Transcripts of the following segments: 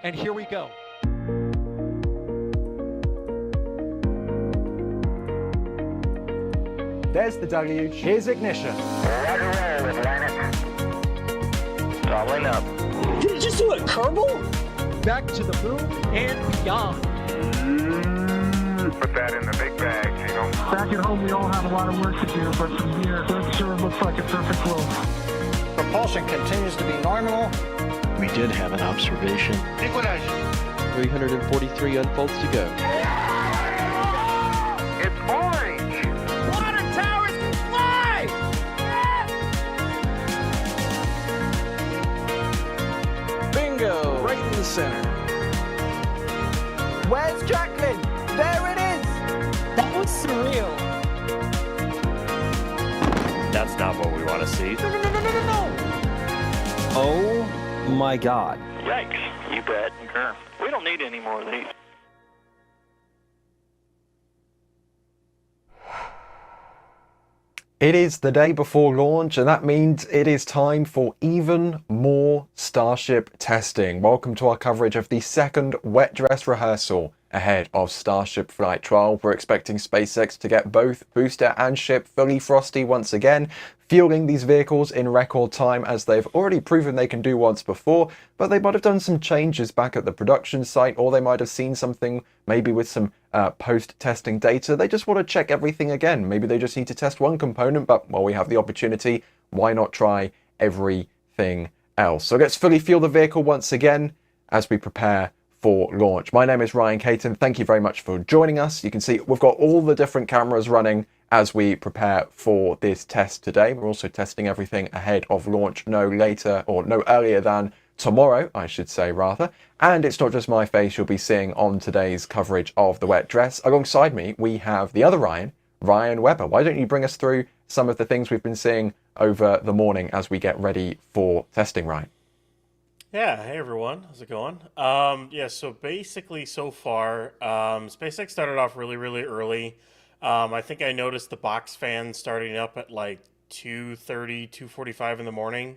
And here we go. There's the Deluge. Here's ignition. Roger, roll with Atlantic. Doubling up. Did it just do a Kerbal? Back to the moon and beyond. Put that in the big bag, Gino. Back at home, we all have a lot of work to do, but from here, it sure looks like a perfect flow. Propulsion continues to be nominal. We did have an observation. Equalizer. 343 unfolds to go. It's orange. Water towers fly! Bingo! Right in the center. Where's Jacqueline? There it is! That was surreal. That's not what we want to see. No! Oh my God. Yikes. You bet. Sure. We don't need any more of these. It is the day before launch, and that means it is time for even more Starship testing. Welcome to our coverage of the second wet dress rehearsal ahead of Starship Flight 12. We're expecting SpaceX to get both booster and ship fully frosty once again, fueling these vehicles in record time as they've already proven they can do once before, but they might have done some changes back at the production site, or they might have seen something maybe with some post-testing data. They just want to check everything again. Maybe they just need to test one component, but while we have the opportunity, why not try everything else? So let's fully fuel the vehicle once again as we prepare for launch. My name is Ryan Caton. Thank you very much for joining us. You can see we've got all the different cameras running as we prepare for this test today. We're also testing everything ahead of launch no earlier than tomorrow, I should say rather. And it's not just my face you'll be seeing on today's coverage of the wet dress. Alongside me, we have the other Ryan Webber. Why don't you bring us through some of the things we've been seeing over the morning as we get ready for testing, Ryan? Yeah, hey everyone, how's it going? So basically so far, SpaceX started off really early. I think I noticed the box fans starting up at like 2:30, 2:45 in the morning.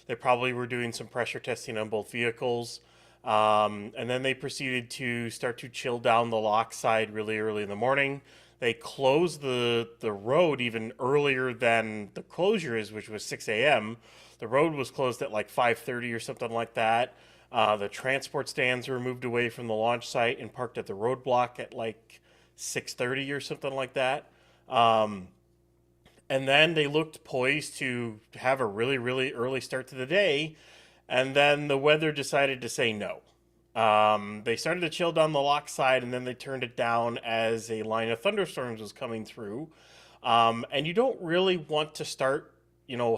They probably were doing some pressure testing on both vehicles. And then they proceeded to start to chill down the lock side really early in the morning. They closed the road even earlier than the closure is, which was 6 a.m. The road was closed at like 5:30 or something like that. The transport stands were moved away from the launch site and parked at the roadblock at like 6:30 or something like that. And then they looked poised to have a really early start to the day. And then the weather decided to say no. They started to chill down the lock side, and then they turned it down as a line of thunderstorms was coming through. And you don't really want to start,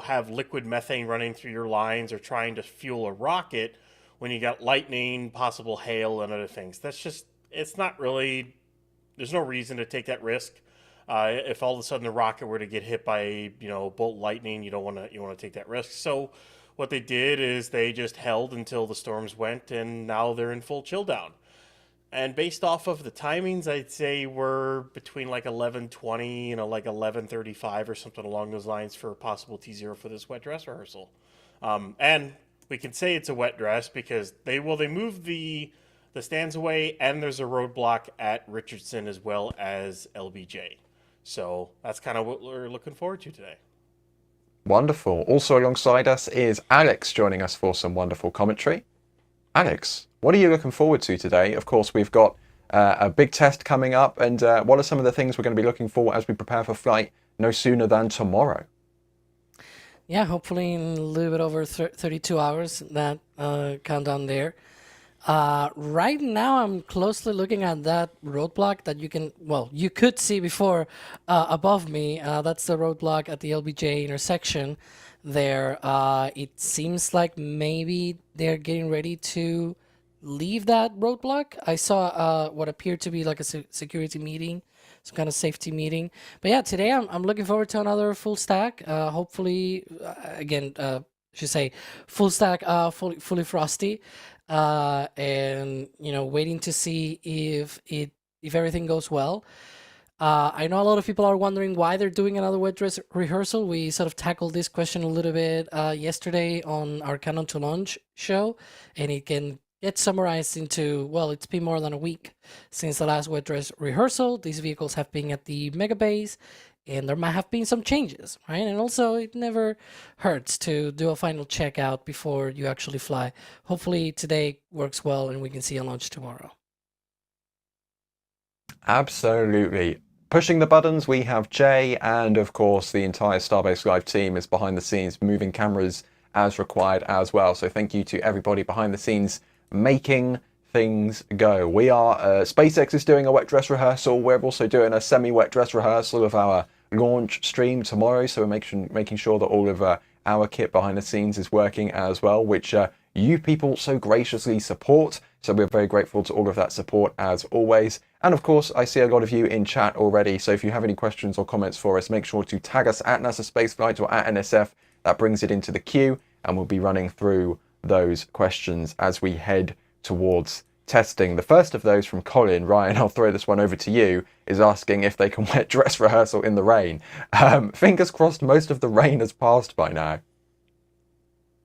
have liquid methane running through your lines or trying to fuel a rocket when you got lightning, possible hail, and other things. It's not really, there's no reason to take that risk. If all of a sudden the rocket were to get hit by, bolt lightning, you want to take that risk. So what they did is they just held until the storms went, and now they're in full chill down. And based off of the timings, I'd say we're between like 11:20 and like 11:35 or something along those lines for a possible T0 for this wet dress rehearsal. And we can say it's a wet dress because they moved the stands away, and there's a roadblock at Richardson as well as LBJ. So that's kind of what we're looking forward to today. Wonderful. Also alongside us is Alex joining us for some wonderful commentary. Alex, what are you looking forward to today? Of course, we've got a big test coming up, and what are some of the things we're going to be looking for as we prepare for flight no sooner than tomorrow? Yeah, hopefully in a little bit over 32 hours, that countdown there. Right now, I'm closely looking at that roadblock that you could see before above me. That's the roadblock at the LBJ intersection there. It seems like maybe they're getting ready to leave that roadblock. I saw what appeared to be like a security meeting, some kind of safety meeting. But yeah, today I'm looking forward to another full stack. Hopefully, again, should say full stack, fully frosty. And waiting to see if everything goes well. I know a lot of people are wondering why they're doing another wet dress rehearsal. We sort of tackled this question a little bit yesterday on our Countdown to Launch show, and it can get summarized into, well, it's been more than a week since the last wet dress rehearsal. These vehicles have been at the mega base, and there might have been some changes, right? And also, it never hurts to do a final checkout before you actually fly. Hopefully, today works well and we can see a launch tomorrow. Absolutely. Pushing the buttons, we have Jay, and of course, the entire Starbase Live team is behind the scenes, moving cameras as required as well. So thank you to everybody behind the scenes making things go. We are, SpaceX is doing a wet dress rehearsal. We're also doing a semi-wet dress rehearsal of our launch stream tomorrow. So we're making sure that all of our kit behind the scenes is working as well, which you people so graciously support. So we're very grateful to all of that support as always. And of course, I see a lot of you in chat already. So if you have any questions or comments for us, make sure to tag us at NASASpaceflight or at NSF. That brings it into the queue, and we'll be running through those questions as we head towards testing. The first of those from Colin. Ryan, I'll throw this one over to you, is asking if they can wet dress rehearsal in the rain. Fingers crossed most of the rain has passed by now.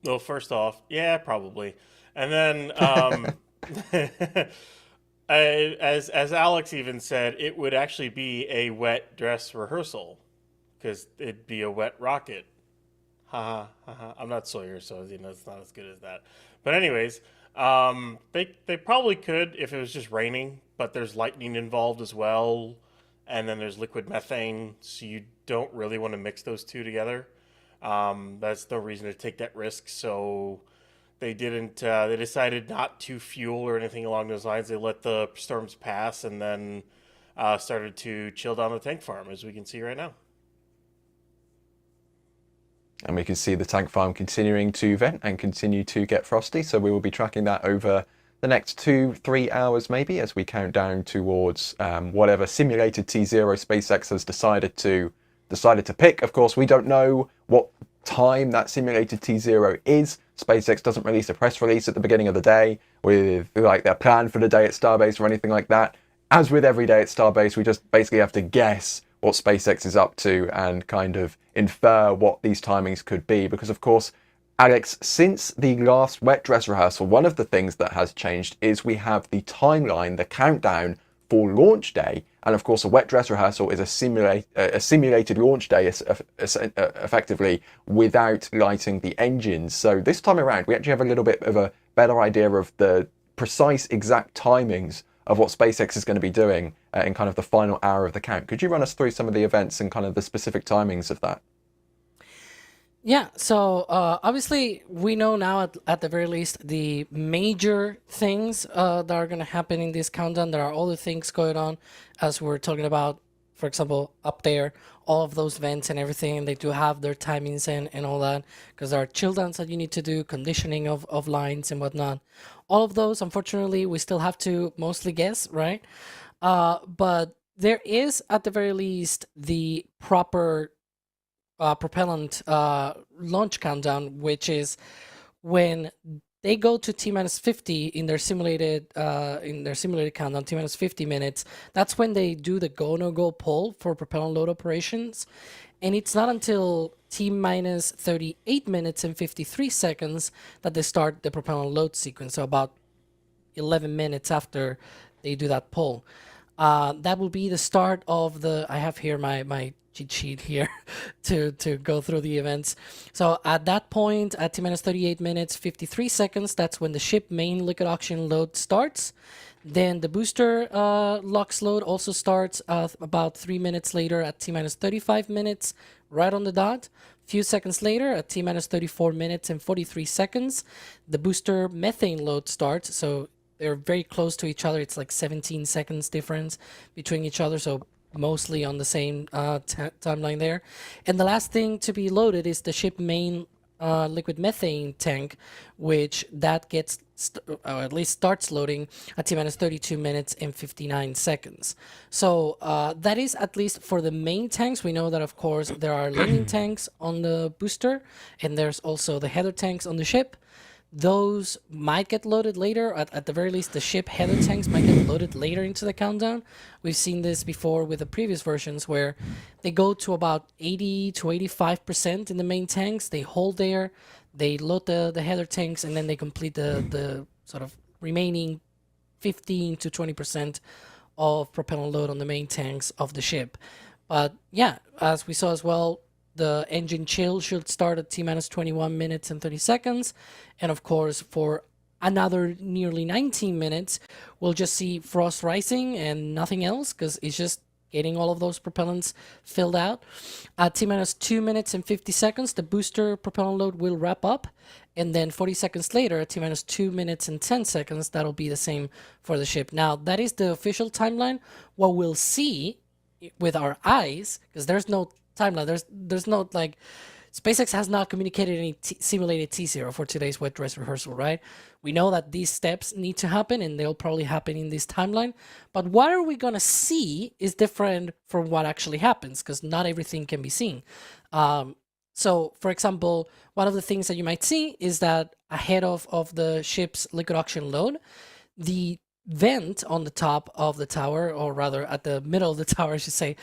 Well, first off, yeah, probably. And then, as Alex even said, it would actually be a wet dress rehearsal because it'd be a wet rocket. Ha ha ha. I'm not Sawyer, so it's not as good as that. But anyways, they probably could if it was just raining, but there's lightning involved as well, and then there's liquid methane, so you don't really want to mix those two together. That's no reason to take that risk. So they didn't. They decided not to fuel or anything along those lines. They let the storms pass and then started to chill down the tank farm, as we can see right now. And we can see the tank farm continuing to vent and continue to get frosty. So we will be tracking that over the next 2-3 hours maybe as we count down towards whatever simulated T0 SpaceX has decided to pick. Of course, we don't know what time that simulated T0 is. SpaceX doesn't release a press release at the beginning of the day with like their plan for the day at Starbase or anything like that. As with every day at Starbase, we just basically have to guess what SpaceX is up to and kind of infer what these timings could be. Because of course, Alex, since the last wet dress rehearsal, one of the things that has changed is we have the timeline, the countdown for launch day. And of course, a wet dress rehearsal is a simulated launch day, effectively, without lighting the engines. So this time around, we actually have a little bit of a better idea of the precise exact timings of what SpaceX is going to be doing in kind of the final hour of the count. Could you run us through some of the events and kind of the specific timings of that? Yeah, so obviously we know now at the very least the major things that are going to happen in this countdown. There are other things going on as we're talking about, for example, up there, all of those vents and everything, and they do have their timings and all that, because there are chill downs that you need to do, conditioning of lines and whatnot. All of those, unfortunately, we still have to mostly guess, right? But there is, at the very least, the proper Propellant launch countdown, which is when they go to T-50 in their simulated countdown, T-50 minutes. That's when they do the go-no-go poll for propellant load operations. And it's not until T-38 minutes and 53 seconds that they start the propellant load sequence. So about 11 minutes after they do that poll. That will be the start of the, I have here my cheat sheet here to go through the events. So at that point, at T-38 minutes, 53 seconds, that's when the ship main liquid oxygen load starts. Then the booster LOX load also starts about 3 minutes later at T-35 minutes, right on the dot. A few seconds later, at T-34 minutes and 43 seconds, the booster methane load starts. So they're very close to each other. It's like 17 seconds difference between each other. So mostly on the same timeline there. And the last thing to be loaded is the ship main liquid methane tank, which that gets, or at least starts loading at T-32 minutes and 59 seconds. So that is at least for the main tanks. We know that, of course, there are landing tanks on the booster, and there's also the header tanks on the ship. Those might get loaded later. At the very least, the ship header tanks might get loaded later into the countdown. We've seen this before with the previous versions where they go to about 80 to 85% in the main tanks. They hold there, they load the header tanks, and then they complete the sort of remaining 15 to 20% of propellant load on the main tanks of the ship. But yeah, as we saw as well, the engine chill should start at T-minus 21 minutes and 30 seconds. And of course, for another nearly 19 minutes, we'll just see frost rising and nothing else, because it's just getting all of those propellants filled out. At T-minus 2 minutes and 50 seconds, the booster propellant load will wrap up. And then 40 seconds later, at T-minus 2 minutes and 10 seconds, that'll be the same for the ship. Now, that is the official timeline. What we'll see with our eyes, because there's no timeline, there's no, like, SpaceX has not communicated any simulated T0 for today's wet dress rehearsal, right? We know that these steps need to happen, and they'll probably happen in this timeline. But what are we going to see is different from what actually happens, because not everything can be seen. So, for example, one of the things that you might see is that ahead of the ship's liquid oxygen load, the vent on the top of the tower, or rather at the middle of the tower, I should say,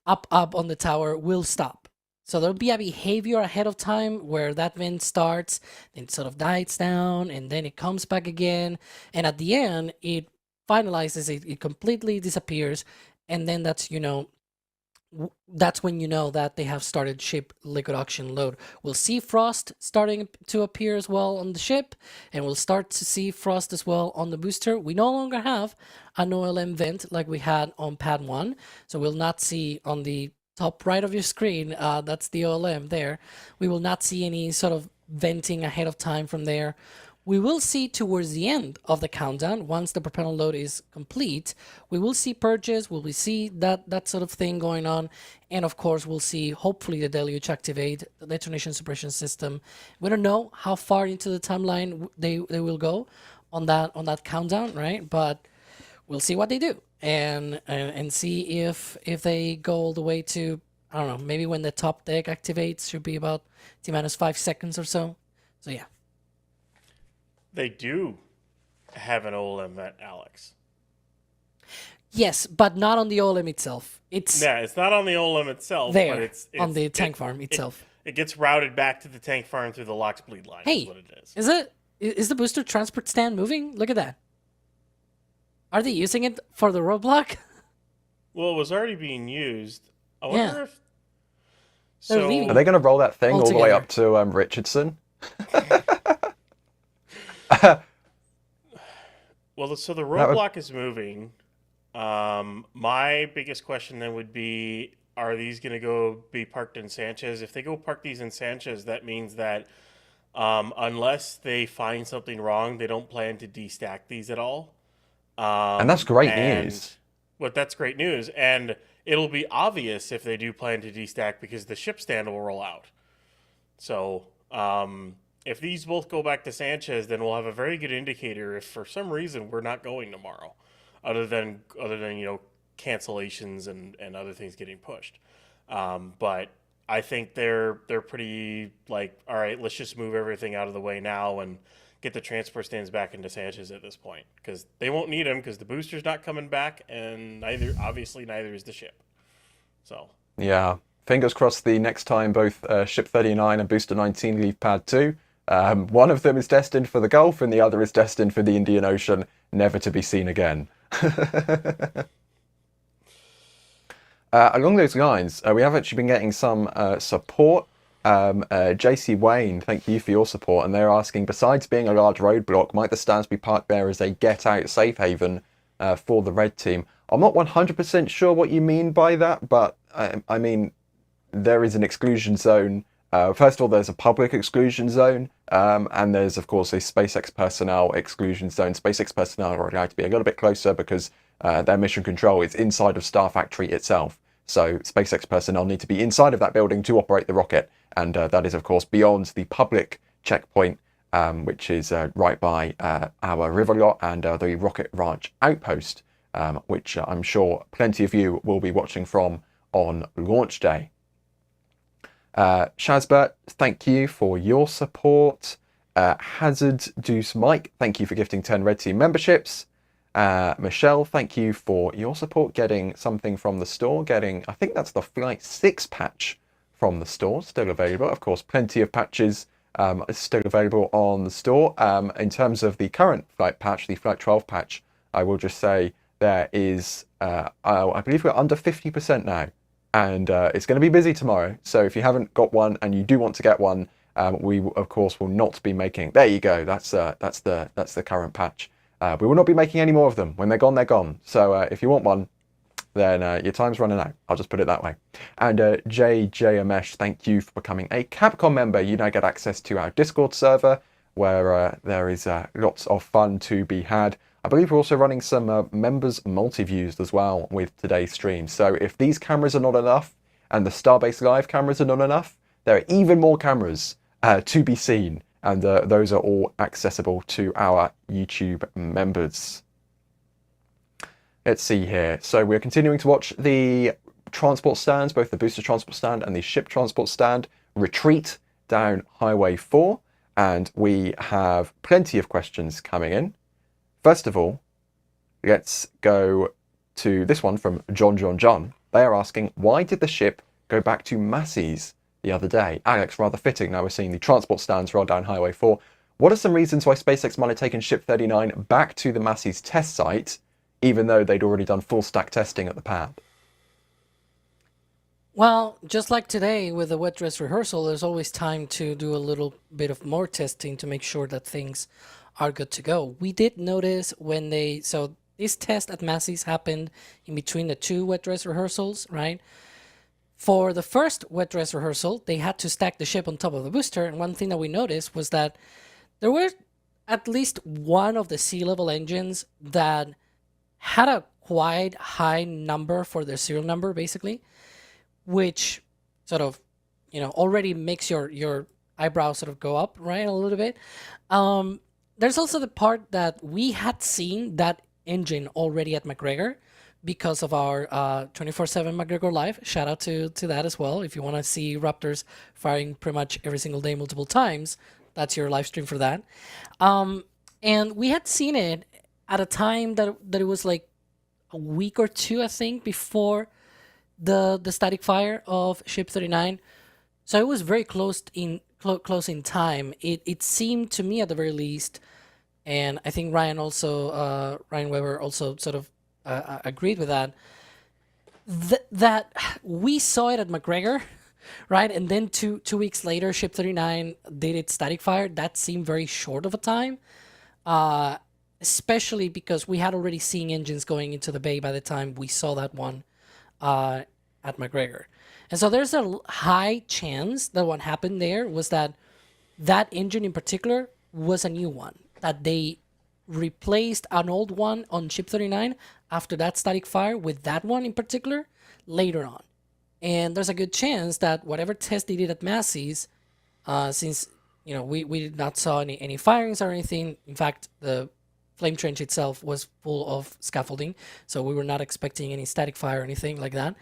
up on the tower, will stop. So there'll be a behavior ahead of time where that vent starts, then it sort of dies down, and then it comes back again. And at the end, it finalizes, it completely disappears. And then that's, that's when you know that they have started ship liquid oxygen load. We'll see frost starting to appear as well on the ship, and we'll start to see frost as well on the booster. We no longer have an OLM vent like we had on pad 1, so we'll not see on the top right of your screen, that's the OLM there. We will not see any sort of venting ahead of time from there. We will see towards the end of the countdown, once the propellant load is complete, we will see purges, we will see that sort of thing going on, and of course we'll see hopefully the Deluge activate, the detonation suppression system. We don't know how far into the timeline they will go on that countdown, right? But we'll see what they do, and see if they go all the way to, I don't know, maybe when the top deck activates should be about T-minus 5 seconds or so. So yeah. They do have an OLM vent, Alex. Yes, but not on the OLM itself. It's not on the OLM itself, there, but it's on the tank farm itself. It gets routed back to the tank farm through the LOX bleed line. Hey, is what it is. Is the booster transport stand moving? Look at that. Are they using it for the roadblock? Well, it was already being used. I wonder if... They're leaving. Are they going to roll that thing all the way up to Richardson? Well, so the roadblock is moving. My biggest question then would be, are these going to go be parked in Sanchez? If they go park these in Sanchez, that means that unless they find something wrong, they don't plan to destack these at all. And that's great news. Well, that's great news. And it'll be obvious if they do plan to destack because the ship stand will roll out. So if these both go back to Sanchez, then we'll have a very good indicator if for some reason we're not going tomorrow, other than cancellations and other things getting pushed. But I think they're pretty like, all right, let's just move everything out of the way now and get the transport stands back into Sanchez at this point, because they won't need them because the booster's not coming back, and neither is the ship. So yeah, fingers crossed the next time both Ship 39 and Booster 19 leave Pad 2. One of them is destined for the Gulf and the other is destined for the Indian Ocean, never to be seen again. Along those lines, we have actually been getting some support. JC Wayne, thank you for your support, and they're asking, besides being a large roadblock, might the stands be parked there as a get-out safe haven for the red team? I'm not 100% sure what you mean by that, but I mean, there is an exclusion zone. First of all, there's a public exclusion zone, and there's, of course, a SpaceX personnel exclusion zone. SpaceX personnel are allowed to be a little bit closer because their mission control is inside of Star Factory itself. So SpaceX personnel need to be inside of that building to operate the rocket. And that is, of course, beyond the public checkpoint, which is right by our river lot and the Rocket Ranch outpost, which I'm sure plenty of you will be watching from on launch day. Shazbert, thank you for your support. Hazard Deuce Mike, thank you for gifting 10 Red Team memberships. Michelle, thank you for your support, getting something from the store, I think that's the Flight 6 patch from the store, still available. Of course, plenty of patches It's still available on the store. In terms of the current flight patch, the Flight 12 patch, I will just say there is, I believe we're under 50% now. And it's going to be busy tomorrow. So if you haven't got one and you do want to get one, we of course will not be making. There you go. That's the current patch. We will not be making any more of them. When they're gone, they're gone. So if you want one, then your time's running out. I'll just put it that way. And JJ Amesh, thank you for becoming a Capcom member. You now get access to our Discord server where there is lots of fun to be had. I believe we're also running some members multi-views as well with today's stream. So if these cameras are not enough and the Starbase Live cameras are not enough, there are even more cameras to be seen. And those are all accessible to our YouTube members. Let's see here. So we're continuing to watch the transport stands, both the booster transport stand and the ship transport stand, retreat down Highway 4. And we have plenty of questions coming in. First of all, let's go to this one from John. They are asking, why did the ship go back to Massey's the other day? Alex, rather fitting. Now we're seeing the transport stands roll down Highway 4. What are some reasons why SpaceX might have taken Ship 39 back to the Massey's test site, even though they'd already done full stack testing at the pad? Well, just like today with the wet dress rehearsal, there's always time to do a little bit of more testing to make sure that things are good to go. We did notice when so this test at Massey's happened in between the two wet dress rehearsals, right? For the first wet dress rehearsal, they had to stack the ship on top of the booster, and one thing that we noticed was that there were at least one of the sea level engines that had a quite high number for their serial number, basically, which sort of, already makes your eyebrows sort of go up, right, a little bit. There's also the part that we had seen that engine already at McGregor because of our 24/7 McGregor Live. Shout out to that as well. If you want to see Raptors firing pretty much every single day, multiple times, that's your live stream for that. And we had seen it at a time that it was like a week or two, I think, before the static fire of Ship 39. So it was very close in time. It seemed to me, at the very least, and I think Ryan Weber also sort of agreed with that, that we saw it at McGregor, right? And then two weeks later, Ship 39 did its static fire. That seemed very short of a time, especially because we had already seen engines going into the bay by the time we saw that one at McGregor. And so there's a high chance that what happened there was that engine in particular was a new one, that they replaced an old one on Ship 39 after that static fire with that one in particular later on. And there's a good chance that whatever test they did at Massey's, since we did not saw any firings or anything. In fact, the flame trench itself was full of scaffolding, so we were not expecting any static fire or anything like that.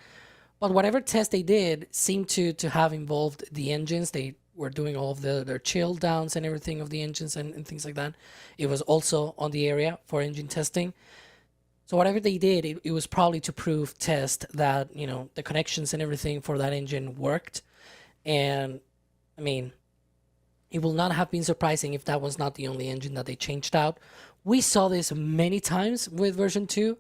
But whatever test they did seemed to have involved the engines. They were doing all of their chill downs and everything of the engines and things like that. It was also on the area for engine testing. So whatever they did, it was probably to test that, the connections and everything for that engine worked. And I mean, it will not have been surprising if that was not the only engine that they changed out. We saw this many times with version 2.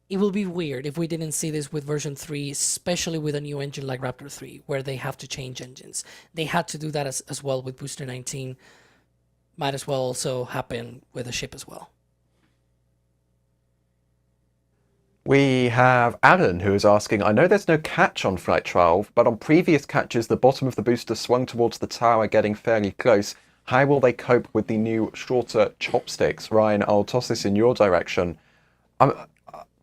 It will be weird if we didn't see this with version 3, especially with a new engine like Raptor 3, where they have to change engines. They had to do that as well with Booster 19. Might as well also happen with a ship as well. We have Alan, who is asking, I know there's no catch on Flight 12, but on previous catches, the bottom of the booster swung towards the tower, getting fairly close. How will they cope with the new shorter chopsticks? Ryan, I'll toss this in your direction.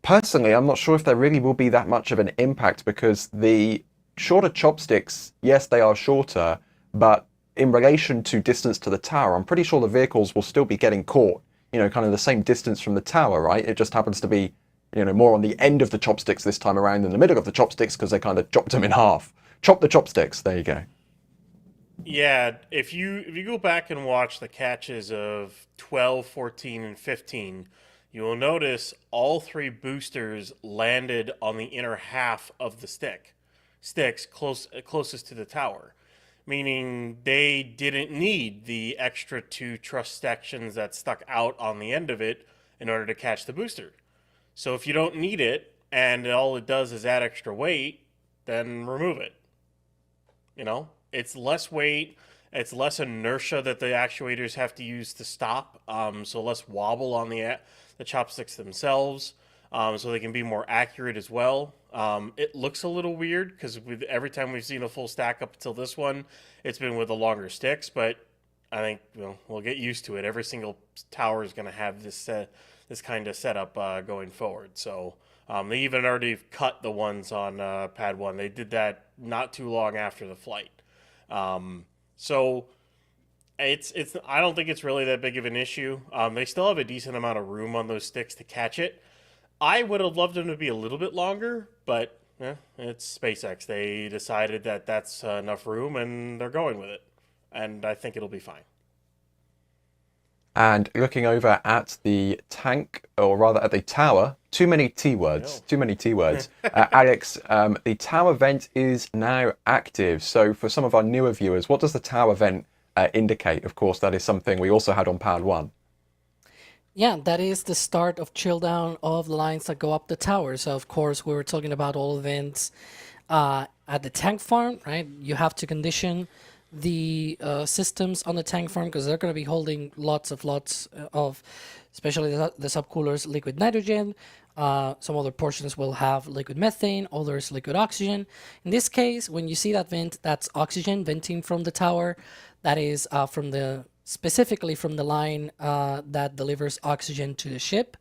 Personally, I'm not sure if there really will be that much of an impact, because the shorter chopsticks, yes, they are shorter, but in relation to distance to the tower, I'm pretty sure the vehicles will still be getting caught, kind of the same distance from the tower, right? It just happens to be, more on the end of the chopsticks this time around than the middle of the chopsticks, because they kind of chopped them in half. Chop the chopsticks, there you go. Yeah, if you go back and watch the catches of 12, 14, and 15, you will notice all three boosters landed on the inner half of the sticks closest to the tower, meaning they didn't need the extra 2 truss sections that stuck out on the end of it in order to catch the booster. So if you don't need it and all it does is add extra weight, then remove it. You know, it's less weight, it's less inertia that the actuators have to use to stop, so less wobble on the chopsticks themselves, so they can be more accurate as well. It looks a little weird because every time we've seen a full stack up until this one, it's been with the longer sticks, but I think we'll get used to it. Every single tower is going to have this kind of setup going forward. So they even already cut the ones on Pad 1. They did that not too long after the flight. So it's I don't think it's really that big of an issue. They still have a decent amount of room on those sticks to catch it. I would have loved them to be a little bit longer, but it's SpaceX. They decided that that's enough room, and they're going with it. And I think it'll be fine. And looking over at the tank, or rather at the tower, too many T words, Alex, the tower vent is now active. So for some of our newer viewers, what does the tower vent indicate? Of course, that is something we also had on Pad 1. Yeah, that is the start of chill down of the lines that go up the tower. So of course we were talking about all the vents at the tank farm, right? You have to condition the systems on the tank farm because they're going to be holding lots of especially the subcoolers, liquid nitrogen. Some other portions will have liquid methane, others liquid oxygen. In this case, when you see that vent, that's oxygen venting from the tower. That is specifically from the line that delivers oxygen to the ship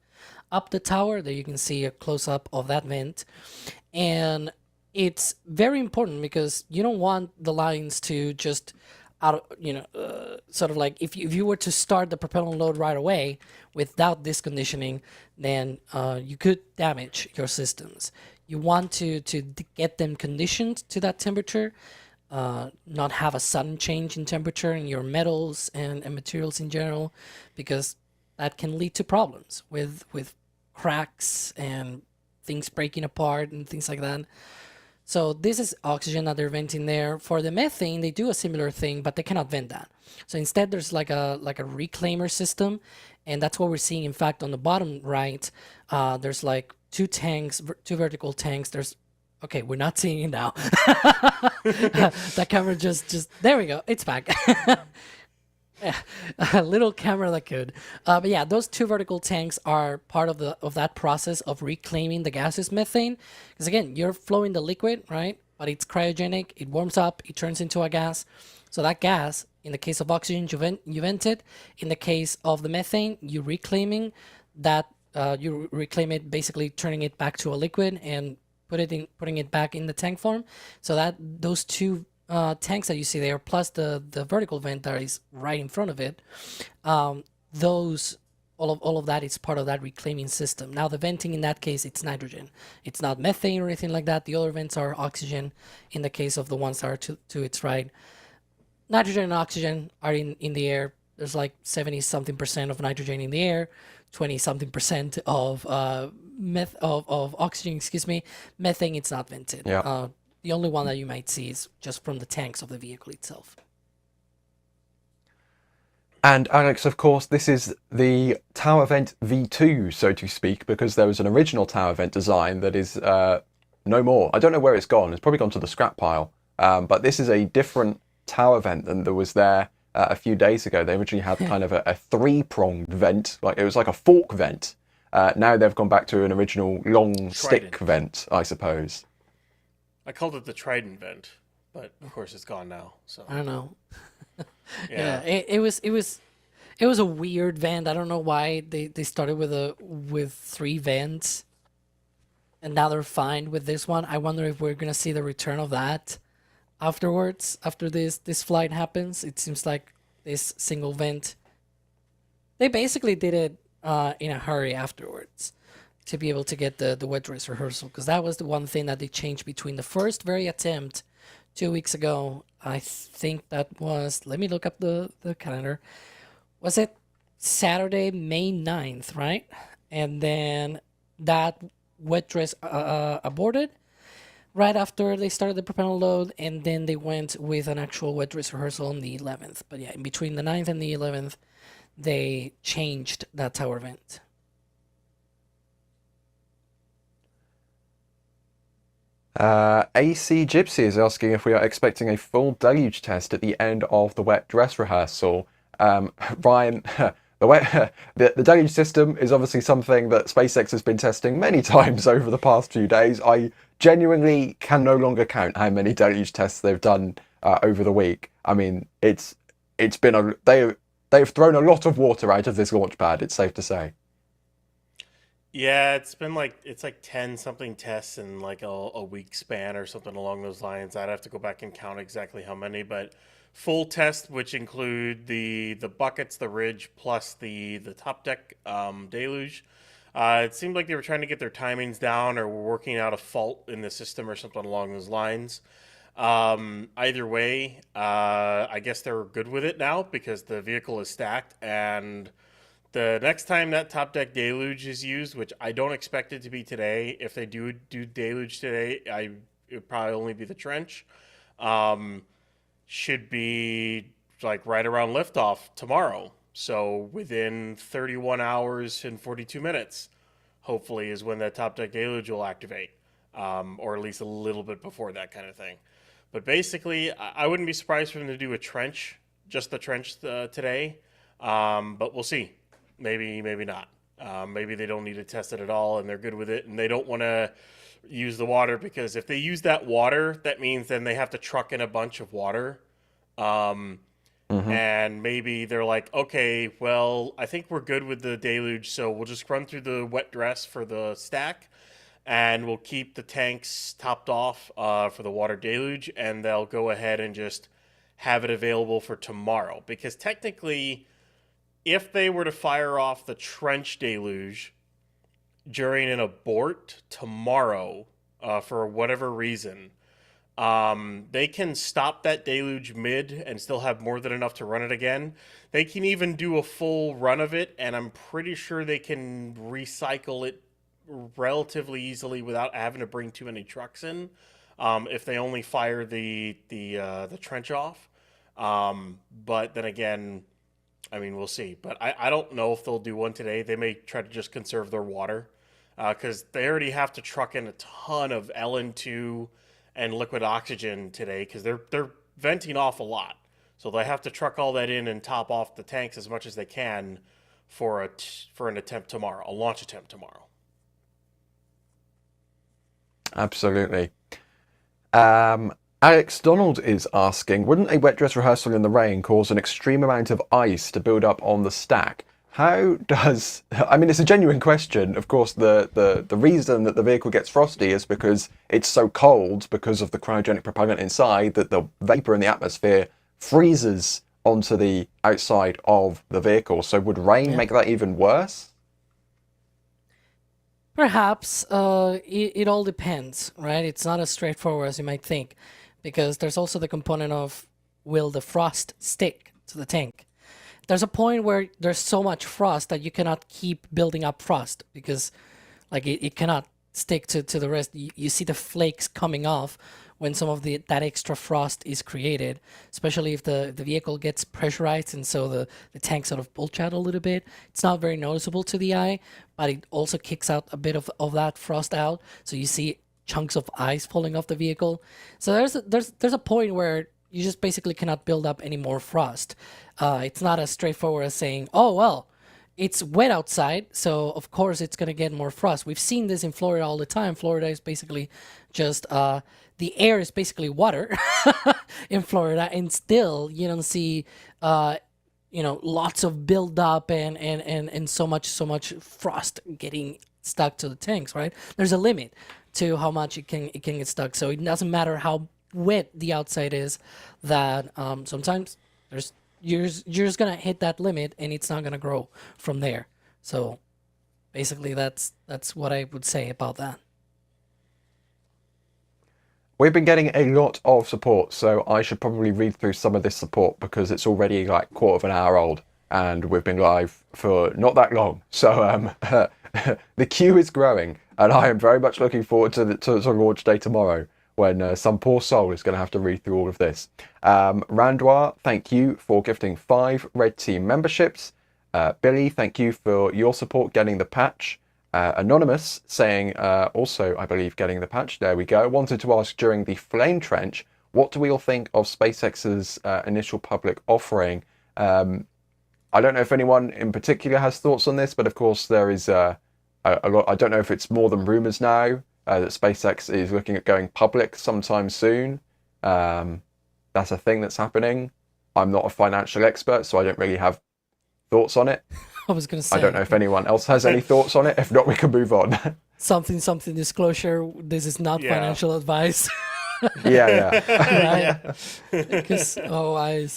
up the tower. There you can see a close-up of that vent. And it's very important because you don't want the lines to just sort of like if you were to start the propellant load right away without this conditioning, then you could damage your systems. You want to get them conditioned to that temperature, not have a sudden change in temperature in your metals and materials in general, because that can lead to problems with cracks and things breaking apart and things like that. So this is oxygen that they're venting there. For the methane, they do a similar thing, but they cannot vent that. So instead, there's like a reclaimer system, and that's what we're seeing. In fact, on the bottom right, there's like 2 tanks, 2 vertical tanks. Okay, we're not seeing it now. That camera just there we go. It's back. Yeah, a little camera that could. But yeah, those 2 vertical tanks are part of that process of reclaiming the gaseous methane. Because again, you're flowing the liquid, right? But it's cryogenic. It warms up. It turns into a gas. So that gas, in the case of oxygen, you vent it. In the case of the methane, you're reclaiming that. You reclaim it, basically turning it back to a liquid and putting it back in the tank form. So that those 2 tanks that you see there, plus the vertical vent that is right in front of it, all of that is part of that reclaiming system. Now the venting in that case, it's nitrogen. It's not methane or anything like that. The other vents are oxygen in the case of the ones that are to its right. Nitrogen and oxygen are in the air. There's like 70-something% of nitrogen in the air, 20-something% of oxygen, Methane, it's not vented. Yeah. The only one that you might see is just from the tanks of the vehicle itself. And Alex, of course, this is the tower vent V2, so to speak, because there was an original tower vent design that is no more. I don't know where it's gone. It's probably gone to the scrap pile. But this is a different tower vent than there was there a few days ago. They originally had kind of a 3-pronged vent, like it was like a fork vent. Now they've gone back to an original long stick vent, I suppose. I called it the Trident vent, but of course it's gone now. So I don't know. Yeah, it was a weird vent. I don't know why they started with 3 vents, and now they're fine with this one. I wonder if we're gonna see the return of that afterwards, after this flight happens. It seems like this single vent, they basically did it in a hurry afterwards to be able to get the wet dress rehearsal, because that was the one thing that they changed between the first very attempt 2 weeks ago. I think that was, let me look up the calendar. Was it Saturday, May 9th, right? And then that wet dress aborted. right after they started the propellant load, and then they went with an actual wet dress rehearsal on the 11th. But yeah, in between the 9th and the 11th, they changed that tower vent. AC Gypsy is asking if we are expecting a full deluge test at the end of the wet dress rehearsal. Ryan, the deluge system is obviously something that SpaceX has been testing many times over the past few days. I genuinely can no longer count how many deluge tests they've done over the week. I mean, it's been they've thrown a lot of water out of this launch pad, it's safe to say. Yeah, it's like 10 something tests in like a week span or something along those lines. I'd have to go back and count exactly how many, but full test, which include the buckets, the ridge, plus the top deck deluge. It seemed like they were trying to get their timings down or were working out a fault in the system or something along those lines. Either way, I guess they're good with it now because the vehicle is stacked, and the next time that top deck deluge is used, which I don't expect it to be today, if they do deluge today, it would probably only be the trench. Should be like right around liftoff tomorrow. So within 31 hours and 42 minutes, hopefully, is when that top deck deluge will activate, or at least a little bit before that kind of thing. But basically, I wouldn't be surprised for them to do a trench, just the trench today. But we'll see. Maybe not. Maybe they don't need to test it at all, and they're good with it, and they don't want to use the water, because if they use that water, that means then they have to truck in a bunch of water. And maybe they're like, okay, well, I think we're good with the deluge, so we'll just run through the wet dress for the stack, and we'll keep the tanks topped off for the water deluge, and they'll go ahead and just have it available for tomorrow. Because technically, if they were to fire off the trench deluge during an abort tomorrow, for whatever reason, they can stop that deluge mid and still have more than enough to run it again. They can even do a full run of it, and I'm pretty sure they can recycle it relatively easily without having to bring too many trucks in, if they only fire the trench off. But then again, I mean, we'll see. But I don't know if they'll do one today. They may try to just conserve their water, because they already have to truck in a ton of LN2 and liquid oxygen today, because they're venting off a lot. So they have to truck all that in and top off the tanks as much as they can for an attempt tomorrow, a launch attempt tomorrow. Absolutely. Alex Donald is asking, wouldn't a wet dress rehearsal in the rain cause an extreme amount of ice to build up on the stack? How does... I mean, it's a genuine question. Of course, the reason that the vehicle gets frosty is because it's so cold because of the cryogenic propellant inside that the vapor in the atmosphere freezes onto the outside of the vehicle. So would rain make that even worse? Perhaps. It all depends, right? It's not as straightforward as you might think, because there's also the component of, will the frost stick to the tank? There's a point where there's so much frost that you cannot keep building up frost, because like it cannot stick to the rest. You see the flakes coming off when some of that extra frost is created, especially if the vehicle gets pressurized, and so the tank sort of bulge out a little bit. It's not very noticeable to the eye, but it also kicks out a bit of that frost out, so you see chunks of ice falling off the vehicle. So there's a point where you just basically cannot build up any more frost. It's not as straightforward as saying, oh, well, it's wet outside, so of course it's going to get more frost. We've seen this in Florida all the time. Florida is basically just, the air is basically water in Florida, and still you don't see, lots of buildup and so much frost getting stuck to the tanks, right? There's a limit to how much it can get stuck. So it doesn't matter how wet the outside is, that sometimes you're just gonna hit that limit and it's not gonna grow from there. So basically that's what I would say about that. We've been getting a lot of support, so I should probably read through some of this support because it's already like quarter of an hour old and we've been live for not that long. So the queue is growing and I am very much looking forward to launch day tomorrow. when some poor soul is going to have to read through all of this. Randwar, thank you for gifting 5 Red Team memberships. Billy, thank you for your support getting the patch. Anonymous saying also, I believe, getting the patch. There we go. Wanted to ask during the Flame Trench, what do we all think of SpaceX's initial public offering? I don't know if anyone in particular has thoughts on this, but of course there is a lot. I don't know if it's more than rumors now that SpaceX is looking at going public sometime soon. That's a thing that's happening. I'm not a financial expert, so I don't really have thoughts on it. I was going to say. I don't know if anyone else has any thoughts on it. If not, we can move on. something disclosure. This is not financial advice. Yeah. Because I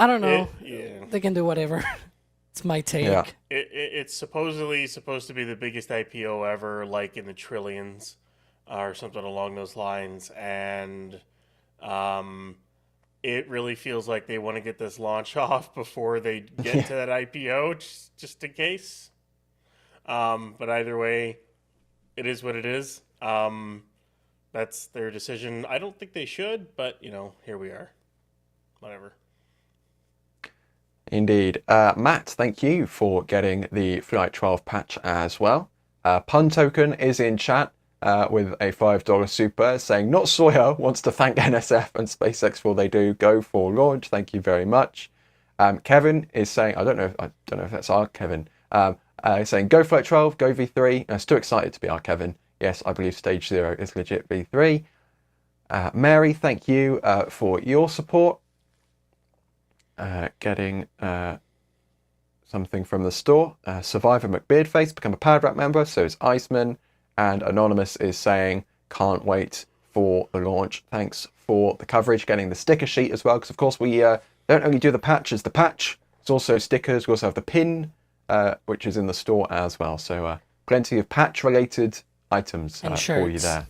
don't know. They can do whatever. It's my take. Yeah. It's supposedly supposed to be the biggest IPO ever, like in the trillions or something along those lines. And it really feels like they want to get this launch off before they get to that IPO, just in case. But either way, it is what it is. That's their decision. I don't think they should, but, here we are. Whatever. Indeed. Matt, thank you for getting the Flight 12 patch as well. Pun Token is in chat with a $5 super saying, Not Sawyer wants to thank NSF and SpaceX for all they do. Go for launch. Thank you very much. Kevin is saying, I don't know if that's our Kevin. Saying, go Flight 12, go V3. It's too excited to be our Kevin. Yes, I believe Stage 0 is legit V3. Mary, thank you for your support. Getting something from the store. Survivor McBeardface become a Powered member, so is Iceman. And Anonymous is saying, can't wait for the launch. Thanks for the coverage, getting the sticker sheet as well, because of course we don't only do the patch as the patch, it's also stickers. We also have the pin, which is in the store as well. So plenty of patch-related items for you there.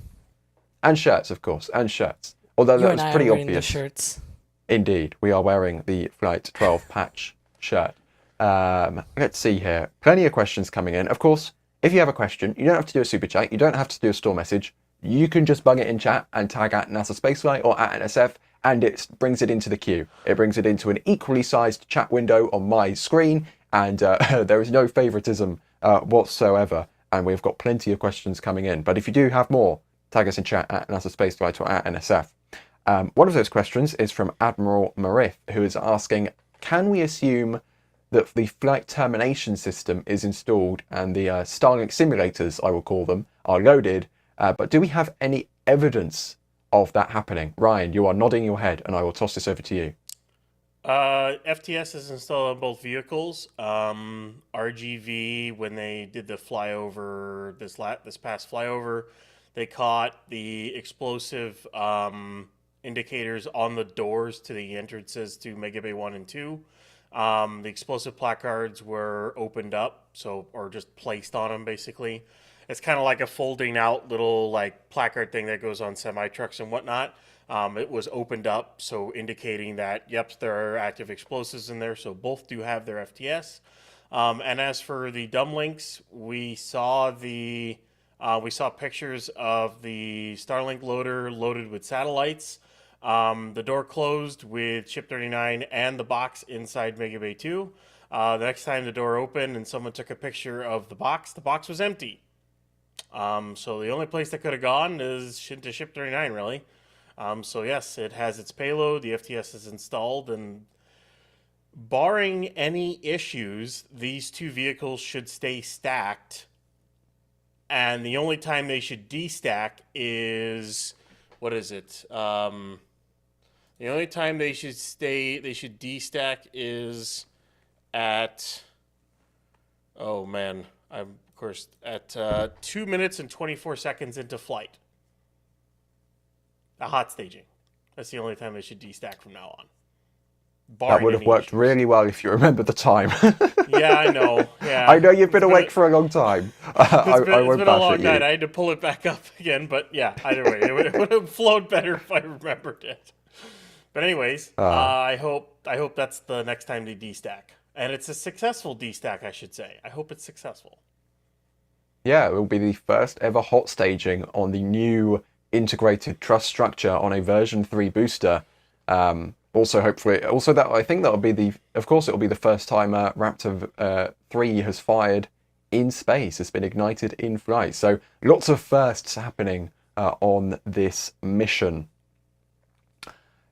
And shirts, of course, and shirts. Although that was pretty obvious. The shirts. Indeed, we are wearing the Flight 12 patch shirt. Let's see here. Plenty of questions coming in. Of course, if you have a question, you don't have to do a super chat. You don't have to do a store message. You can just bung it in chat and tag at NASASpaceflight or at NSF, and it brings it into the queue. It brings it into an equally sized chat window on my screen, and there is no favoritism whatsoever. And we've got plenty of questions coming in. But if you do have more, tag us in chat at NASASpaceflight or at NSF. One of those questions is from Admiral Marith, who is asking, can we assume that the flight termination system is installed and the Starlink simulators, I will call them, are loaded, but do we have any evidence of that happening? Ryan, you are nodding your head, and I will toss this over to you. FTS is installed on both vehicles. RGV, when they did the flyover, this past flyover, they caught the explosive indicators on the doors to the entrances to Mega Bay 1 and 2. The explosive placards were opened up, or just placed on them, basically. It's kind of like a folding out little placard thing that goes on semi-trucks and whatnot. It was opened up, so indicating that, yep, there are active explosives in there, so both do have their FTS. And as for the dumb links, we saw pictures of the Starlink loader loaded with satellites. The door closed with Ship 39 and the box inside Mega Bay 2. The next time the door opened and someone took a picture of the box was empty. So the only place that could have gone is to Ship 39, really. So yes, it has its payload, the FTS is installed, and barring any issues, these two vehicles should stay stacked. And the only time they should destack is, what is it? The only time they should destack is at, at 2 minutes and 24 seconds into flight. A hot staging. That's the only time they should destack from now on. That would have worked really well if you remember the time. Yeah, I know. Yeah, I know you've been awake for a long time. It's been a long night. I had to pull it back up again, but yeah, either way, it would have flowed better if I remembered it. But anyways, I hope that's the next time they destack, and it's a successful destack, I should say. I hope it's successful. Yeah, it will be the first ever hot staging on the new integrated truss structure on a version 3 booster. Also, hopefully, also that I think that'll be of course, it'll be the first time Raptor 3 has fired in space. It's been ignited in flight. So lots of firsts happening on this mission.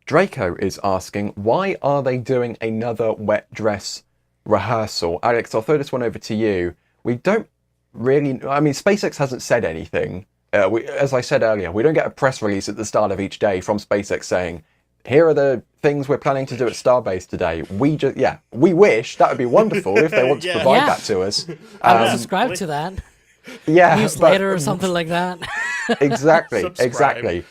Draco is asking, why are they doing another wet dress rehearsal? Alex, I'll throw this one over to you. We don't really, I mean, SpaceX hasn't said anything. As I said earlier, we don't get a press release at the start of each day from SpaceX saying, here are the things we're planning to do at Starbase today. We wish that would be wonderful if they want to provide that to us. I would subscribe to that. Yeah, newsletter or something like that. Exactly.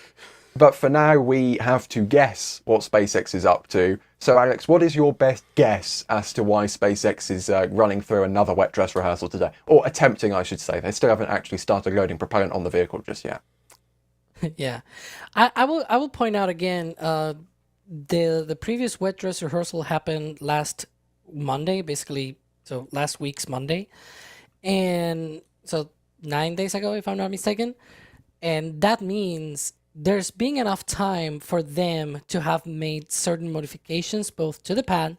But for now, we have to guess what SpaceX is up to. So, Alex, what is your best guess as to why SpaceX is running through another wet dress rehearsal today? Or attempting, I should say. They still haven't actually started loading propellant on the vehicle just yet. Yeah. I will point out again, the previous wet dress rehearsal happened last Monday, basically, so last week's Monday. And so 9 days ago, if I'm not mistaken. And that means there's been enough time for them to have made certain modifications both to the pad,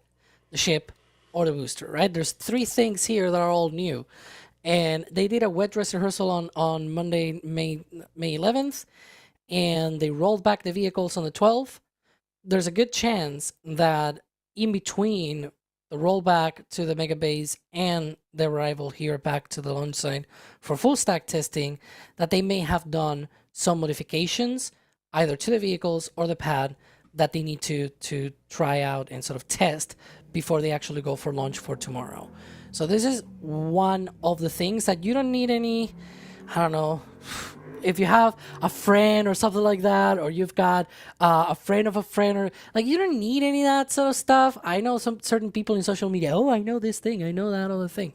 the ship, or the booster, right? There's 3 things here that are all new. And they did a wet dress rehearsal on Monday, May 11th, and they rolled back the vehicles on the 12th. There's a good chance that in between the rollback to the mega base and the arrival here back to the launch site for full stack testing, that they may have done some modifications either to the vehicles or the pad that they need to try out and sort of test before they actually go for launch for tomorrow. So this is one of the things that you don't need any, I don't know, if you have a friend or something like that, or you've got a friend of a friend, or like, you don't need any of that sort of stuff. I know some certain people in social media, oh, I know this thing, I know that other thing.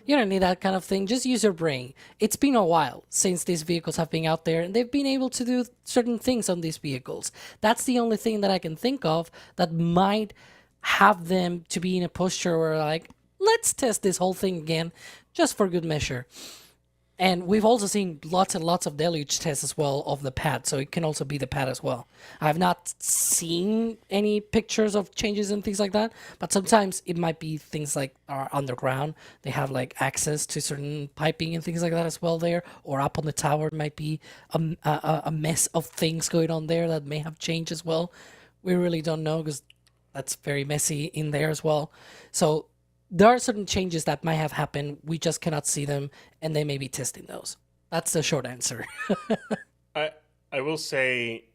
You don't need that kind of thing. Just use your brain. It's been a while since these vehicles have been out there, and they've been able to do certain things on these vehicles. That's the only thing that I can think of that might have them to be in a posture where, like, let's test this whole thing again, just for good measure. And we've also seen lots and lots of Deluge tests as well of the pad, so it can also be the pad as well. I've not seen any pictures of changes and things like that, but sometimes it might be things like are underground. They have like access to certain piping and things like that as well there, or up on the tower it might be a mess of things going on there that may have changed as well. We really don't know because that's very messy in there as well. So there are certain changes that might have happened. We just cannot see them, and they may be testing those. That's the short answer. I will say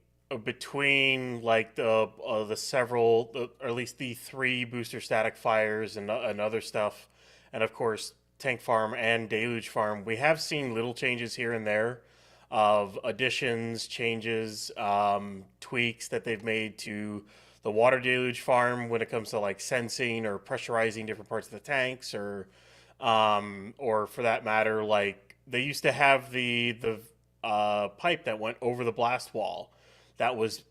between like the several, or at least the 3 booster static fires and other stuff, and of course Tank Farm and Deluge Farm, we have seen little changes here and there of additions, changes, tweaks that they've made to the water deluge farm when it comes to like sensing or pressurizing different parts of the tanks, or for that matter, like they used to have the pipe that went over the blast wall that was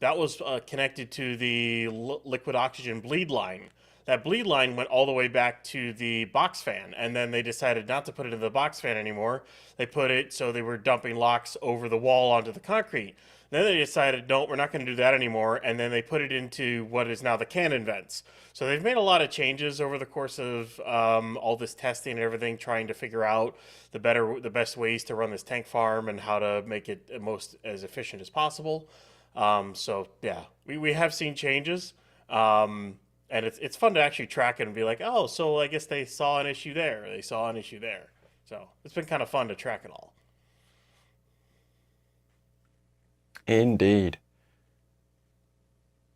connected to the liquid oxygen bleed line. That bleed line went all the way back to the box fan, and then they decided not to put it in the box fan anymore. They put it so they were dumping LOX over the wall onto the concrete. Then they decided, no, we're not going to do that anymore, and then they put it into what is now the cannon vents. So they've made a lot of changes over the course of all this testing and everything, trying to figure out the best ways to run this tank farm and how to make it as efficient as possible. So yeah, we have seen changes, and it's fun to actually track it and be like, oh, so I guess they saw an issue there, or they saw an issue there. So it's been kind of fun to track it all. Indeed.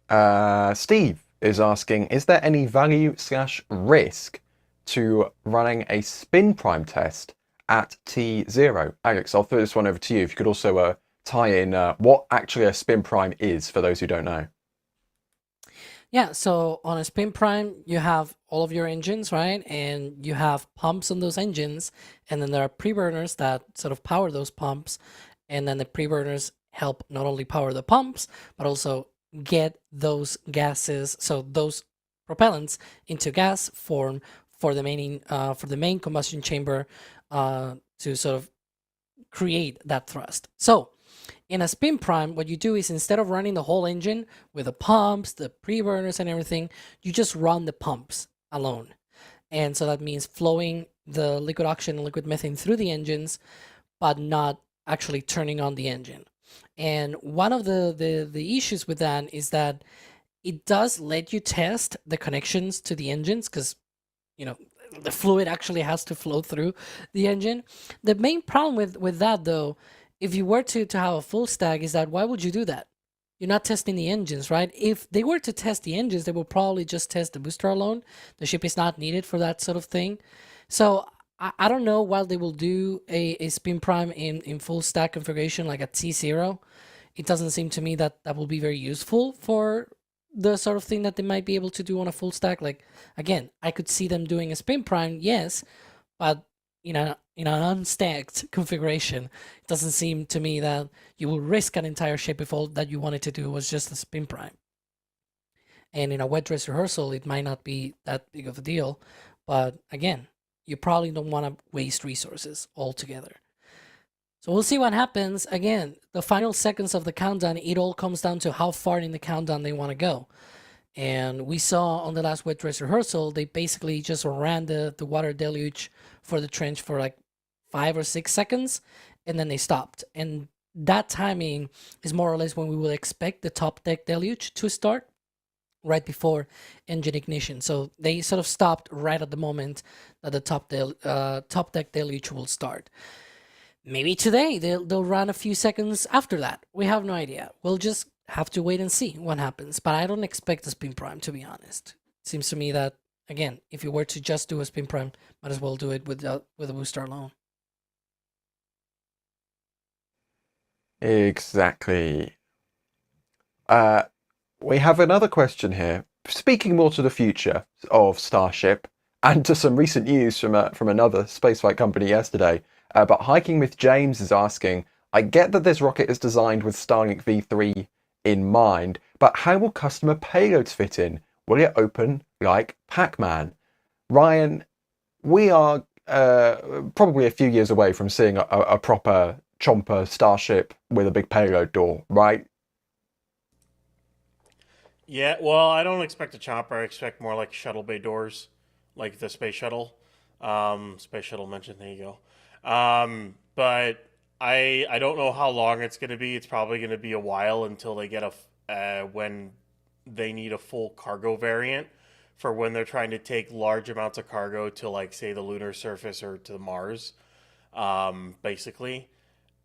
Steve is asking, is there any value/risk to running a spin prime test at T0? Alex, I'll throw this one over to you. If you could also tie in what actually a spin prime is for those who don't know. Yeah, so on a spin prime, you have all of your engines, right? And you have pumps on those engines, and then there are preburners that sort of power those pumps, and then the preburners help not only power the pumps, but also get those gases, so those propellants, into gas form for the main combustion chamber to sort of create that thrust. So in a spin prime, what you do is instead of running the whole engine with the pumps, the pre-burners and everything, you just run the pumps alone. And so that means flowing the liquid oxygen and liquid methane through the engines, but not actually turning on the engine. And one of the issues with that is that it does let you test the connections to the engines because, the fluid actually has to flow through the engine. The main problem with that, though, if you were to have a full stack, is that why would you do that? You're not testing the engines, right? If they were to test the engines, they will probably just test the booster alone. The ship is not needed for that sort of thing. So I don't know why they will do a spin prime in full stack configuration like at T0. It doesn't seem to me that will be very useful for the sort of thing that they might be able to do on a full stack. Like, again, I could see them doing a spin prime, yes, but in an unstacked configuration, it doesn't seem to me that you will risk an entire ship if all that you wanted to do was just a spin prime. And in a wet dress rehearsal, it might not be that big of a deal, but again, you probably don't want to waste resources altogether. So we'll see what happens. Again, the final seconds of the countdown, it all comes down to how far in the countdown they want to go. And we saw on the last wet dress rehearsal, they basically just ran the water deluge for the trench for like 5 or 6 seconds, and then they stopped. And that timing is more or less when we will expect the top deck deluge to start, right before engine ignition. So they sort of stopped right at the moment that the top deck deluge will start. Maybe today they'll run a few seconds after that. We have no idea. We'll just have to wait and see what happens. But I don't expect a spin prime, to be honest. It seems to me that, again, if you were to just do a spin prime, might as well do it with a booster alone. Exactly. We have another question here. Speaking more to the future of Starship and to some recent news from another spaceflight company yesterday. But Hiking with James is asking, I get that this rocket is designed with Starlink V3 in mind, but how will customer payloads fit in? Will it open like Pac-Man? Ryan, we are probably a few years away from seeing a proper chomper Starship with a big payload door, right? Yeah, well, I don't expect a chopper. I expect more like shuttle bay doors, like the space shuttle. Space shuttle mentioned, there you go. But I don't know how long it's going to be. It's probably going to be a while until they get when they need a full cargo variant for when they're trying to take large amounts of cargo to, like, say, the lunar surface or to Mars, basically.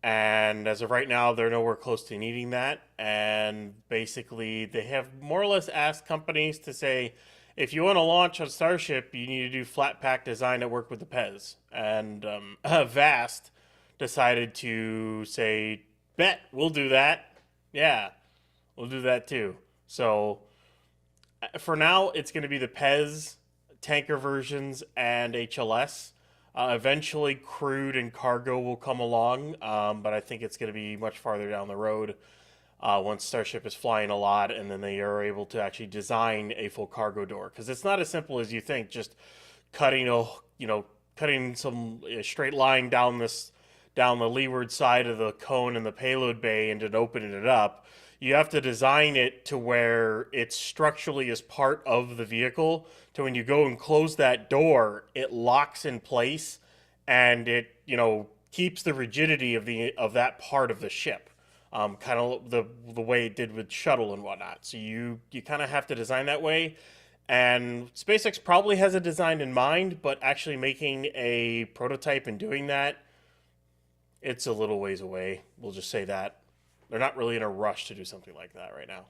And as of right now, they're nowhere close to needing that. And basically, they have more or less asked companies to say, if you want to launch on Starship, you need to do flat pack design that work with the PEZ. And Vast decided to say, bet, we'll do that. Yeah, we'll do that too. So for now, it's going to be the PEZ, tanker versions, and HLS. Eventually, crude and cargo will come along, but I think it's going to be much farther down the road once Starship is flying a lot, and then they are able to actually design a full cargo door. Because it's not as simple as you think, just cutting some straight line down the leeward side of the cone in the payload bay and then opening it up. You have to design it to where it's structurally as part of the vehicle. So when you go and close that door, it locks in place, and it keeps the rigidity of that part of the ship, kind of the way it did with shuttle and whatnot. So you kind of have to design that way. And SpaceX probably has a design in mind, but actually making a prototype and doing that, it's a little ways away. We'll just say that. They're not really in a rush to do something like that right now.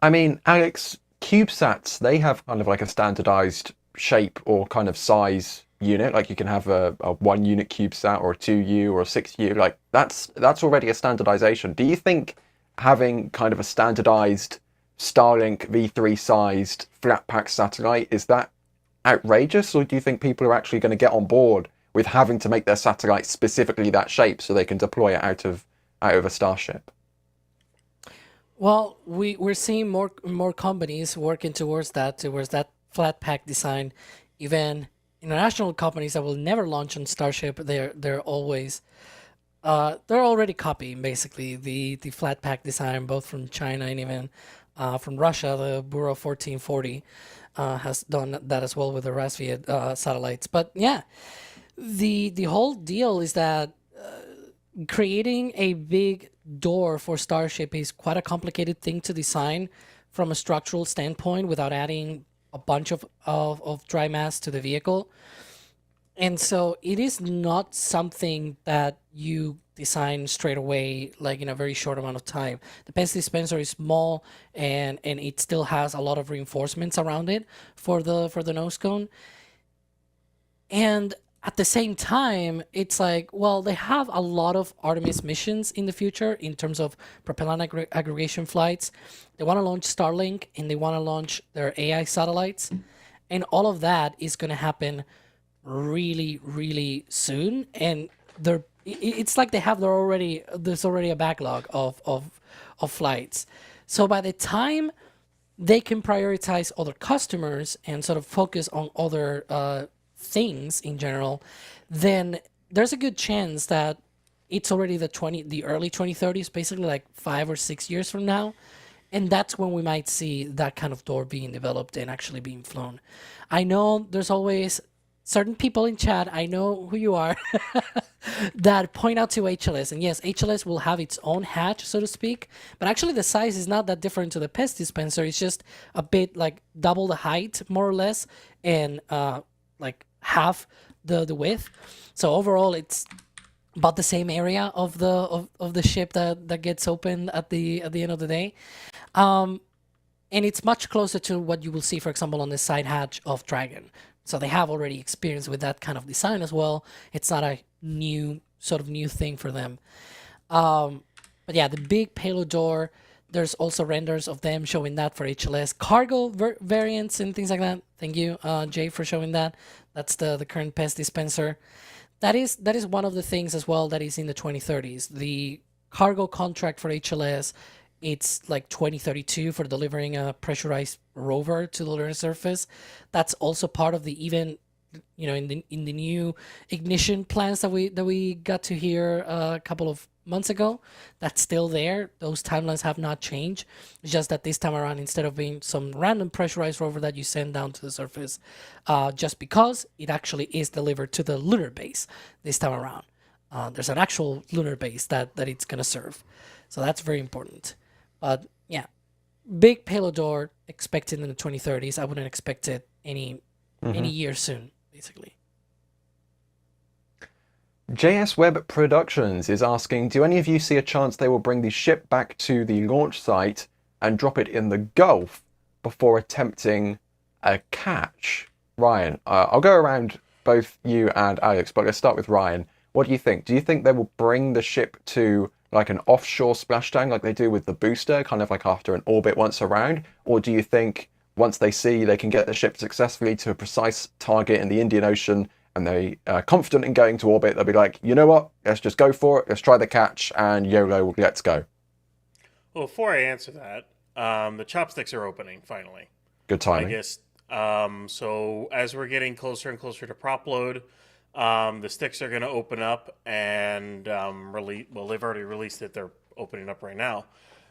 I mean, Alex, CubeSats, they have kind of like a standardized shape or kind of size unit. Like you can have a 1 unit CubeSat or a 2U or a 6U. Like that's already a standardization. Do you think having kind of a standardized Starlink V3 sized flat pack satellite, is that outrageous? Or do you think people are actually going to get on board with having to make their satellite specifically that shape so they can deploy it out of a Starship? Well, we're seeing more companies working towards that flat pack design, even international companies that will never launch on Starship. They're always they're already copying basically the flat pack design, both from China and even from Russia. The Bureau 1440 has done that as well with the Raspbian satellites. But yeah, the whole deal is that creating a big door for Starship is quite a complicated thing to design from a structural standpoint without adding a bunch of dry mass to the vehicle. And so it is not something that you design straight away, like in a very short amount of time. The pest dispenser is small and it still has a lot of reinforcements around it for the nose cone. And at the same time, it's like, well, they have a lot of Artemis missions in the future in terms of propellant aggregation flights. They want to launch Starlink and they want to launch their AI satellites. And all of that is going to happen really, really soon. And it's like there's already a backlog of flights. So by the time they can prioritize other customers and sort of focus on other things in general, then there's a good chance that it's already the early 2030s, basically like 5 or 6 years from now, and that's when we might see that kind of door being developed and actually being flown. I know there's always certain people in chat, I know who you are, that point out to HLS, and yes, HLS will have its own hatch, so to speak, but actually the size is not that different to the pest dispenser. It's just a bit like double the height, more or less, and like half the width. So overall, it's about the same area of the ship that gets opened at the end of the day, and it's much closer to what you will see, for example, on the side hatch of Dragon. So they have already experience with that kind of design as well. It's not a new thing for them. But yeah, the big payload door. There's also renders of them showing that for HLS cargo variants and things like that. Thank you, Jay, for showing that. That's the current pest dispenser. That is one of the things as well that is in the 2030s. The cargo contract for HLS, it's like 2032 for delivering a pressurized rover to the lunar surface. That's also part of the even, in the new ignition plans that we got to hear a couple of months ago. That's still there. Those timelines have not changed. It's just that this time around, instead of being some random pressurized rover that you send down to the surface, just because it actually is delivered to the lunar base this time around. There's an actual lunar base that it's gonna serve. So that's very important. But yeah, big payload door expected in the 2030s. I wouldn't expect it any year soon, basically. JS Web Productions is asking, do any of you see a chance they will bring the ship back to the launch site and drop it in the Gulf before attempting a catch? Ryan, I'll go around both you and Alex, but let's start with Ryan. What do you think? Do you think they will bring the ship to like an offshore splashdown like they do with the booster, kind of like after an orbit once around? Or do you think once they see they can get the ship successfully to a precise target in the Indian Ocean and they are confident in going to orbit, they'll be like, you know what, let's just go for it, let's try the catch, and YOLO, let's go? Well, before I answer that, the chopsticks are opening, finally. Good timing. I guess. So as we're getting closer and closer to prop load, the sticks are going to open up and they've already released it. They're opening up right now.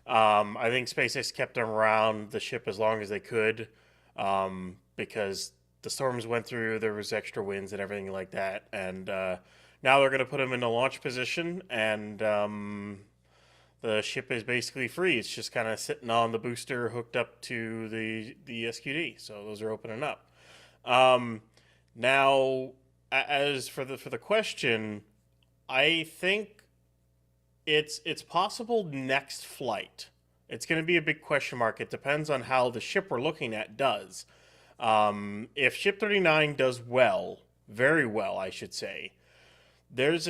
I think SpaceX kept them around the ship as long as they could because the storms went through, there was extra winds and everything like that. And now they're going to put them in a launch position and the ship is basically free. It's just kind of sitting on the booster hooked up to the SQD. So those are opening up. Now, as for the question, I think it's possible next flight. It's going to be a big question mark. It depends on how the ship we're looking at does. If Ship 39 does well, very well, I should say, there's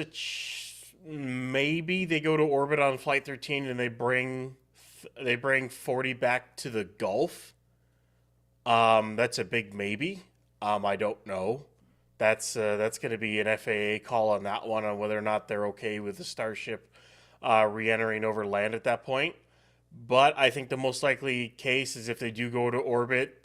maybe they go to orbit on Flight 13 and they bring 40 back to the Gulf. That's a big maybe. I don't know. That's going to be an FAA call on that one, on whether or not they're okay with the Starship re-entering over land at that point. But I think the most likely case is if they do go to orbit,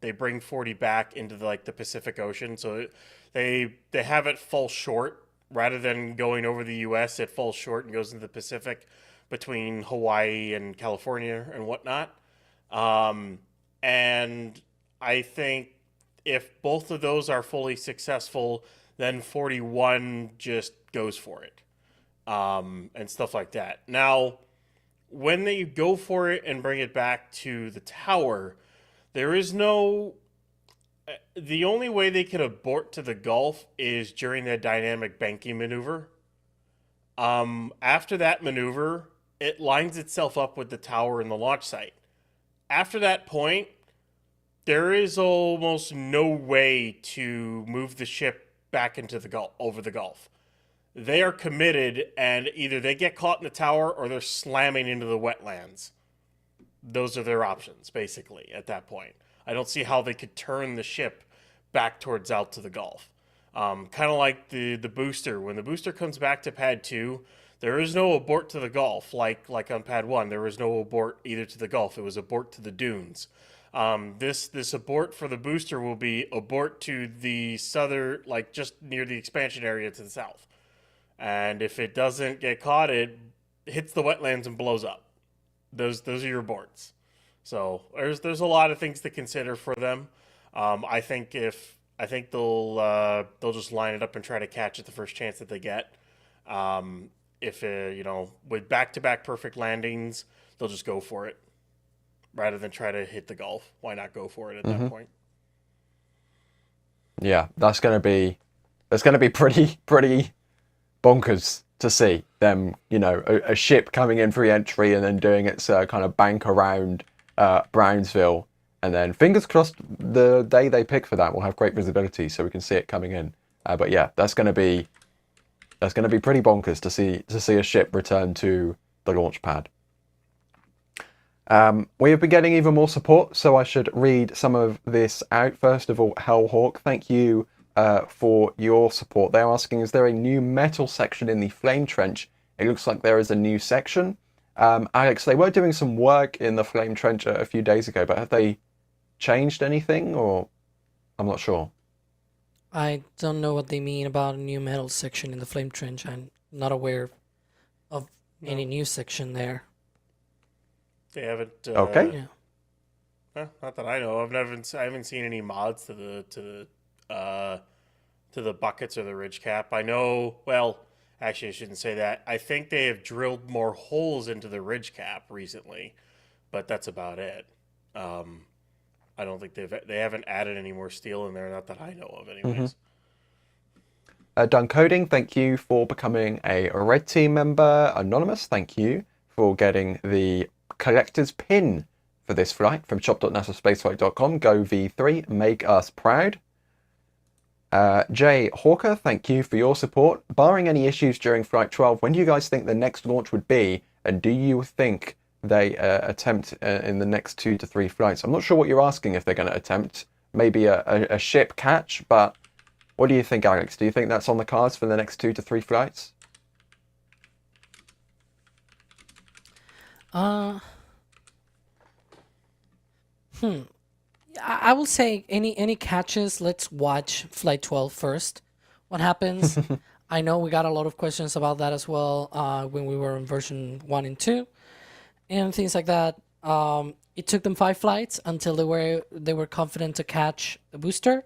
they bring 40 back into the Pacific Ocean. So they have it fall short rather than going over the U.S. It falls short and goes into the Pacific between Hawaii and California and whatnot. And I think if both of those are fully successful, then 41 just goes for it, and stuff like that. Now, when they go for it and bring it back to the tower, there is no... The only way they can abort to the Gulf is during the dynamic banking maneuver. After that maneuver, it lines itself up with the tower and the launch site. After that point, there is almost no way to move the ship back into the Gulf, over the Gulf. They are committed, and either they get caught in the tower or they're slamming into the wetlands. Those are their options, basically, at that point. I don't see how they could turn the ship back towards out to the Gulf. Kind of like the booster. When the booster comes back to Pad 2, there is no abort to the Gulf, like on Pad 1. There was no abort either to the Gulf. It was abort to the dunes. This abort for the booster will be abort to the southern, just near the expansion area to the south. And if it doesn't get caught, it hits the wetlands and blows up. Those are your aborts. So there's a lot of things to consider for them. I think they'll just line it up and try to catch it the first chance that they get. With back-to-back perfect landings, they'll just go for it rather than try to hit the Gulf. Why not go for it at that point? Yeah, that's going to be pretty bonkers to see them. A ship coming in for re-entry and then doing its kind of bank around Brownsville, and then fingers crossed the day they pick for that will have great visibility so we can see it coming in. But yeah, that's going to be pretty bonkers to see a ship return to the launch pad. We have been getting even more support, so I should read some of this out. First of all, Hellhawk, thank you for your support. They're asking, is there a new metal section in the flame trench? It looks like there is a new section. Alex, they were doing some work in the flame trench a few days ago, but have they changed anything, or I'm not sure. I don't know what they mean about a new metal section in the flame trench. I'm not aware of any new section there. They haven't. Okay. Yeah. Not that I know of. I haven't seen any mods to the buckets or the ridge cap. I know. Well, actually, I shouldn't say that. I think they have drilled more holes into the ridge cap recently, but that's about it. I don't think they haven't added any more steel in there. Not that I know of, anyways. Done Coding, thank you for becoming a Red Team member. Anonymous, thank you for getting the collector's pin for this flight from shop.nasaspaceflight.com. Go V3, make us proud. Jay Hawker, thank you for your support. Barring any issues during Flight 12, when do you guys think the next launch would be? And do you think they attempt in the next 2 to 3 flights? I'm not sure what you're asking if they're going to attempt. Maybe a ship catch, but what do you think, Alex? Do you think that's on the cards for the next 2 to 3 flights? I will say any catches, let's watch Flight 12 first. What happens? I know we got a lot of questions about that as well when we were in version 1 and 2 and things like that. It took them 5 flights until they were confident to catch the booster.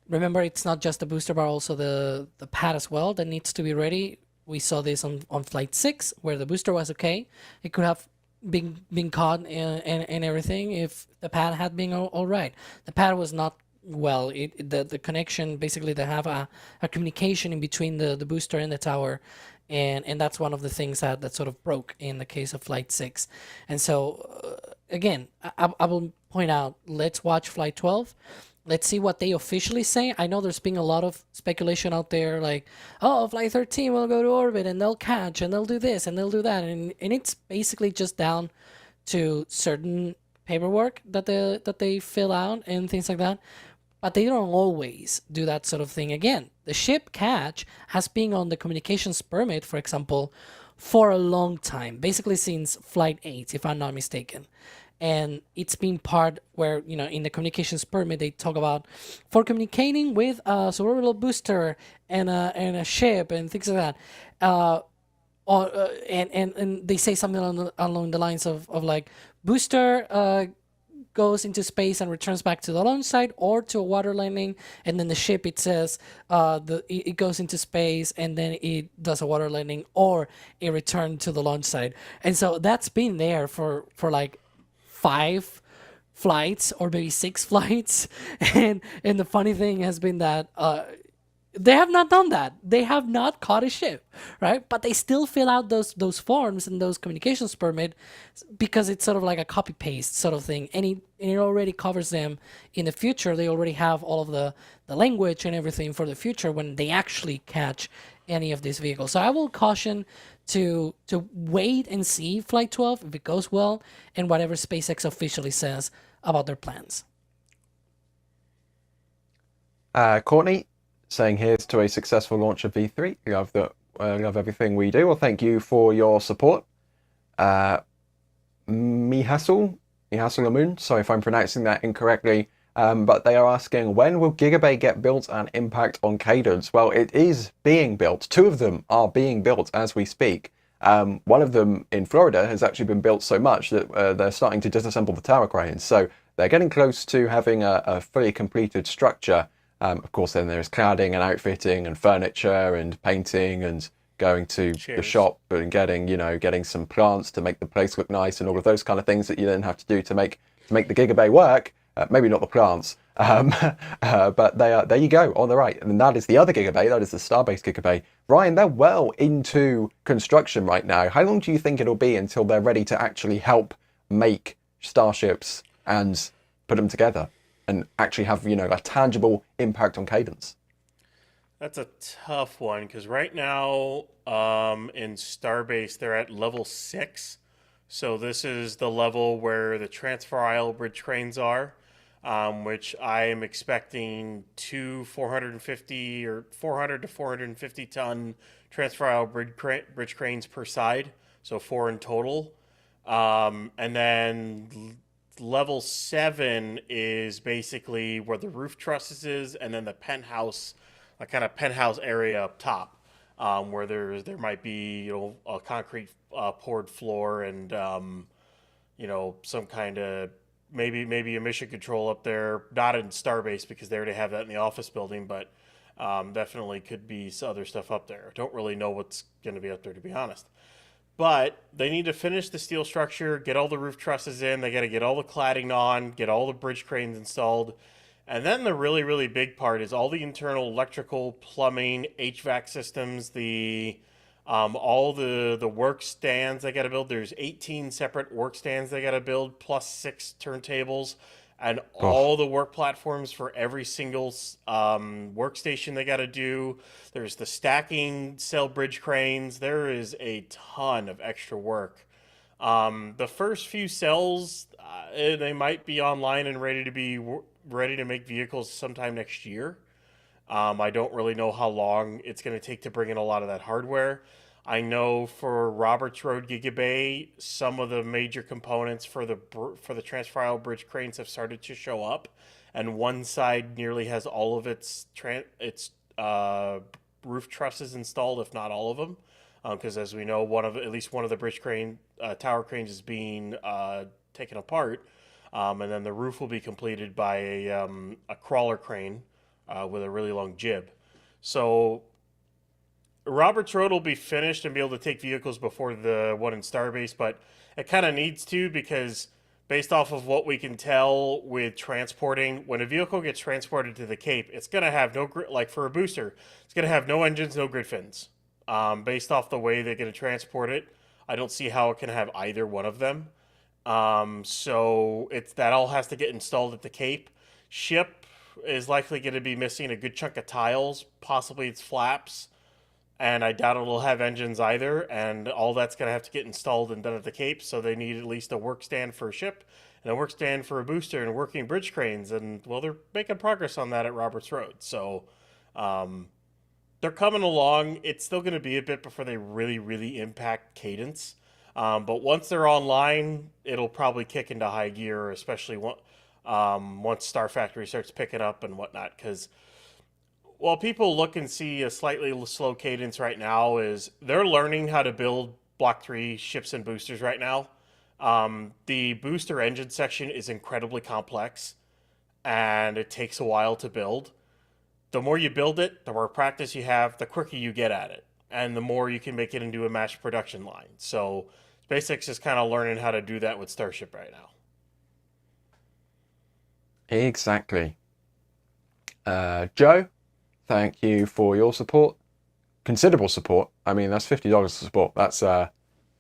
Remember, it's not just the booster, but also the pad as well that needs to be ready. We saw this on Flight 6, where the booster was okay. It could have been caught and everything if the pad had been all right. The pad was not well. The connection, basically, they have a communication in between the booster and the tower, and that's one of the things that sort of broke in the case of Flight 6. And so, again, I will point out, let's watch Flight 12. Let's see what they officially say. I know there's been a lot of speculation out there, like, oh, Flight 13 will go to orbit and they'll catch and they'll do this and they'll do that. And it's basically just down to certain paperwork that they fill out and things like that. But they don't always do that sort of thing. Again, the ship catch has been on the communications permit, for example, for a long time, basically since Flight 8, if I'm not mistaken. and it's been part where, in the communications permit they talk about for communicating with a suborbital booster and a ship and things like that. And they say something along the lines of like booster goes into space and returns back to the launch site or to a water landing, and then the ship, it says it goes into space and then it does a water landing or a return to the launch site. And so that's been there for like 5 flights or maybe 6 flights, and the funny thing has been that they have not done that. They have not caught a ship, right? But they still fill out those forms and those communications permit because it's sort of like a copy paste sort of thing, and it already covers them in the future. They already have all of the language and everything for the future when they actually catch any of these vehicles. So I will caution to wait and see Flight 12 if it goes well and whatever SpaceX officially says about their plans. Courtney saying here's to a successful launch of V3. Love everything we do. Well, thank you for your support. Mihassul Amun, sorry if I'm pronouncing that incorrectly, but they are asking, when will Gigabay get built and impact on cadence? Well, it is being built. 2 of them are being built as we speak. One of them in Florida has actually been built so much that they're starting to disassemble the tower cranes. So they're getting close to having a fully completed structure. Of course, then there's cladding and outfitting and furniture and painting and going to the shop and getting some plants to make the place look nice and all of those kind of things that you then have to do to make the Gigabay work. Maybe not the plants, but there you go on the right. And that is the other Gigabay, that is the Starbase Gigabay. Ryan, they're well into construction right now. How long do you think it'll be until they're ready to actually help make Starships and put them together and actually have, a tangible impact on cadence? That's a tough one because right now in Starbase, they're at level 6. So this is the level where the transfer aisle bridge cranes are, which I am expecting 2 450 or 400 to 450 ton transfer aisle bridge cranes per side. So 4 in total. And then level 7 is basically where the roof trusses is, and then the penthouse, a kind of penthouse area up top, where there might be a concrete poured floor and some kind of maybe emission control up there. Not in Starbase because they already have that in the office building, but definitely could be some other stuff up there. Don't really know what's going to be up there, to be honest. But they need to finish the steel structure, get all the roof trusses in, they got to get all the cladding on, get all the bridge cranes installed. And then the really, really big part is all the internal electrical, plumbing, HVAC systems, all the work stands they got to build. There's 18 separate work stands they got to build, plus 6 turntables, and all the work platforms for every single workstation they got to do. There's the stacking cell bridge cranes. There is a ton of extra work. The first few cells, they might be online and ready to make vehicles sometime next year. I don't really know how long it's going to take to bring in a lot of that hardware. I know for Roberts Road Gigabay, some of the major components for the transfer aisle bridge cranes have started to show up, and one side nearly has all of its roof trusses installed, if not all of them, because as we know, at least one of the bridge crane tower cranes is being taken apart, and then the roof will be completed by a crawler crane with a really long jib. So Roberts Road will be finished and be able to take vehicles before the one in Starbase, but it kind of needs to, because based off of what we can tell with transporting, when a vehicle gets transported to the Cape, it's going to have like for a booster, it's going to have no engines, no grid fins. Based off the way they're going to transport it, I don't see how it can have either one of them. So that all has to get installed at the Cape. Ship is likely going to be missing a good chunk of tiles, possibly its flaps. And I doubt it'll have engines either, and all that's going to have to get installed and done at the Cape, so they need at least a work stand for a ship, and a work stand for a booster, and working bridge cranes, and, well, they're making progress on that at Roberts Road. So they're coming along. It's still going to be a bit before they really, really impact cadence. But once they're online, it'll probably kick into high gear, especially once Star Factory starts picking up and whatnot. Because while people look and see a slightly slow cadence right now, is they're learning how to build Block 3 ships and boosters right now. The booster engine section is incredibly complex, and it takes a while to build. The more you build it, the more practice you have, the quicker you get at it, and the more you can make it into a mass production line. So SpaceX is kind of learning how to do that with Starship right now. Exactly. Joe, thank you for your support. Considerable support. I mean, that's $50 of support. That's a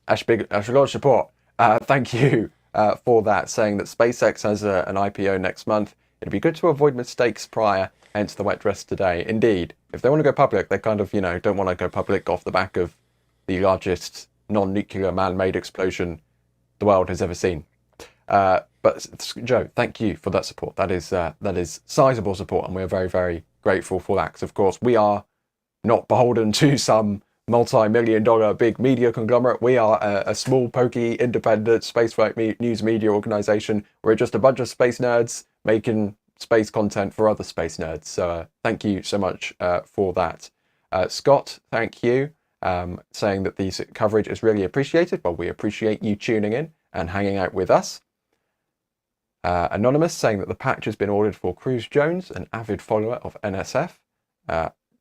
lot of support. Thank you for that, saying that SpaceX has an IPO next month. It'd be good to avoid mistakes prior, hence the wet dress today. Indeed, if they want to go public, they kind of, don't want to go public off the back of the largest non-nuclear man-made explosion the world has ever seen. But Joe, thank you for that support. That is sizable support, and we're very, very grateful for that. Because of course, we are not beholden to some multi-million-dollar big media conglomerate. We are a small, pokey, independent spaceflight news media organization. We're just a bunch of space nerds making space content for other space nerds. So thank you so much for that. Scott, thank you, saying that the coverage is really appreciated. Well, we appreciate you tuning in and hanging out with us. Anonymous, saying that the patch has been ordered for Cruz Jones, an avid follower of NSF.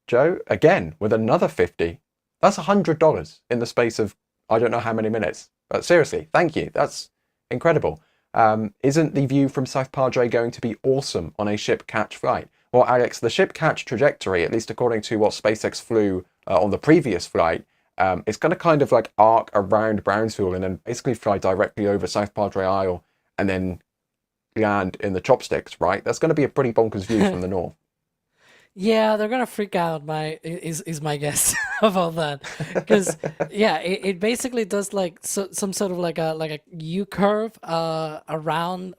Joe, again, with another 50. That's $100 in the space of I don't know how many minutes. But seriously, thank you. That's incredible. Isn't the view from South Padre going to be awesome on a ship catch flight? Well, Alex, the ship catch trajectory, at least according to what SpaceX flew on the previous flight, it's going to kind of like arc around Brownsville and then basically fly directly over South Padre Isle and then land in the chopsticks, right? That's going to be a pretty bonkers view from the north. Yeah, they're gonna freak out. Is my guess about that, because yeah, it basically does like some sort of like a U curve around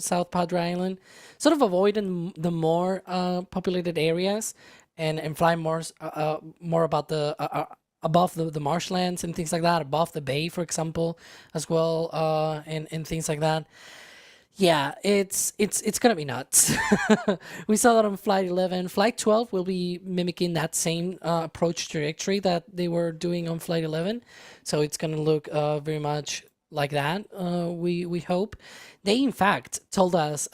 South Padre Island, sort of avoiding the more populated areas, and fly more about the above the marshlands and things like that, above the bay, for example, as well, and things like that. Yeah, it's gonna be nuts. We saw that on Flight 11. Flight 12 will be mimicking that same approach trajectory that they were doing on Flight 11, so it's gonna look very much like that. We hope. They in fact told us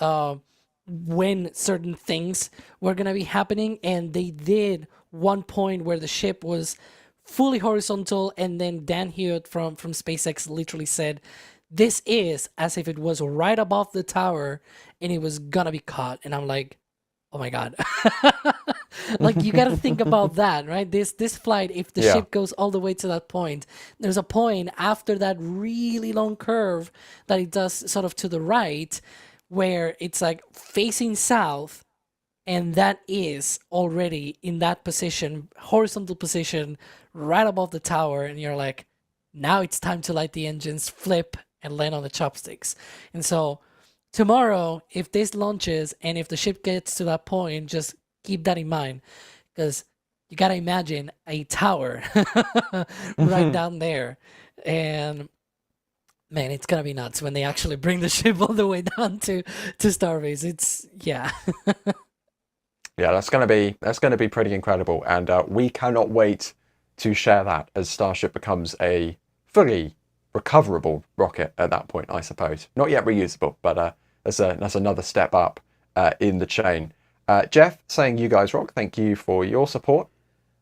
when certain things were gonna be happening, and they did one point where the ship was fully horizontal, and then Dan Hewitt from SpaceX literally said, "This is as if it was right above the tower and it was gonna be caught." And I'm like, oh my God. Like, you gotta think about that, right? This flight, if the ship goes all the way to that point, there's a point after that really long curve that it does sort of to the right, where it's like facing south, and that is already in that position, horizontal position, right above the tower, and you're like, now it's time to light the engines, flip, and land on the chopsticks. And so tomorrow, if this launches and if the ship gets to that point, just keep that in mind, because you gotta imagine a tower right down there. And man, it's gonna be nuts when they actually bring the ship all the way down to Starbase. It's yeah. Yeah, that's gonna be pretty incredible, and we cannot wait to share that as Starship becomes a fully recoverable rocket at that point, I suppose. Not yet reusable, but that's another step up in the chain. Jeff, saying you guys rock. Thank you for your support.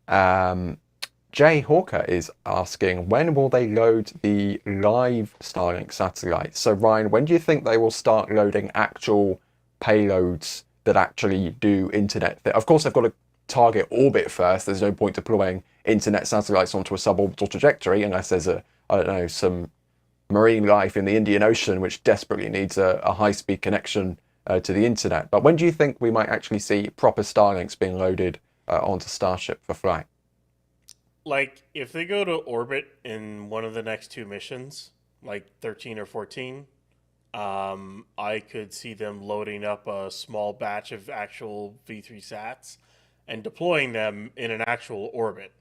Jay Hawker is asking, when will they load the live Starlink satellites? So Ryan, when do you think they will start loading actual payloads that actually do internet? Of course, they've got to target orbit first. There's no point deploying internet satellites onto a suborbital trajectory unless there's some marine life in the Indian Ocean which desperately needs a high-speed connection to the internet. But when do you think we might actually see proper Starlinks being loaded onto Starship for flight? Like, if they go to orbit in one of the next two missions, like 13 or 14, I could see them loading up a small batch of actual V3 sats and deploying them in an actual orbit,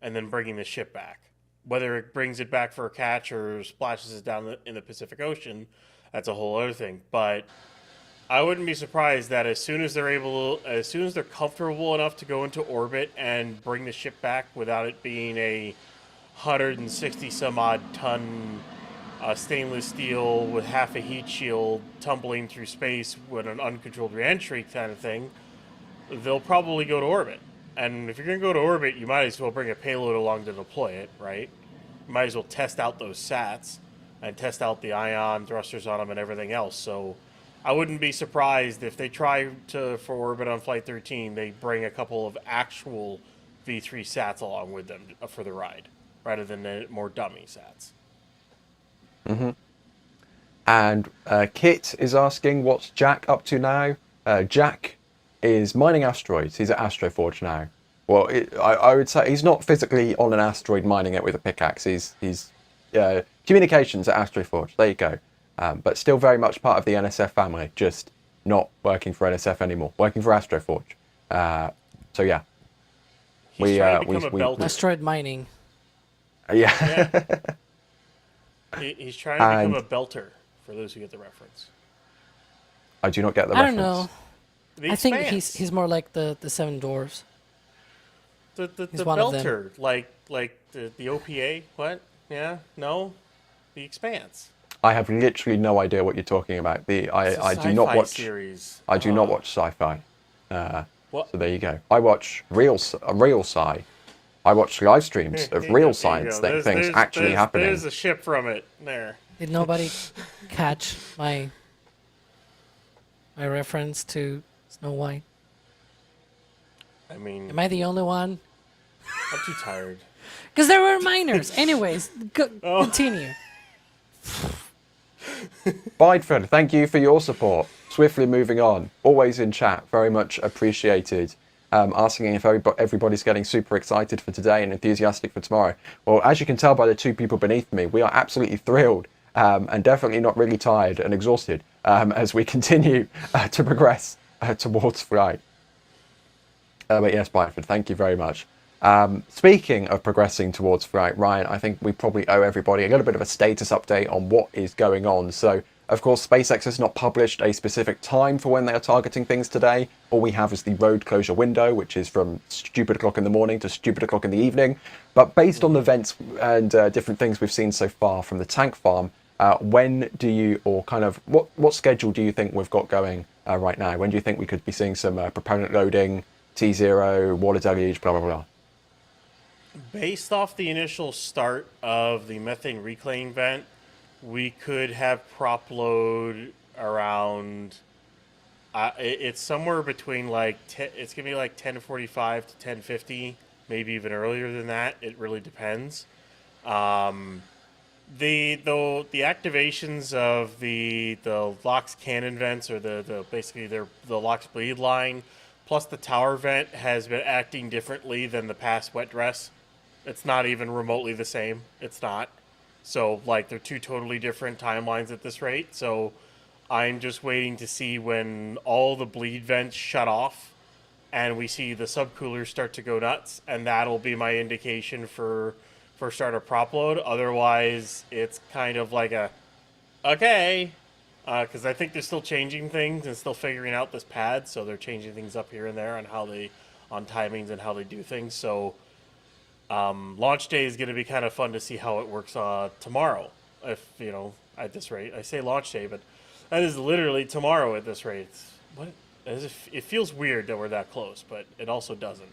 and then bringing the ship back. Whether it brings it back for a catch or splashes it down in the Pacific Ocean, that's a whole other thing. But I wouldn't be surprised that as soon as they're comfortable enough to go into orbit and bring the ship back without it being a 160 some odd ton stainless steel with half a heat shield tumbling through space with an uncontrolled reentry kind of thing, they'll probably go to orbit. And if you're going to go to orbit, you might as well bring a payload along to deploy it, right? You might as well test out those sats and test out the ion thrusters on them and everything else. So I wouldn't be surprised if they try for orbit on Flight 13, they bring a couple of actual V3 sats along with them for the ride, rather than more dummy sats. Mm-hmm. And Kit is asking, what's Jack up to now? Jack is mining asteroids. He's at Astroforge now. Well, I would say he's not physically on an asteroid mining it with a pickaxe. He's communications at Astroforge. There you go. But still very much part of the NSF family, just not working for NSF anymore, working for Astroforge. So yeah. He's trying to become a belter. Asteroid mining. Yeah. He's trying to become a belter, for those who get the reference. I do not get the I reference. don't know. I think he's more like the Seven Dwarfs. The one of them. belter, like the OPA. What? Yeah? No? The Expanse. I have literally no idea what you're talking about. I do not watch series. I do not watch sci-fi. So there you go. I watch real sci. I watch live streams of real science things actually happening. There's a ship from it there. Did nobody catch my reference to Snow White? I mean, am I the only one? I'm too tired. Because there were minors. Anyways, continue. Bideford, thank you for your support. Swiftly moving on. Always in chat. Very much appreciated. Asking if everybody's getting super excited for today and enthusiastic for tomorrow. Well, as you can tell by the two people beneath me, we are absolutely thrilled and definitely not really tired and exhausted as we continue to progress towards flight. But yes, Bideford, thank you very much. Speaking of progressing towards flight, Ryan, I think we probably owe everybody a little bit of a status update on what is going on. So, of course, SpaceX has not published a specific time for when they are targeting things today. All we have is the road closure window, which is from stupid o'clock in the morning to stupid o'clock in the evening. But based on the events and different things we've seen so far from the tank farm, when do you, or kind of, what schedule do you think we've got going right now? When do you think we could be seeing some propellant loading, T0, water deluge, blah, blah, blah? Based off the initial start of the methane reclaim vent, we could have prop load around, it's somewhere between like, it's going to be like 10:45 to 10:50, maybe even earlier than that. It really depends. The activations of the LOX cannon vents, or basically the LOX bleed line, plus the tower vent has been acting differently than the past wet dress. It's not even remotely the same. It's not. So, like, they're two totally different timelines at this rate. So, I'm just waiting to see when all the bleed vents shut off and we see the subcoolers start to go nuts. And that'll be my indication for start of prop load. Otherwise, it's kind of like okay. Because I think they're still changing things and still figuring out this pad. So, they're changing things up here and there on on timings and how they do things. So, launch day is going to be kind of fun to see how it works tomorrow. If, at this rate. I say launch day, but that is literally tomorrow at this rate. It feels weird that we're that close, but it also doesn't.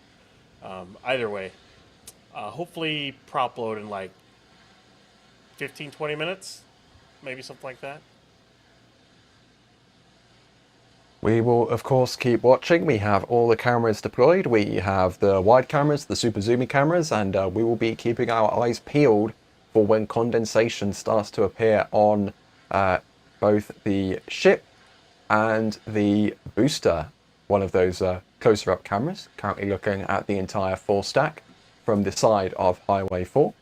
Either way, hopefully prop load in like 15, 20 minutes, maybe something like that. We will, of course, keep watching. We have all the cameras deployed. We have the wide cameras, the super zoomy cameras, and we will be keeping our eyes peeled for when condensation starts to appear on both the ship and the booster. One of those closer up cameras, currently looking at the entire full stack from the side of Highway 4.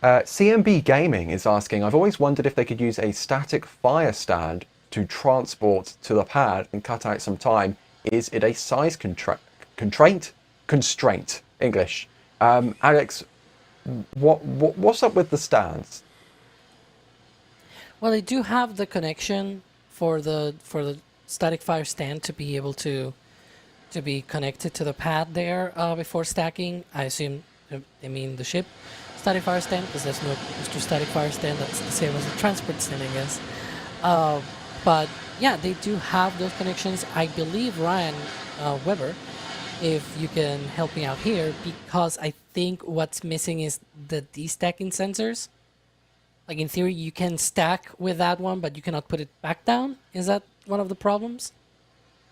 CMB Gaming is asking, I've always wondered if they could use a static fire stand to transport to the pad and cut out some time. Is it a size constraint? English. Alex, what's up with the stands? Well, they do have the connection for the static fire stand to be able to be connected to the pad there before stacking. I assume I mean the ship static fire stand, because there's no booster static fire stand. That's the same as a transport stand, I guess. But yeah, they do have those connections. I believe Ryan Weber, if you can help me out here, because I think what's missing is the destacking sensors. Like in theory, you can stack with that one, but you cannot put it back down. Is that one of the problems?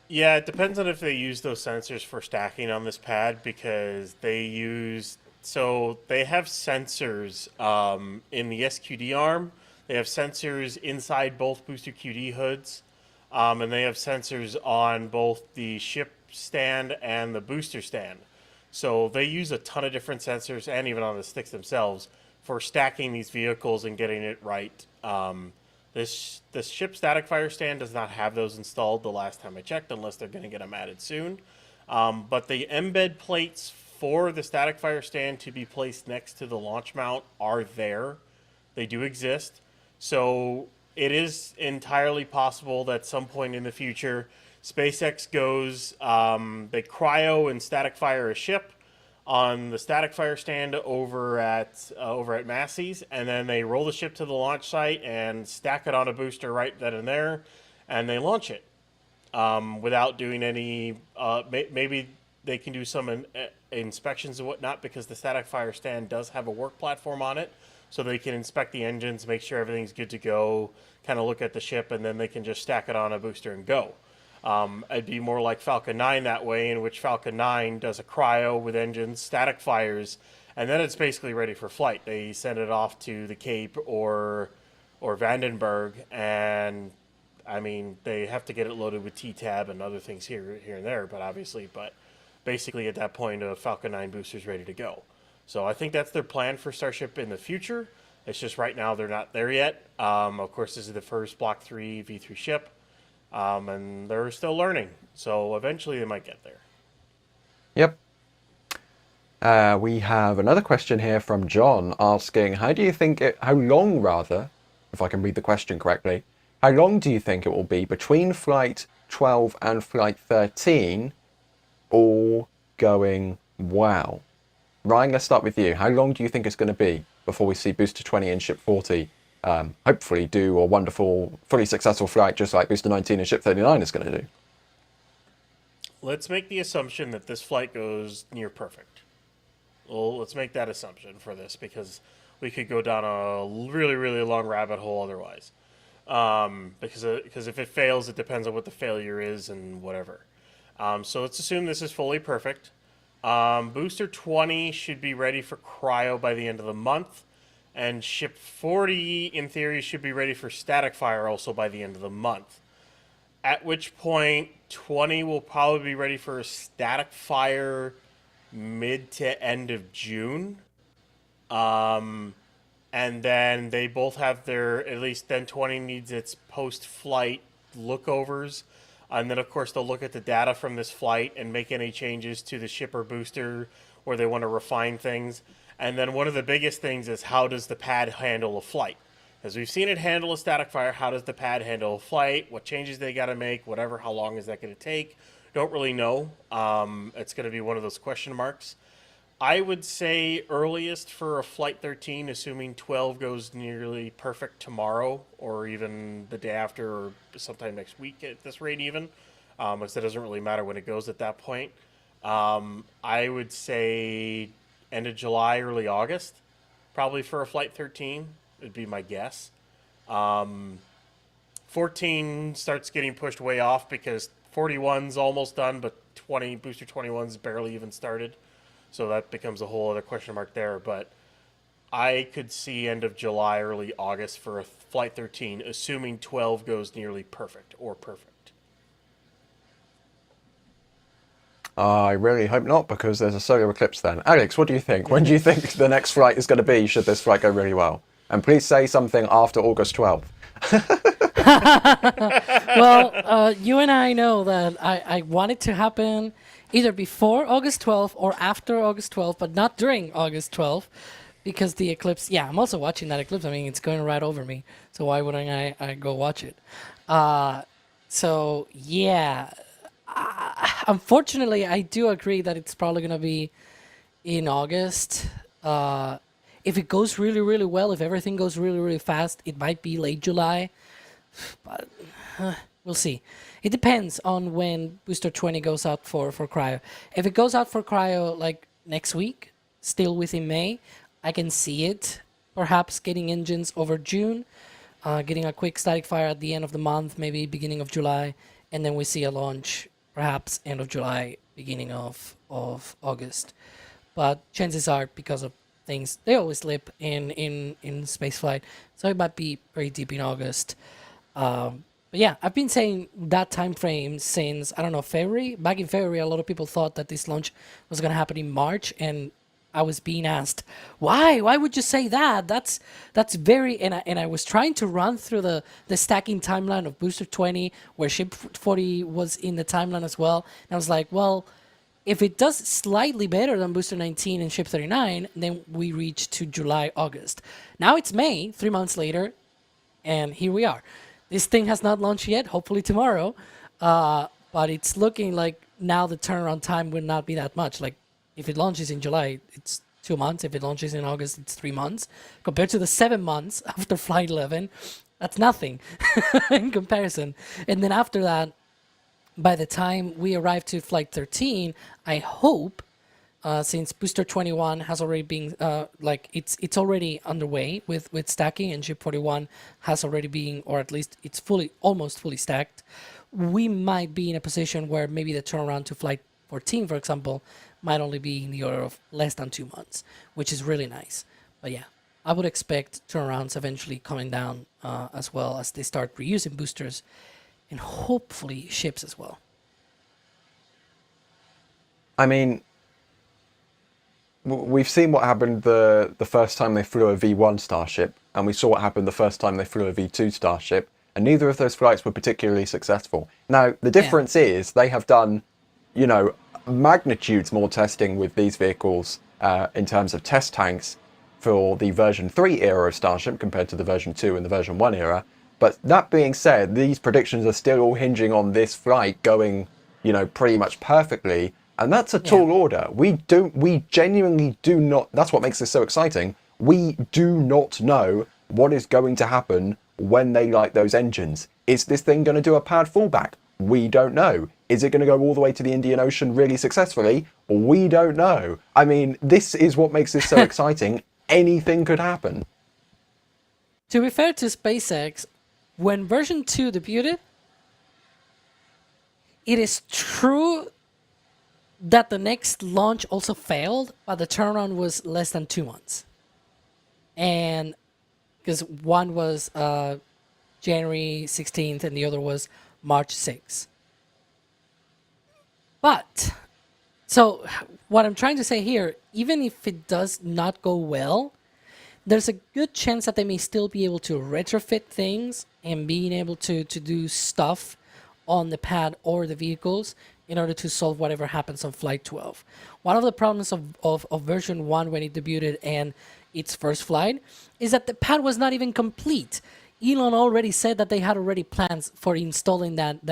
Yeah, it depends on if they use those sensors for stacking on this pad, because they have sensors in the SQD arm. They have sensors inside both booster QD hoods, and they have sensors on both the ship stand and the booster stand. So they use a ton of different sensors, and even on the sticks themselves, for stacking these vehicles and getting it right. This ship static fire stand does not have those installed the last time I checked, unless they're going to get them added soon. But the embed plates for the static fire stand to be placed next to the launch mount are there. They do exist. So it is entirely possible that at some point in the future, SpaceX goes, they cryo and static fire a ship on the static fire stand over at Massey's, and then they roll the ship to the launch site and stack it on a booster right then and there, and they launch it without doing any. Maybe they can do some inspections and whatnot, because the static fire stand does have a work platform on it, so they can inspect the engines, make sure everything's good to go, kind of look at the ship, and then they can just stack it on a booster and go. It'd be more like Falcon 9 that way, in which Falcon 9 does a cryo with engines, static fires, and then it's basically ready for flight. They send it off to the Cape or Vandenberg, and I mean, they have to get it loaded with T-Tab and other things here and there, but basically at that point, a Falcon 9 booster is ready to go. So I think that's their plan for Starship in the future. It's just right now they're not there yet. Of course, this is the first Block 3 V3 ship. And they're still learning, so eventually they might get there. Yep. We have another question here from John asking, how long, if I can read the question correctly, how long do you think it will be between Flight 12 and Flight 13 all going well? Ryan, let's start with you. How long do you think it's going to be before we see Booster 20 and Ship 40 hopefully do a wonderful, fully successful flight, just like Booster 19 and Ship 39 is going to do? Let's make the assumption that this flight goes near perfect. Well, let's make that assumption for this, because we could go down a really, really long rabbit hole otherwise. Because if it fails, it depends on what the failure is and whatever. So let's assume this is fully perfect. Booster 20 should be ready for cryo by the end of the month. And Ship 40, in theory, should be ready for static fire also by the end of the month. At which point, 20 will probably be ready for a static fire mid to end of June. And then they both have at least then 20 needs its post-flight lookovers. And then, of course, they'll look at the data from this flight and make any changes to the ship or booster where they want to refine things. And then one of the biggest things is, how does the pad handle a flight? As we've seen it handle a static fire, how does the pad handle a flight? What changes they got to make? Whatever. How long is that going to take? Don't really know. It's going to be one of those question marks. I would say earliest for a Flight 13, assuming 12 goes nearly perfect tomorrow, or even the day after, or sometime next week at this rate even, because it doesn't really matter when it goes at that point. I would say end of July, early August, probably for a Flight 13, would be my guess. 14 starts getting pushed way off because 41's almost done, but Booster 21's barely even started. So that becomes a whole other question mark there. But I could see end of July, early August for a Flight 13, assuming 12 goes nearly perfect or perfect. I really hope not, because there's a solar eclipse then. Alex, what do you think? When do you think the next flight is going to be, should this flight go really well? And please say something after August 12th. Well, you and I know that I want it to happen either before August 12th or after August 12th, but not during August 12th, because the eclipse. Yeah, I'm also watching that eclipse. I mean, it's going right over me, so why wouldn't I go watch it? So yeah, unfortunately, I do agree that it's probably gonna be in August. If it goes really, really well, if everything goes really, really fast, it might be late July, but we'll see. It depends on when Booster 20 goes out for cryo. If it goes out for cryo like next week, still within May, I can see it perhaps getting engines over June, getting a quick static fire at the end of the month, maybe beginning of July, and then we see a launch perhaps end of July, beginning of August. But chances are, because of things, they always slip in spaceflight, so it might be very deep in August. But yeah, I've been saying that time frame since, I don't know, February. Back in February, a lot of people thought that this launch was going to happen in March, and I was being asked, why would you say that? That's very, and I was trying to run through the stacking timeline of Booster 20, where Ship 40 was in the timeline as well. And I was like, well, if it does slightly better than Booster 19 and Ship 39, then we reach to July, August. Now it's May, 3 months later, and here we are. This thing has not launched yet, hopefully tomorrow, but it's looking like now the turnaround time will not be that much. Like, if it launches in July, it's 2 months. If it launches in August, it's 3 months. Compared to the 7 months after Flight 11, that's nothing in comparison. And then after that, by the time we arrive to Flight 13, I hope, since Booster 21 has already been, it's already underway with stacking, and Ship 41 has already been, or at least it's almost fully stacked, we might be in a position where maybe the turnaround to Flight 14, for example, might only be in the order of less than 2 months, which is really nice. But yeah, I would expect turnarounds eventually coming down as well as they start reusing boosters, and hopefully ships as well. I mean, we've seen what happened the first time they flew a V1 Starship, and we saw what happened the first time they flew a V2 Starship, and neither of those flights were particularly successful. Now, the difference is they have done, you know, magnitudes more testing with these vehicles in terms of test tanks for the version 3 era of Starship compared to the version 2 and the version 1 era. But that being said, these predictions are still all hinging on this flight going, you know, pretty much perfectly. And that's a tall order. We genuinely do not, that's what makes this so exciting. We do not know what is going to happen when they light those engines. Is this thing going to do a pad fallback? We don't know. Is it going to go all the way to the Indian Ocean really successfully? We don't know. I mean, this is what makes this so exciting. Anything could happen. To be fair to SpaceX, when version 2 debuted, it is true that the next launch also failed, but the turnaround was less than 2 months. And because one was January 16th and the other was March 6th. But, so what I'm trying to say here, even if it does not go well, there's a good chance that they may still be able to retrofit things and being able to do stuff on the pad or the vehicles in order to solve whatever happens on Flight 12. One of the problems of version 1 when it debuted and its first flight is that the pad was not even complete. Elon already said that they had already plans for installing that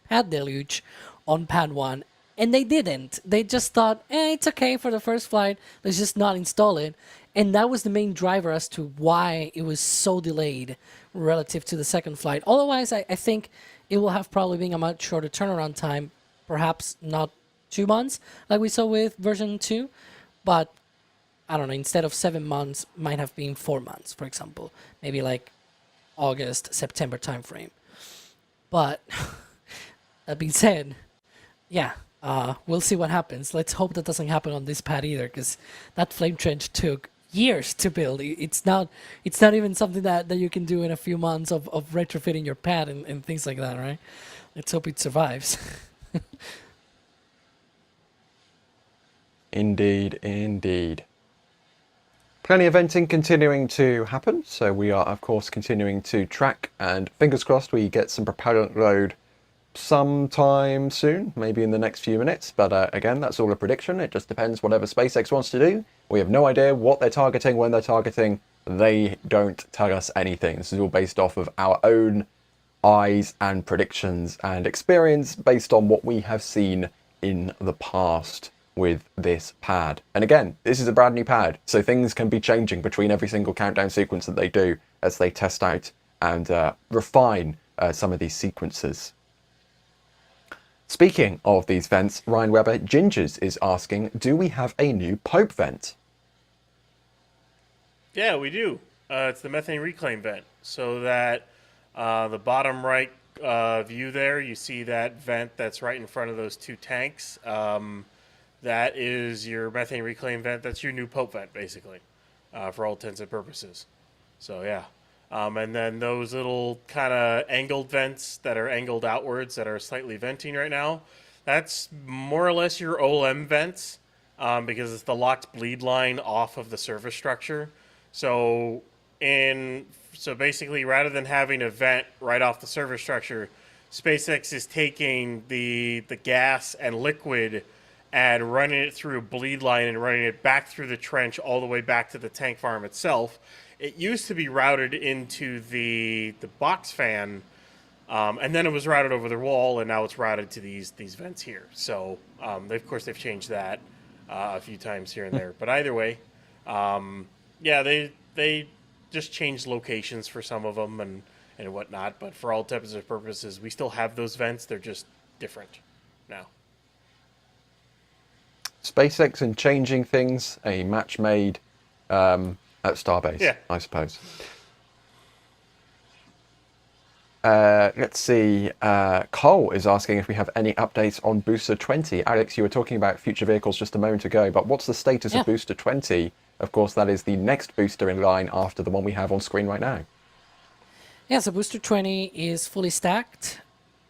pad Deluge on pad 1, and they didn't. They just thought, it's okay for the first flight, let's just not install it. And that was the main driver as to why it was so delayed relative to the second flight. Otherwise, I think it will have probably been a much shorter turnaround time, perhaps not 2 months like we saw with version 2, but I don't know, instead of 7 months, might have been 4 months, for example. Maybe like August, September timeframe. But that being said, yeah, we'll see what happens. Let's hope that doesn't happen on this pad either, because that flame trench took years to build. It's not even something that you can do in a few months of retrofitting your pad and things like that, right? Let's hope it survives. Indeed, indeed. Plenty of venting continuing to happen, so we are of course continuing to track, and fingers crossed we get some propellant load sometime soon, maybe in the next few minutes, but again, that's all a prediction. It just depends whatever SpaceX wants to do. We have no idea what they're targeting, when they're targeting. They don't tell us anything. This is all based off of our own eyes and predictions and experience based on what we have seen in the past with this pad. And again, this is a brand new pad, so things can be changing between every single countdown sequence that they do as they test out and refine some of these sequences. Speaking of these vents, Ryan Webber Gingers is asking, do we have a new Pope vent? Yeah, we do. It's the methane reclaim vent. So that the bottom right view there, you see that vent that's right in front of those two tanks. That is your methane reclaim vent. That's your new Pope vent, basically, for all intents and purposes. So, yeah. And then those little kind of angled vents that are angled outwards that are slightly venting right now, that's more or less your OLM vents because it's the locked bleed line off of the surface structure. So basically, rather than having a vent right off the surface structure, SpaceX is taking the gas and liquid and running it through a bleed line and running it back through the trench all the way back to the tank farm itself. It used to be routed into the box fan, and then it was routed over the wall, and now it's routed to these vents here. So, of course, they've changed that a few times here and there. But either way, yeah, they just changed locations for some of them and whatnot. But for all intents and purposes, we still have those vents. They're just different now. SpaceX and changing things, a match made at Starbase, yeah. I suppose. Let's see. Cole is asking if we have any updates on Booster 20. Alex, you were talking about future vehicles just a moment ago, but what's the status of Booster 20? Of course, that is the next booster in line after the one we have on screen right now. Yeah, so Booster 20 is fully stacked.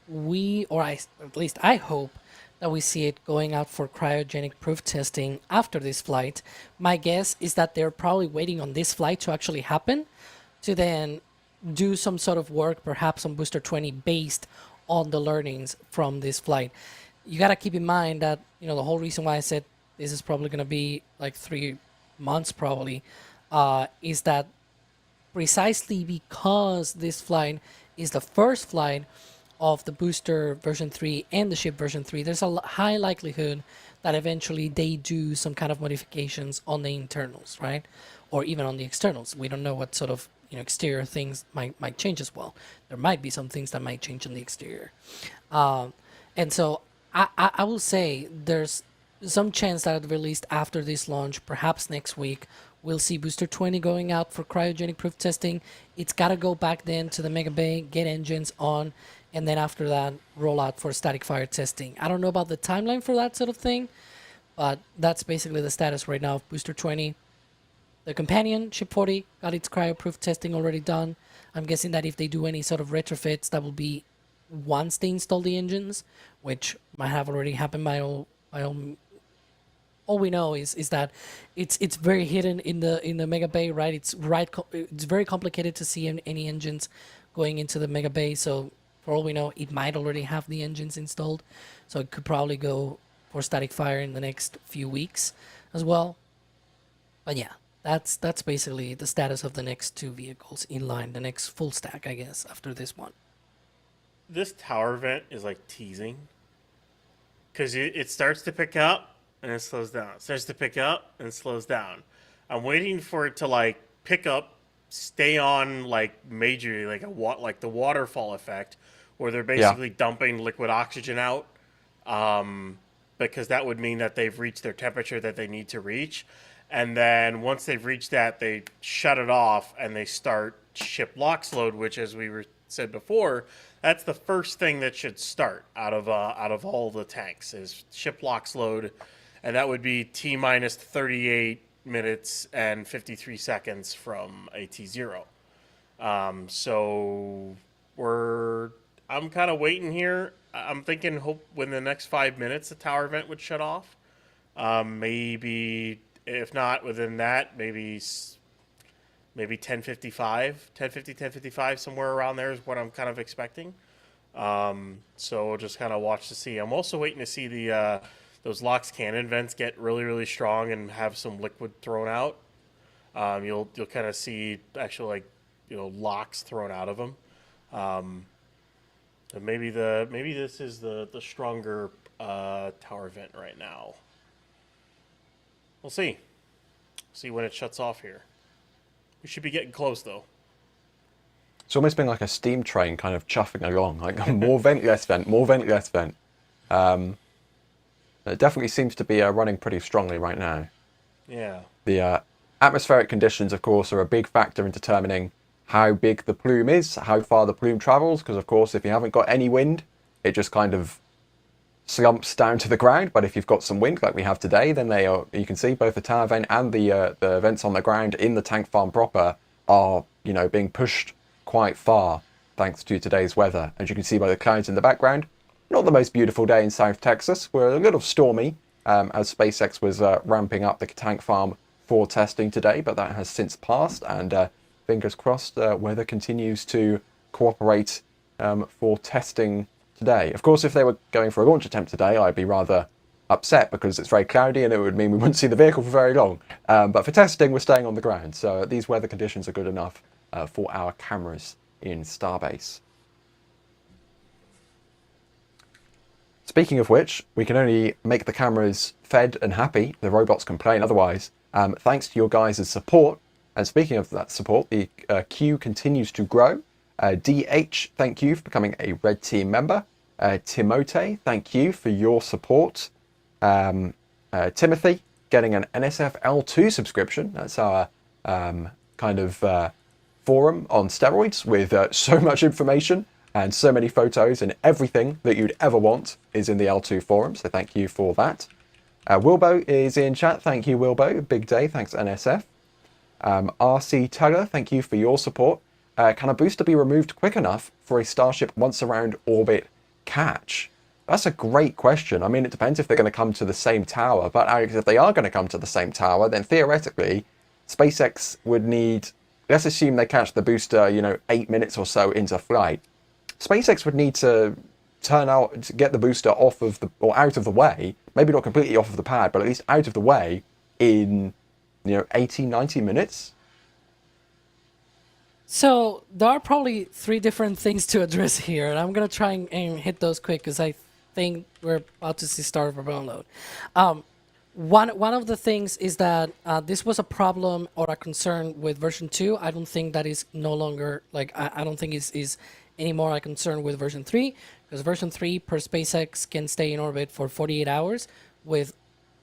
At least I hope that we see it going out for cryogenic proof testing after this flight. My guess is that they're probably waiting on this flight to actually happen to then do some sort of work, perhaps on Booster 20, based on the learnings from this flight. You got to keep in mind that, the whole reason why I said this is probably going to be like 3 months probably, is that precisely because this flight is the first flight of the booster version 3 and the ship version 3, there's a high likelihood that eventually they do some kind of modifications on the internals, right? Or even on the externals. We don't know what sort of exterior things might change as well. There might be some things that might change on the exterior. And so I will say there's some chance that at the least after this launch, perhaps next week, we'll see Booster 20 going out for cryogenic proof testing. It's got to go back then to the Mega Bay, get engines on, and then after that, roll out for static fire testing. I don't know about the timeline for that sort of thing, but that's basically the status right now of Booster 20. The companion, Ship 40, got its cryo-proof testing already done. I'm guessing that if they do any sort of retrofits, that will be once they install the engines, which might have already happened by all we know is that it's very hidden in the Mega Bay, right? It's very complicated to see any engines going into the Mega Bay, so for all we know, it might already have the engines installed, so it could probably go for static fire in the next few weeks as well. But yeah, that's basically the status of the next two vehicles in line, the next full stack, I guess, after this one. This tower vent is like teasing, because it starts to pick up and it slows down. It starts to pick up and it slows down. I'm waiting for it to like pick up, stay on like majorly like the waterfall effect, where they're basically dumping liquid oxygen out, because that would mean that they've reached their temperature that they need to reach. And then once they've reached that, they shut it off and they start ship LOX load, which, as we said before, that's the first thing that should start out of all the tanks is ship LOX load, and that would be T minus 38 minutes and 53 seconds from a T0. So I'm kind of waiting here. I'm thinking within the next 5 minutes the tower vent would shut off. Maybe. If not within that, maybe 10:55, somewhere around there is what I'm kind of expecting. So we'll just kind of watch to see. I'm also waiting to see the those LOX cannon vents get really, really strong and have some liquid thrown out, you'll kind of see actual LOX thrown out of them. And maybe this is the stronger tower vent right now. We'll see. See when it shuts off here. We should be getting close though. It's almost been like a steam train kind of chuffing along, like more vent, less vent, more vent, less vent. It definitely seems to be running pretty strongly right now. Yeah. The atmospheric conditions, of course, are a big factor in determining how big the plume is, how far the plume travels, because, of course, if you haven't got any wind, it just kind of slumps down to the ground. But if you've got some wind, like we have today, then you can see both the tower vent and the vents on the ground in the tank farm proper are, being pushed quite far thanks to today's weather. As you can see by the clouds in the background, not the most beautiful day in South Texas. We're a little stormy as SpaceX was ramping up the tank farm for testing today, but that has since passed, and fingers crossed weather continues to cooperate for testing today. Of course, if they were going for a launch attempt today, I'd be rather upset because it's very cloudy and it would mean we wouldn't see the vehicle for very long. But for testing, we're staying on the ground, so these weather conditions are good enough for our cameras in Starbase. Speaking of which, we can only make the cameras fed and happy. The robots complain otherwise. Thanks to your guys' support. And speaking of that support, the queue continues to grow. DH, thank you for becoming a Red Team member. Timote, thank you for your support. Timothy, getting an NSF L2 subscription. That's our kind of forum on steroids with so much information and so many photos, and everything that you'd ever want is in the L2 forum, so thank you for that. Wilbo is in chat. Thank you, Wilbo. Big day. Thanks, NSF. RC Tugger, thank you for your support. Can a booster be removed quick enough for a Starship once around orbit catch? That's a great question. I mean, it depends if they're going to come to the same tower, but Alex, if they are going to come to the same tower, then theoretically, SpaceX would need, let's assume they catch the booster, 8 minutes or so into flight. SpaceX would need to to get the booster off of or out of the way, maybe not completely off of the pad, but at least out of the way in 80, 90 minutes. So there are probably three different things to address here, and I'm gonna try and hit those quick because I think we're about to see start of a download. One of the things is that this was a problem or a concern with version 2. I don't think that is no longer I don't think is anymore a concern with version 3, because version 3 per SpaceX can stay in orbit for 48 hours with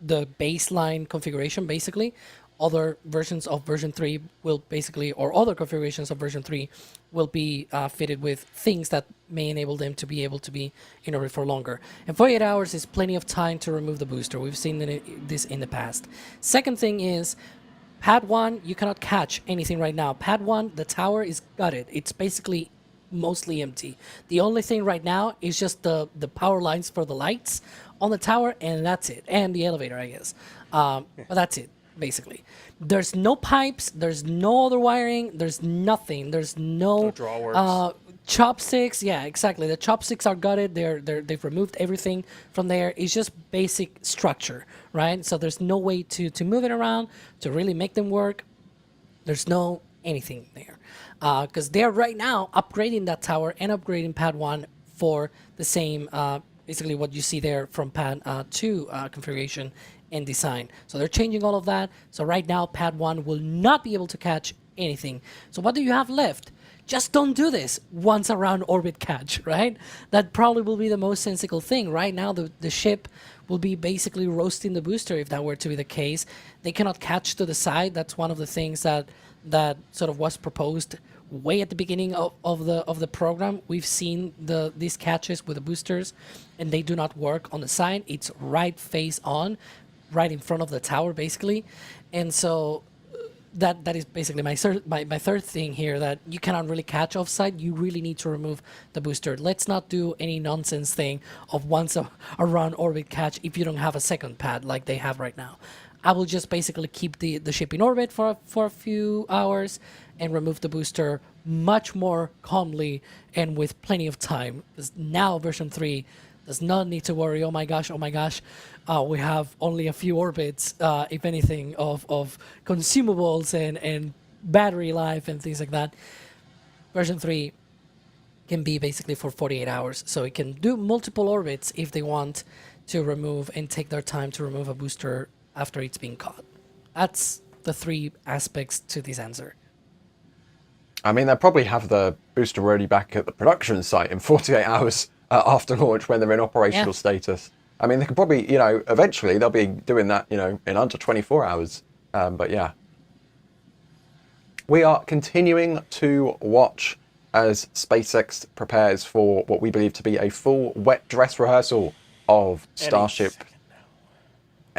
the baseline configuration. Basically, other versions of version 3 will basically, or other configurations of version 3 will be fitted with things that may enable them to be able to be in orbit for longer. And 48 hours is plenty of time to remove the booster. We've seen this in the past. Second thing is, Pad 1, you cannot catch anything right now. Pad 1, the tower is gutted. It's basically mostly empty. The only thing right now is just the power lines for the lights on the tower, and that's it. And the elevator, I guess. But that's it. Basically, there's no pipes, there's no other wiring, there's nothing, there's no drawworks. Chopsticks. Yeah, exactly. The chopsticks are gutted. They've removed everything from there. It's just basic structure, right? So there's no way to move it around, to really make them work. There's no anything there, because they're right now upgrading that tower and upgrading Pad 1 for the same, basically what you see there from Pad 2 configuration and design. So they're changing all of that. So right now, Pad 1 will not be able to catch anything. So what do you have left? Just don't do this once around orbit catch, right? That probably will be the most sensible thing. Right now, the ship will be basically roasting the booster if that were to be the case. They cannot catch to the side. That's one of the things that sort of was proposed way at the beginning of the program. We've seen these catches with the boosters, and they do not work on the side. It's right face on, right in front of the tower, basically. And so that is basically my third thing here, that you cannot really catch offside. You really need to remove the booster. Let's not do any nonsense thing of once around orbit catch if you don't have a second pad like they have right now. I will just basically keep the ship in orbit for a few hours and remove the booster much more calmly and with plenty of time. Because now version 3, does not need to worry, oh my gosh, we have only a few orbits, if anything, of consumables and battery life and things like that. Version 3 can be basically for 48 hours, so it can do multiple orbits if they want to remove and take their time to remove a booster after it's been caught. That's the 3 aspects to this answer. I mean, they'll probably have the booster already back at the production site in 48 hours after launch when they're in operational status. I mean, they could probably, eventually they'll be doing that, in under 24 hours. But yeah. We are continuing to watch as SpaceX prepares for what we believe to be a full wet dress rehearsal of Starship.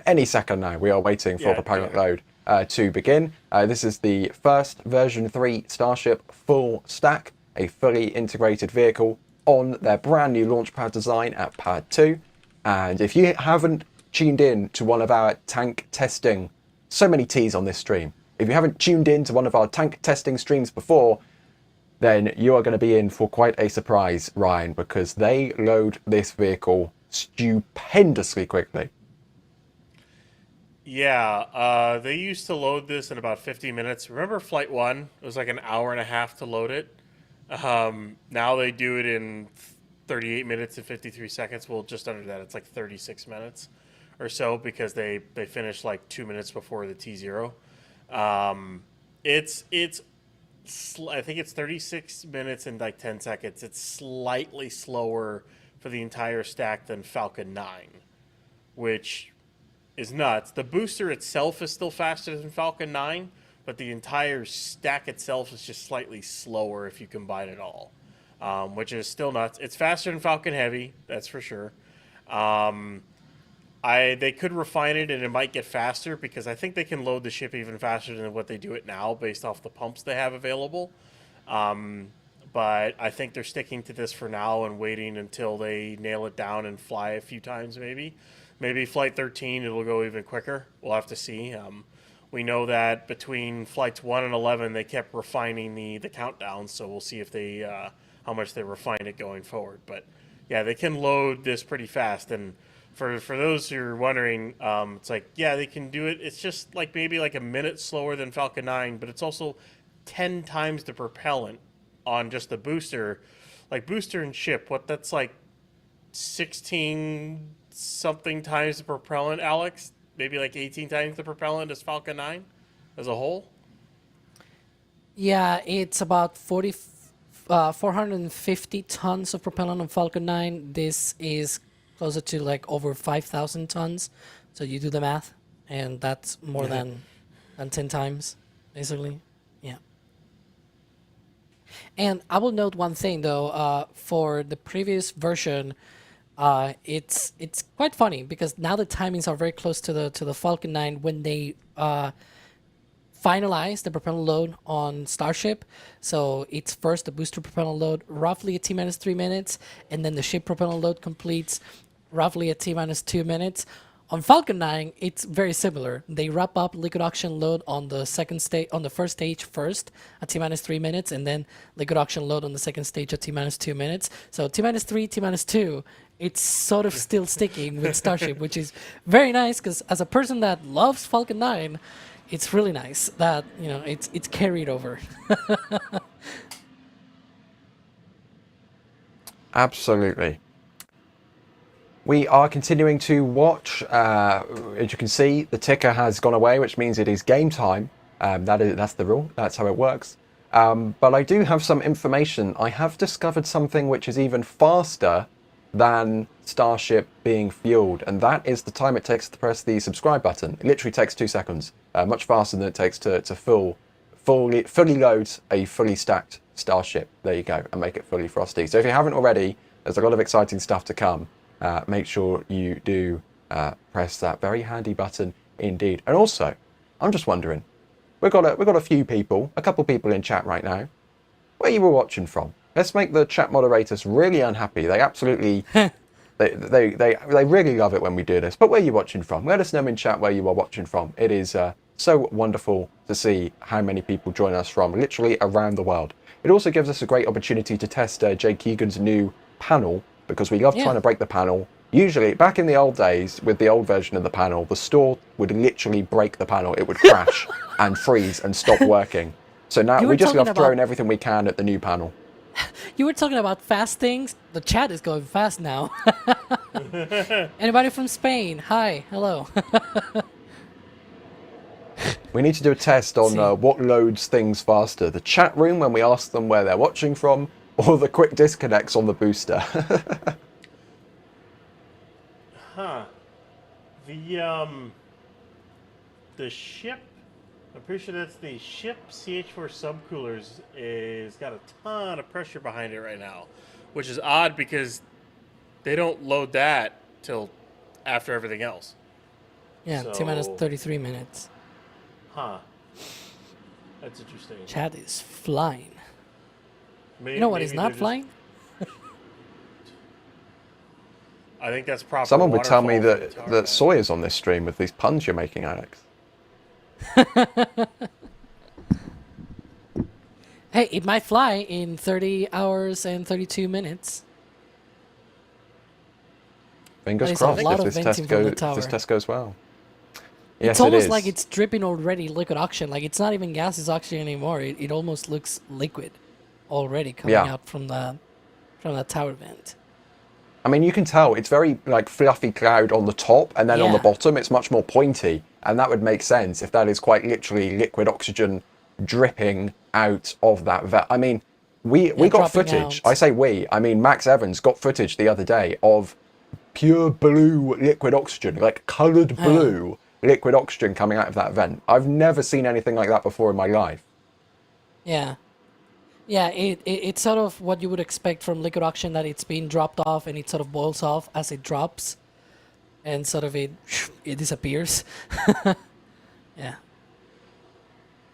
Any second now. We are waiting for propellant load to begin. This is the first version 3 Starship full stack, a fully integrated vehicle on their brand new launch pad design at Pad 2. And if you haven't tuned in to one of our tank testing, so many T's on this stream. If you haven't tuned in to one of our tank testing streams before, then you are going to be in for quite a surprise, Ryan, because they load this vehicle stupendously quickly. Yeah, they used to load this in about 50 minutes. Remember Flight 1? It was like an hour and a half to load it. Now they do it in 38 minutes and 53 seconds. Well, just under that. It's like 36 minutes or so because they finish like 2 minutes before the T0. It's I think it's 36 minutes and like 10 seconds. It's slightly slower for the entire stack than Falcon 9, which is nuts. The booster itself is still faster than Falcon 9, but the entire stack itself is just slightly slower if you combine it all, which is still nuts. It's faster than Falcon Heavy, that's for sure. They could refine it and it might get faster because I think they can load the ship even faster than what they do it now based off the pumps they have available. But I think they're sticking to this for now and waiting until they nail it down and fly a few times maybe. Maybe Flight 13, it'll go even quicker. We'll have to see. We know that between Flights 1 and 11, they kept refining the countdown, so we'll see if they how much they refine it going forward. But yeah, they can load this pretty fast. And for those who are wondering, it's like, yeah, they can do it. It's just like maybe like a minute slower than Falcon 9, but it's also 10 times the propellant on just the booster. Like booster and ship, that's like 16 something times the propellant, Alex? Maybe like 18 times the propellant as Falcon 9 as a whole? Yeah, it's about 450 tons of propellant on Falcon 9. This is closer to like over 5,000 tons. So you do the math, and that's more than 10 times, basically. Yeah. And I will note one thing, though. For the previous version, it's quite funny because now the timings are very close to the Falcon 9 when they finalize the propellant load on Starship. So it's first the booster propellant load roughly at T-minus 3 minutes, and then the ship propellant load completes roughly at T-minus 2 minutes. On Falcon 9, it's very similar. They wrap up liquid oxygen load on the first stage first at T-minus 3 minutes, and then liquid oxygen load on the second stage at T-minus 2 minutes. So T-minus 3, T-minus 2, it's sort of still sticking with Starship, which is very nice because as a person that loves Falcon 9, it's really nice that, it's carried over. Absolutely. We are continuing to watch. As you can see, the ticker has gone away, which means it is game time. That's the rule. That's how it works. But I do have some information. I have discovered something which is even faster than Starship being fueled, and that is the time it takes to press the subscribe button. It literally takes 2 seconds, much faster than it takes to fully load a fully stacked Starship. There you go, and make it fully frosty. So if you haven't already, there's a lot of exciting stuff to come. Make sure you do press that very handy button indeed. And also, I'm just wondering, we've got a few people, a couple people in chat right now, where you were watching from. Let's make the chat moderators really unhappy. They absolutely, they really love it when we do this. But where are you watching from? Let us know in chat where you are watching from. It is so wonderful to see how many people join us from literally around the world. It also gives us a great opportunity to test Jay Keegan's new panel because we love Yeah. trying to break the panel. Usually, back in the old days, with the old version of the panel, the store would literally break the panel. It would crash and freeze and stop working. So now You were we just talking love throwing about- everything we can at the new panel. You were talking about fast things. The chat is going fast now. Anybody from Spain? Hi, hello. We need to do a test on See. what loads things faster. The chat room when we ask them where they're watching from, or the quick disconnects on the booster. Huh. The ship, I'm pretty sure that's the ship CH4 subcoolers, is got a ton of pressure behind it right now, which is odd because they don't load that till after everything else. Yeah, So- T-minus 33 minutes. Huh. That's interesting. Chat is flying. Maybe, You know what is maybe not they're just- flying? I think that's proper. Someone would tell me waterfall from the that, tower, that man. soy is on this stream with these puns you're making, Alex. Hey, it might fly in 30 hours and 32 minutes. Fingers There's a crossed lot if of this venting test, from the if this tower. test goes well. Yes, It's almost it is. like it's dripping already liquid oxygen. Like it's not even gaseous oxygen anymore. It almost looks liquid already coming Yeah. out from the tower vent. I mean, you can tell it's very like fluffy cloud on the top, and then on the Yeah. bottom it's much more pointy, and that would make sense if that is quite literally liquid oxygen dripping out of that vat. I mean, we got dropping footage. out. I say we. I mean, Max Evans got footage the other day of pure blue liquid oxygen, like coloured blue liquid oxygen coming out of that vent. I've never seen anything like that before in my life. Yeah. Yeah, it's sort of what you would expect from liquid oxygen, that it's being dropped off and it sort of boils off as it drops, and sort of it disappears. Yeah.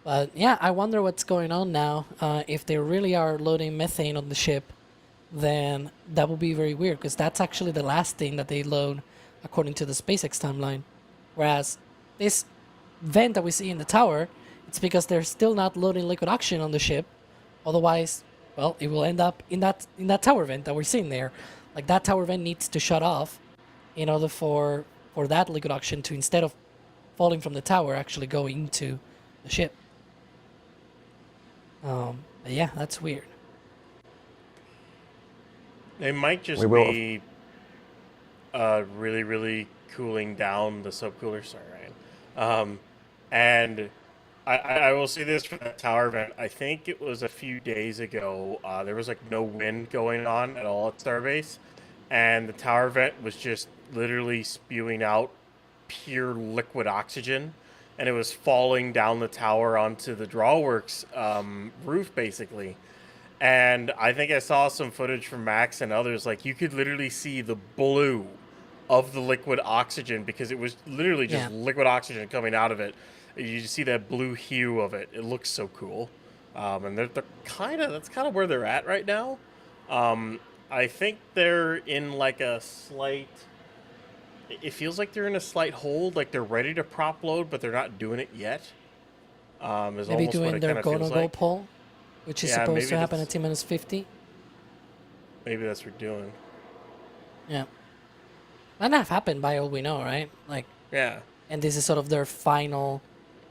But yeah, I wonder what's going on now. If they really are loading methane on the ship, then that would be very weird, because that's actually the last thing that they load according to the SpaceX timeline. Whereas this vent that we see in the tower, it's because they're still not loading liquid oxygen on the ship. Otherwise, well, it will end up in that tower vent that we're seeing there. Like that tower vent needs to shut off in order for that liquid oxygen to, instead of falling from the tower, actually go into the ship. But yeah, that's weird. They might just We will- be really, really cooling down the subcooler. Sorry, Ryan. And I will say this for the tower vent. I think it was a few days ago. There was like no wind going on at all at Starbase, and the tower vent was just literally spewing out pure liquid oxygen, and it was falling down the tower onto the Drawworks roof, basically. And I think I saw some footage from Max and others. Like, you could literally see the blue of the liquid oxygen, because it was literally just liquid oxygen coming out of it. You just see that blue hue of it. It looks so cool. And they're that's kind of where they're at right now. I think they're in like a slight, it feels like they're in a slight hold, like they're ready to prop load, but they're not doing it yet. Is Maybe almost what doing it their kind of feels go-no-go like. poll, which is Yeah, supposed maybe to happen that's- at T-minus 50. Maybe that's what we're doing. Yeah. Might not have happened by all we know, right? Like, Yeah. and this is sort of their final,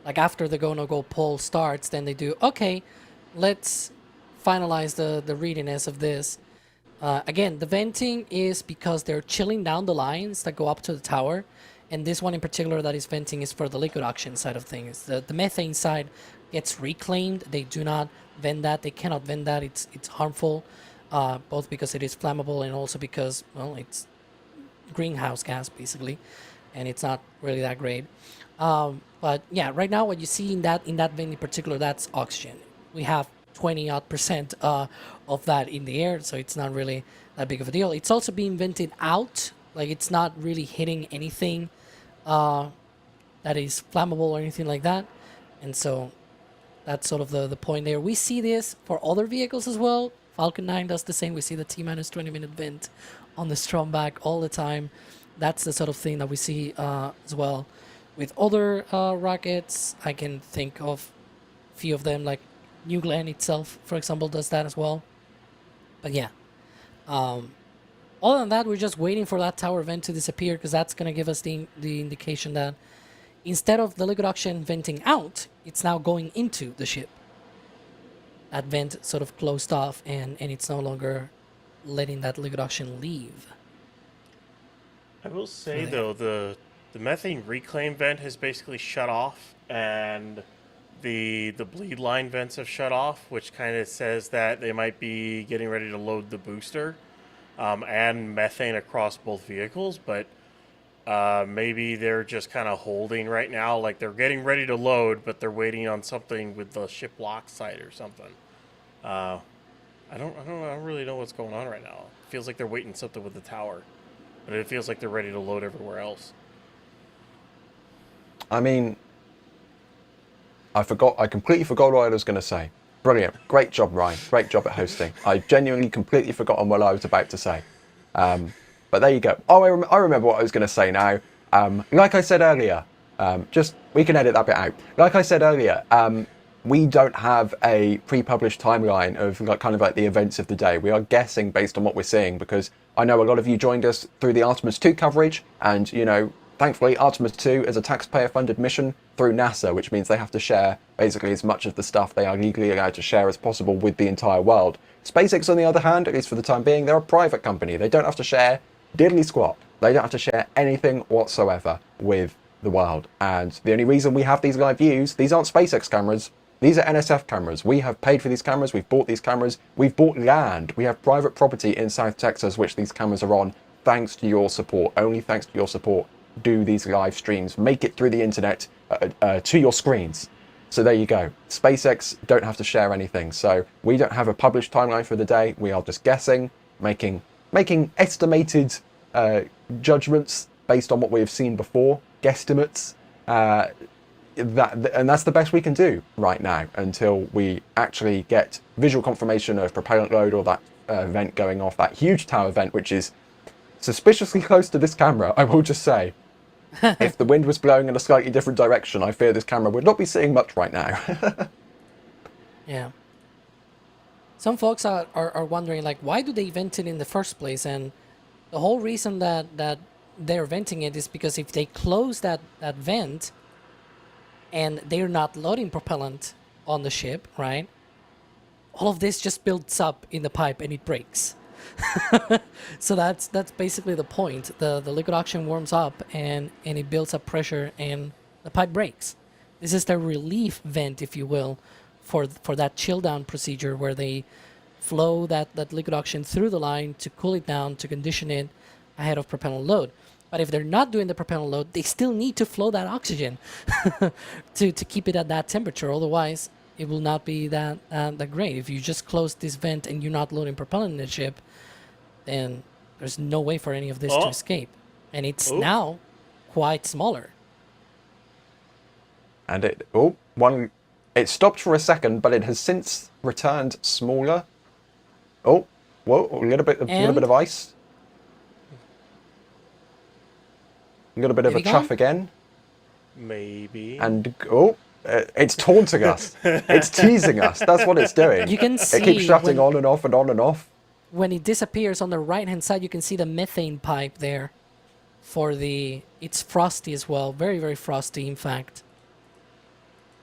like after the go-no-go poll starts, then they do, okay, let's finalize the readiness of this. Again, the venting is because they're chilling down the lines that go up to the tower, and this one in particular that is venting is for the liquid oxygen side of things. The methane side gets reclaimed. They do not vent that. They cannot vent that. It's harmful, both because it is flammable and also because, well, it's greenhouse gas basically, and it's not really that great. But yeah, right now what you see in that vent in particular, that's oxygen. We have 20% of that in the air, so it's not really that big of a deal. It's also being vented out, like it's not really hitting anything that is flammable or anything like that, and so that's sort of the point there. We see this for other vehicles as well. Falcon 9 does the same. We see the T-minus 20-minute vent on the Stromback all the time. That's the sort of thing that we see as well with other rockets. I can think of a few of them, like New Glenn itself, for example, does that as well. But yeah, Other than that, we're just waiting for that tower vent to disappear because that's going to give us the indication that instead of the liquid oxygen venting out, it's now going into the ship. That vent sort of closed off and it's no longer letting that liquid oxygen leave. I will say, though, the methane reclaim vent has basically shut off, and the bleed line vents have shut off, which kind of says that they might be getting ready to load the booster and methane across both vehicles, but maybe they're just kind of holding right now, like they're getting ready to load, but they're waiting on something with the ship lock site or something. I don't really know what's going on right now. It feels like they're waiting something with the tower, but it feels like they're ready to load everywhere else. I mean, I completely forgot what I was going to say. Brilliant. Great job, Ryan. Great job at hosting. I genuinely completely forgotten what I was about to say. But there you go. Oh, I remember what I was going to say now. Like I said earlier, we can edit that bit out. Like I said earlier, we don't have a pre-published timeline of kind of like the events of the day. We are guessing based on what we're seeing, because I know a lot of you joined us through the Artemis 2 coverage, and you know, thankfully Artemis 2 is a taxpayer-funded mission through NASA, which means they have to share basically as much of the stuff they are legally allowed to share as possible with the entire world. SpaceX, on the other hand, at least for the time being, they're a private company. They don't have to share diddly squat. They don't have to share anything whatsoever with the world. And the only reason we have these live views, these aren't SpaceX cameras. These are NSF cameras. We have paid for these cameras. We've bought these cameras. We've bought land. We have private property in South Texas, which these cameras are on, thanks to your support. Only thanks to your support do these live streams make it through the internet to your screens. So there you go. SpaceX don't have to share anything. So we don't have a published timeline for the day. We are just guessing, making estimated judgments based on what we have seen before, guesstimates. And that's the best we can do right now until we actually get visual confirmation of propellant load or that vent going off, that huge tower vent, which is suspiciously close to this camera, I will just say. If the wind was blowing in a slightly different direction, I fear this camera would not be seeing much right now. Yeah. Some folks are wondering, like, why do they vent it in the first place? And the whole reason that they're venting it is because if they close that vent and they're not loading propellant on the ship, right? All of this just builds up in the pipe and it breaks. So that's basically the point. The liquid oxygen warms up and it builds up pressure and the pipe breaks. This is the relief vent, if you will, for that chill down procedure where they flow that liquid oxygen through the line to cool it down, to condition it ahead of propellant load. But if they're not doing the propellant load, they still need to flow that oxygen to keep it at that temperature. Otherwise, it will not be that great. If you just close this vent and you're not loading propellant in the ship, then there's no way for any of this to escape. And it's now quite smaller. And it stopped for a second, but it has since returned smaller. Oh, whoa, a little bit of ice. A little bit of a chuff again. Maybe. And, it's taunting us. It's teasing us. That's what it's doing. You can see it keeps shutting on and off and on and off. When it disappears on the right-hand side, you can see the methane pipe there. It's frosty as well. Very, very frosty, in fact.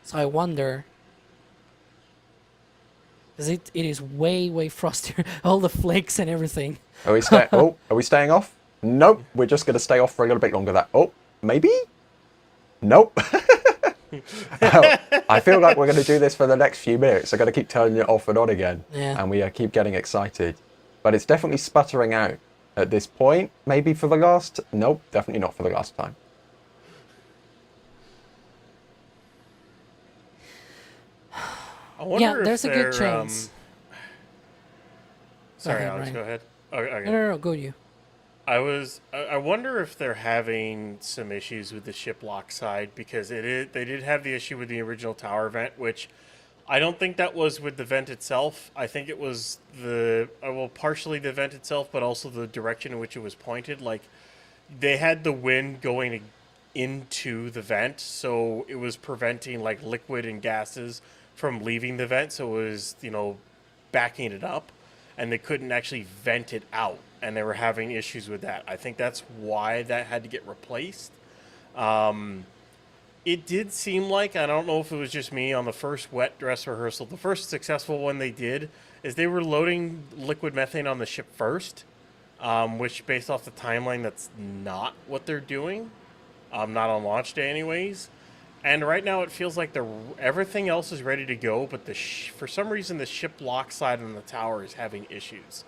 So I wonder, because it is way, way frostier. All the flakes and everything. Are we staying off? Nope. We're just going to stay off for a little bit longer. Maybe? Nope. I feel like we're going to do this for the next few minutes. I'm going to keep turning it off and on again. Yeah. And we keep getting excited. But it's definitely sputtering out at this point. Maybe for the last... Nope, definitely not for the last time. Yeah, there's a good chance. Sorry, ahead, Alex, Ryan. go ahead. Okay. No, go you. I wonder if they're having some issues with the ship lock side, because they did have the issue with the original tower vent, which I don't think that was with the vent itself. I think it was partially the vent itself, but also the direction in which it was pointed. Like, they had the wind going into the vent, so it was preventing like liquid and gases from leaving the vent, so it was, backing it up. and they couldn't actually vent it out, and they were having issues with that. I think that's why that had to get replaced. It did seem like, I don't know if it was just me, on the first wet dress rehearsal, the first successful one they did is they were loading liquid methane on the ship first, which, based off the timeline, that's not what they're doing. Not on launch day anyways. And right now it feels like everything else is ready to go, but for some reason the ship lock side on the tower is having issues.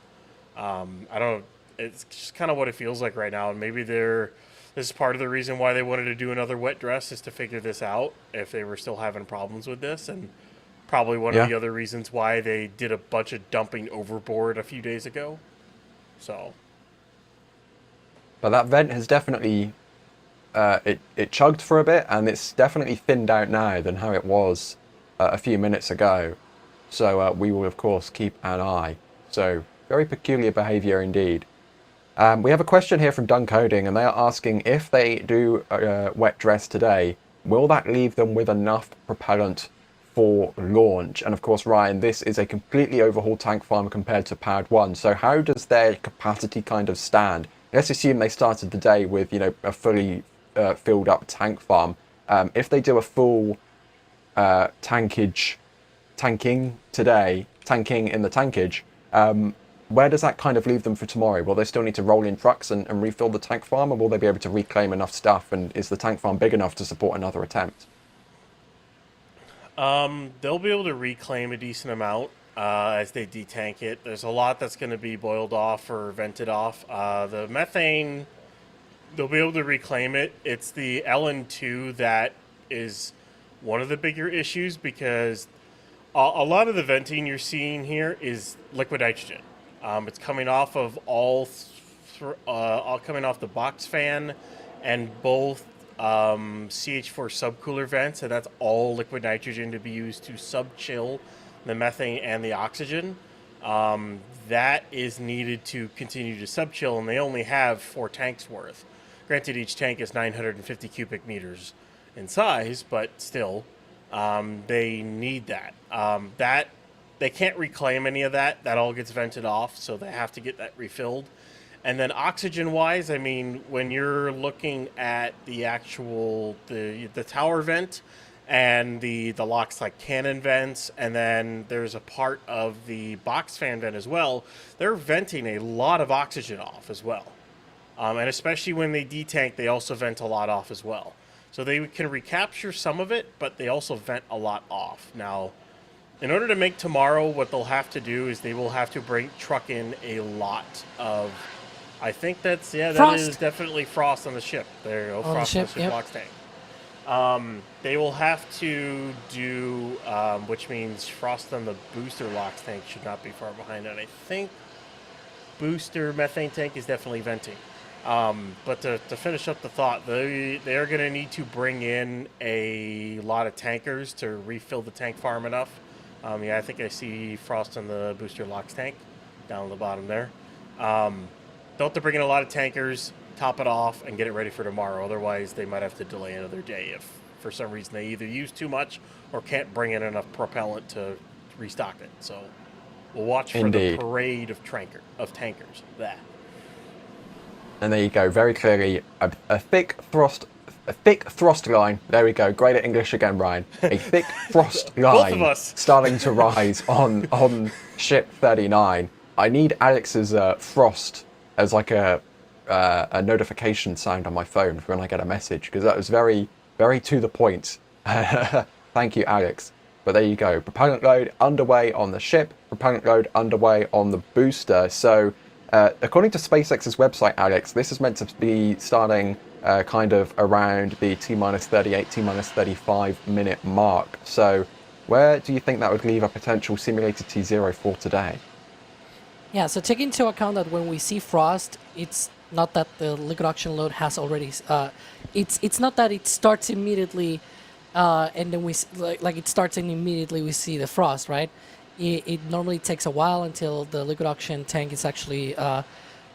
I don't know, it's just kind of what it feels like right now, and maybe this is part of the reason why they wanted to do another wet dress, is to figure this out, if they were still having problems with this, and probably one of the other reasons why they did a bunch of dumping overboard a few days ago. So. But that vent has definitely, it chugged for a bit, and it's definitely thinned out now than how it was a few minutes ago. So we will, of course, keep an eye. So very peculiar behavior indeed. We have a question here from Dun Coding, and they are asking, if they do wet dress today, will that leave them with enough propellant for launch? And of course, Ryan, this is a completely overhauled tank farm compared to Pad 1. So how does their capacity kind of stand? Let's assume they started the day with, a fully filled up tank farm. If they do a full tanking today, tanking in the tankage, where does that kind of leave them for tomorrow? Will they still need to roll in trucks and refill the tank farm, or will they be able to reclaim enough stuff? And is the tank farm big enough to support another attempt? They'll be able to reclaim a decent amount as they detank it. There's a lot that's going to be boiled off or vented off. The methane, they'll be able to reclaim it. It's the LN2 that is one of the bigger issues, because a lot of the venting you're seeing here is liquid nitrogen. It's coming off of all coming off the box fan and both CH4 subcooler vents, and that's all liquid nitrogen to be used to sub-chill the methane and the oxygen. That is needed to continue to sub-chill, and they only have 4 tanks worth. Granted, each tank is 950 cubic meters in size, but still, they need that. They can't reclaim any of that. That all gets vented off, so they have to get that refilled. And then oxygen-wise, I mean, when you're looking at the actual the tower vent and the LOX like cannon vents, and then there's a part of the box fan vent as well, they're venting a lot of oxygen off as well. And especially when they detank, they also vent a lot off as well. So they can recapture some of it, but they also vent a lot off. Now, in order to make tomorrow, what they'll have to do is they will have to truck in a lot of, I think that is definitely frost on the ship. There you go, frost on the ship LOX tank. They will have to do, which means frost on the booster LOX tank should not be far behind. And I think booster methane tank is definitely venting. But to finish up the thought, they are going to need to bring in a lot of tankers to refill the tank farm enough. I think I see frost on the booster LOX tank down at the bottom there. They'll have to bring in a lot of tankers, top it off, and get it ready for tomorrow. Otherwise, they might have to delay another day if, for some reason, they either use too much or can't bring in enough propellant to restock it. So we'll watch for the parade of tankers. That. And there you go, very clearly a thick thrust line. There we go. Great at English again, Ryan. A thick frost line starting to rise on ship 39. I need Alex's frost as like a notification sound on my phone for when I get a message, because that was very, very to the point. Thank you, Alex. But there you go. Propellant load underway on the ship. Propellant load underway on the booster. So according to SpaceX's website, Alex, this is meant to be starting kind of around the T-38, T-35 minute mark. So where do you think that would leave a potential simulated T0 for today? Yeah, so take into account that when we see frost, it's not that the liquid oxygen load has already, it's not that it starts immediately and then it starts and immediately we see the frost, right? It normally takes a while until the liquid oxygen tank is actually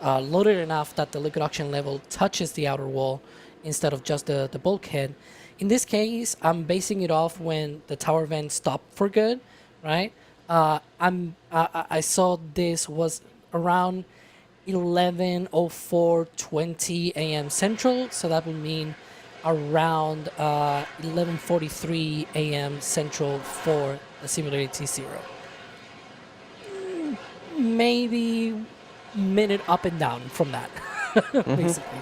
loaded enough that the liquid oxygen level touches the outer wall instead of just the bulkhead. In this case, I'm basing it off when the tower vents stop for good, right? I saw this was around 11:04:20 a.m. Central, so that would mean around 11:43 a.m. Central for the simulated T0. Maybe minute up and down from that, basically.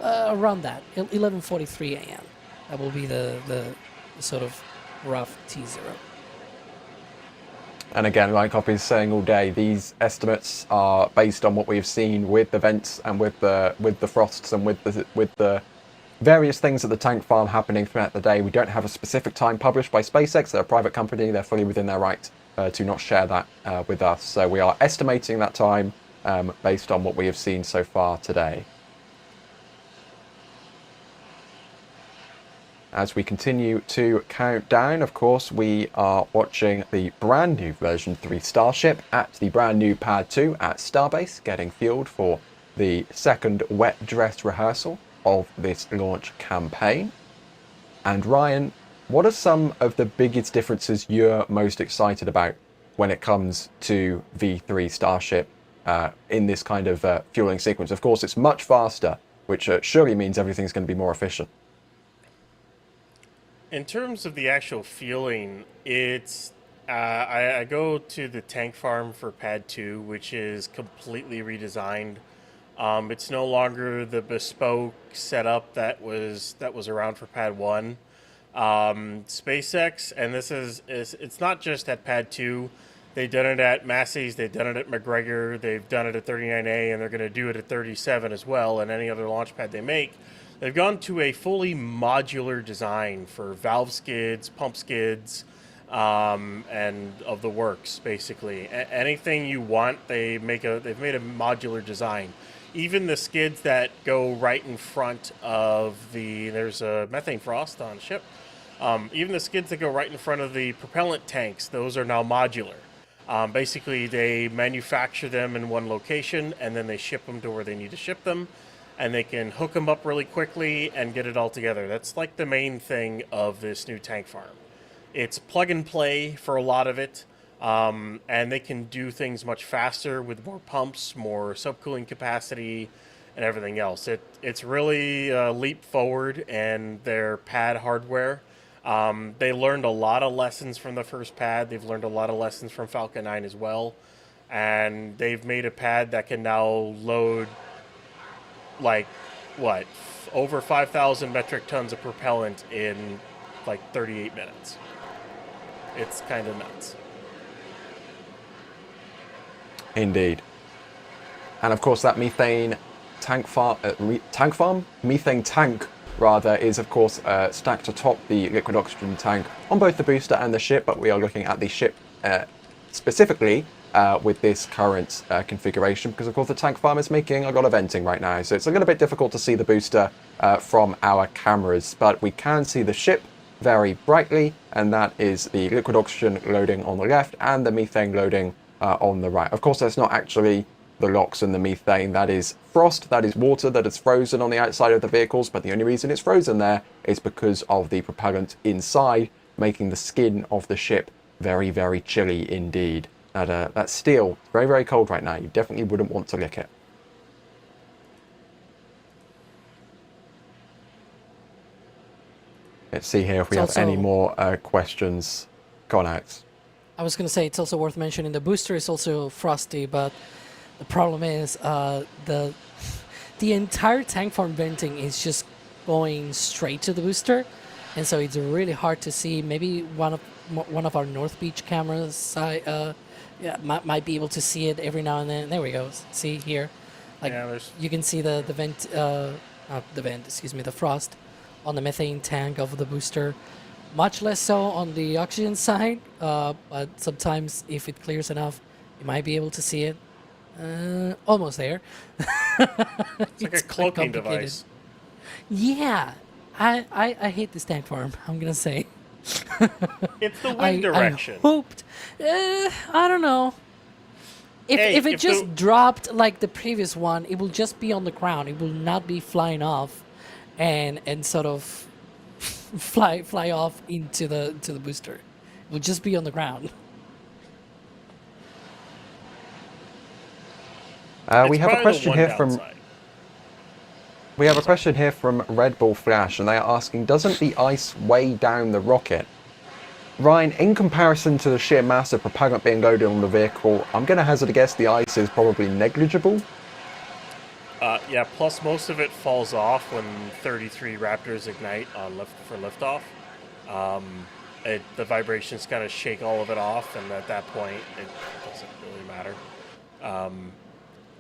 Around that, 11:43 a.m. That will be the sort of rough T0. And again, like I've been saying all day, these estimates are based on what we've seen with the vents and with the frosts and with the various things at the tank farm happening throughout the day. We don't have a specific time published by SpaceX. They're a private company. They're fully within their right to not share that with us. So we are estimating that time based on what we have seen so far today. As we continue to count down, of course, we are watching the brand new version 3 Starship at the brand new Pad 2 at Starbase, getting fueled for the second wet dress rehearsal of this launch campaign. And Ryan, what are some of the biggest differences you're most excited about when it comes to V3 Starship in this kind of fueling sequence? Of course, it's much faster, which surely means everything's going to be more efficient. In terms of the actual fueling, it's I go to the tank farm for Pad 2, which is completely redesigned. It's no longer the bespoke setup that was around for Pad 1. SpaceX, and it's not just at Pad 2. They've done it at Massey's, they've done it at McGregor, they've done it at 39A, and they're going to do it at 37 as well, and any other launch pad they make. They've gone to a fully modular design for valve skids, pump skids, and of the works, basically. Anything you want, they've made a modular design. Even the skids that go right in front of there's a methane frost on ship. Even the skids that go right in front of the propellant tanks, those are now modular. Basically, they manufacture them in one location, and then they ship them to where they need to ship them. And they can hook them up really quickly and get it all together. That's like the main thing of this new tank farm. It's plug and play for a lot of it, and they can do things much faster with more pumps, more subcooling capacity, and everything else. It's really a leap forward in their pad hardware. They learned a lot of lessons from the first pad. They've learned a lot of lessons from Falcon 9 as well. And they've made a pad that can now load over 5,000 metric tons of propellant in 38 minutes. It's kind of nuts. Indeed. And of course that methane tank rather is of course stacked atop the liquid oxygen tank on both the booster and the ship, but we are looking at the ship specifically with this current configuration, because of course the tank farm is making a lot of venting right now, so it's a little bit difficult to see the booster from our cameras, but we can see the ship very brightly, and that is the liquid oxygen loading on the left and the methane loading on the right. Of course that's not actually the LOX and the methane, that is frost, that is water that is frozen on the outside of the vehicles, but the only reason it's frozen there is because of the propellant inside, making the skin of the ship very, very chilly indeed. That steel, very, very cold right now. You definitely wouldn't want to lick it. Let's see here if we have any more questions. Go on, Alex. I was going to say it's also worth mentioning the booster is also frosty, but the problem is the entire tank farm venting is just going straight to the booster, and so it's really hard to see. Maybe one of our North Beach cameras might be able to see it every now and then. There we go. See here, you can see the frost on the methane tank of the booster. Much less so on the oxygen side, but sometimes if it clears enough, you might be able to see it. Almost there. It's like a cloaking device. Yeah, I hate this tank farm, I'm gonna say. It's the wind direction. I hoped. I don't know. If it just dropped like the previous one, it will just be on the ground. It will not be flying off, and sort of fly off into the booster. It will just be on the ground. We have a probably the question one here from downside. we have a question here from Red Bull Flash, and they are asking, doesn't the ice weigh down the rocket? Ryan, in comparison to the sheer mass of propellant being loaded on the vehicle, I'm going to hazard a guess the ice is probably negligible. Yeah, plus most of it falls off when 33 Raptors ignite on for liftoff. The vibrations kind of shake all of it off, and at that point, it doesn't really matter.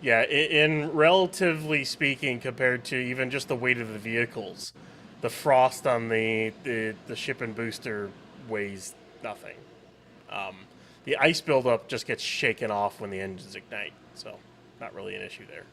Yeah, in relatively speaking, compared to even just the weight of the vehicles, the frost on the ship and booster weighs nothing. The ice buildup just gets shaken off when the engines ignite, so not really an issue there.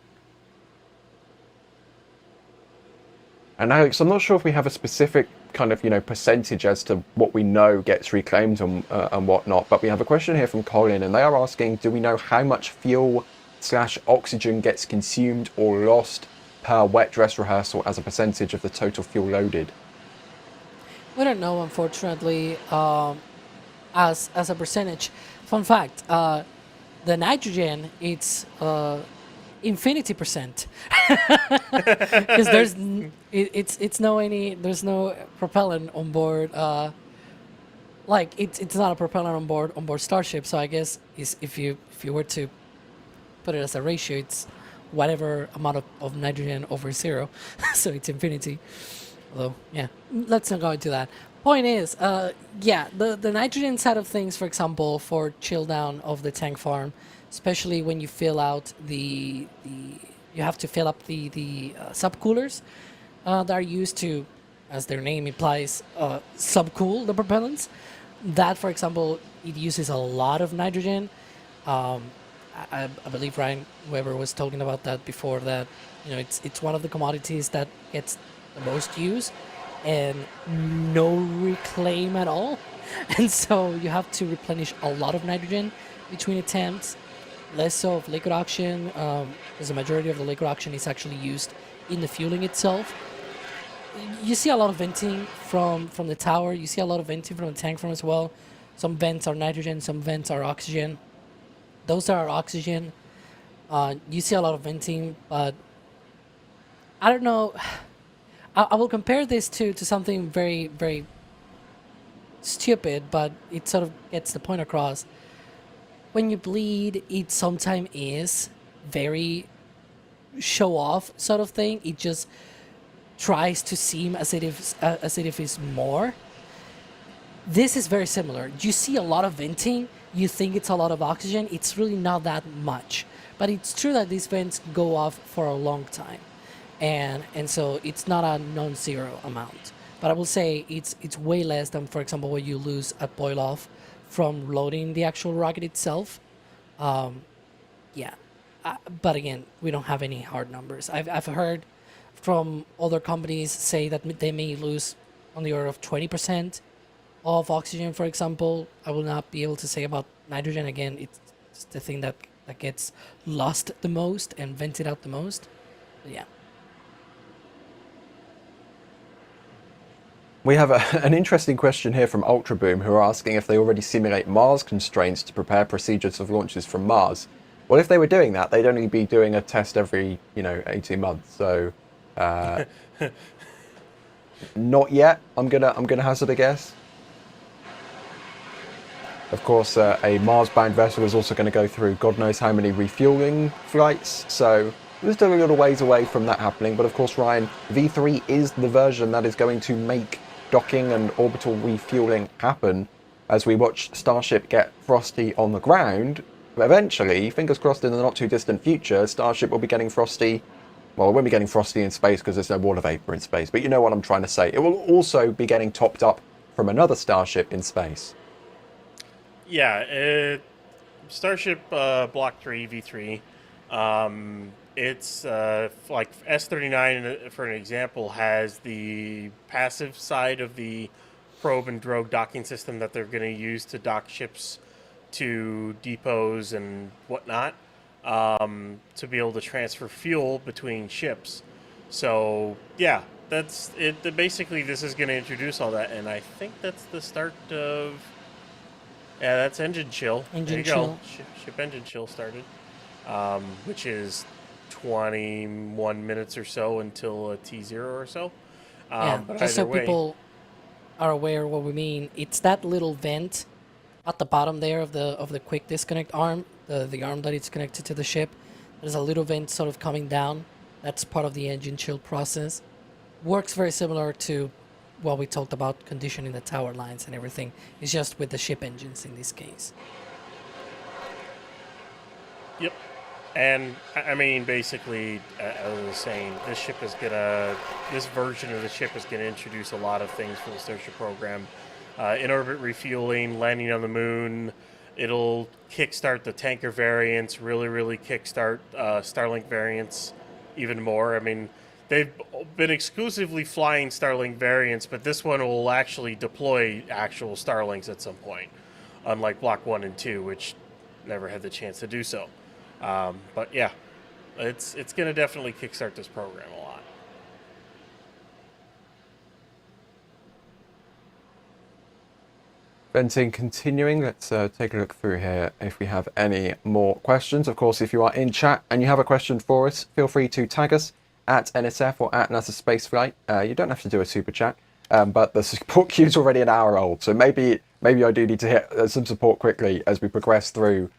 And Alex, I'm not sure if we have a specific kind of, percentage as to what we know gets reclaimed and whatnot, but we have a question here from Colin, and they are asking, do we know how much fuel/oxygen gets consumed or lost per wet dress rehearsal as a percentage of the total fuel loaded? We don't know, unfortunately, as a percentage. Fun fact: the nitrogen, it's infinity percent, because there's no propellant on board. It's not a propellant on board Starship. So I guess if you were to put it as a ratio, it's whatever amount of nitrogen over zero. So it's infinity. Although, yeah, let's not go into that. Point is, the nitrogen side of things, for example, for chill down of the tank farm, especially when you fill out you have to fill up the subcoolers that are used to, as their name implies, subcool the propellants. That, for example, it uses a lot of nitrogen. I believe Ryan Weber was talking about that before, that it's one of the commodities that gets the most use and no reclaim at all. And so you have to replenish a lot of nitrogen between attempts, less so of liquid oxygen, because the majority of the liquid oxygen is actually used in the fueling itself. You see a lot of venting from the tower. You see a lot of venting from the tank farm as well. Some vents are nitrogen, some vents are oxygen. Those are oxygen. You see a lot of venting, but I don't know. I will compare this to something very, very stupid, but it sort of gets the point across. When you bleed, it sometimes is very show-off sort of thing. It just tries to seem as if it is more. This is very similar. You see a lot of venting. You think it's a lot of oxygen. It's really not that much. But it's true that these vents go off for a long time. And so it's not a non-zero amount. But I will say it's way less than, for example, what you lose at boil off from loading the actual rocket itself. But again, we don't have any hard numbers. I've heard from other companies say that they may lose on the order of 20% of oxygen, for example. I will not be able to say about nitrogen. Again, it's the thing that gets lost the most and vented out the most. But yeah. We have an interesting question here from Ultra Boom, who are asking if they already simulate Mars constraints to prepare procedures of launches from Mars. Well, if they were doing that, they'd only be doing a test every, 18 months. So, not yet. I'm gonna hazard a guess. Of course, a Mars-bound vessel is also going to go through God knows how many refueling flights. So we're still a little ways away from that happening. But of course, Ryan, V3 is the version that is going to make docking and orbital refueling happen as we watch Starship get frosty on the ground. Eventually, fingers crossed in the not too distant future, Starship will be getting frosty. Well, it won't be getting frosty in space because there's no water vapor in space, but you know what I'm trying to say. It will also be getting topped up from another Starship in space. Yeah, Starship Block 3 V3. It's like S-39, for an example, has the passive side of the probe and drogue docking system that they're going to use to dock ships to depots and whatnot, to be able to transfer fuel between ships. So, yeah, that's it. Basically, this is going to introduce all that, and I think that's the start of... Yeah, that's engine chill. Engine there you chill. go. Ship engine chill started. which is 21 minutes or so until a T0 or so. But just so either way, people are aware what we mean, it's that little vent at the bottom there of the quick disconnect arm, the arm that is connected to the ship. There's a little vent sort of coming down. That's part of the engine chill process. Works very similar to what we talked about conditioning the tower lines and everything. It's just with the ship engines in this case. Yep. And I mean, basically, as I was saying, this version of the ship is gonna introduce a lot of things for the Starship program. In-orbit refueling, landing on the moon. It'll kickstart the tanker variants, really kickstart Starlink variants even more. I mean, they've been exclusively flying Starlink variants, but this one will actually deploy actual Starlinks at some point, unlike Block 1 and 2, which never had the chance to do so. But yeah, it's going to definitely kickstart this program a lot. Venting continuing. Let's take a look through here if we have any more questions. Of course, if you are in chat and you have a question for us, feel free to tag us at NSF or at NASASpaceflight. You don't have to do a super chat, but the support queue is already an hour old, so maybe I do need to hit some support quickly as we progress through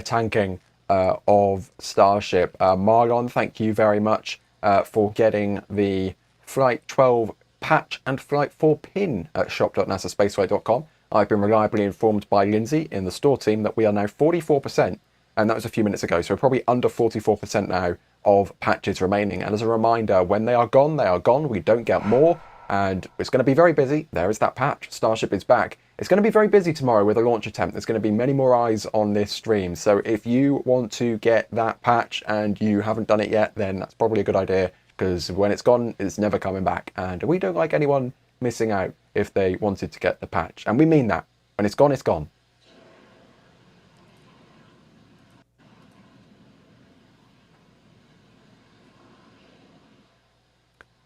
tanking of Starship. Marlon, thank you very much for getting the Flight 12 patch and Flight 4 pin at shop.nasaspaceflight.com. I've been reliably informed by Lindsay in the store team that we are now 44%, and that was a few minutes ago, so we're probably under 44% now of patches remaining. And as a reminder, when they are gone, they are gone. We don't get more, and it's going to be very busy. There is that patch. Starship is back. It's going to be very busy tomorrow with a launch attempt. There's going to be many more eyes on this stream. So if you want to get that patch and you haven't done it yet, then that's probably a good idea, because when it's gone, it's never coming back. And we don't like anyone missing out if they wanted to get the patch. And we mean that. When it's gone, it's gone.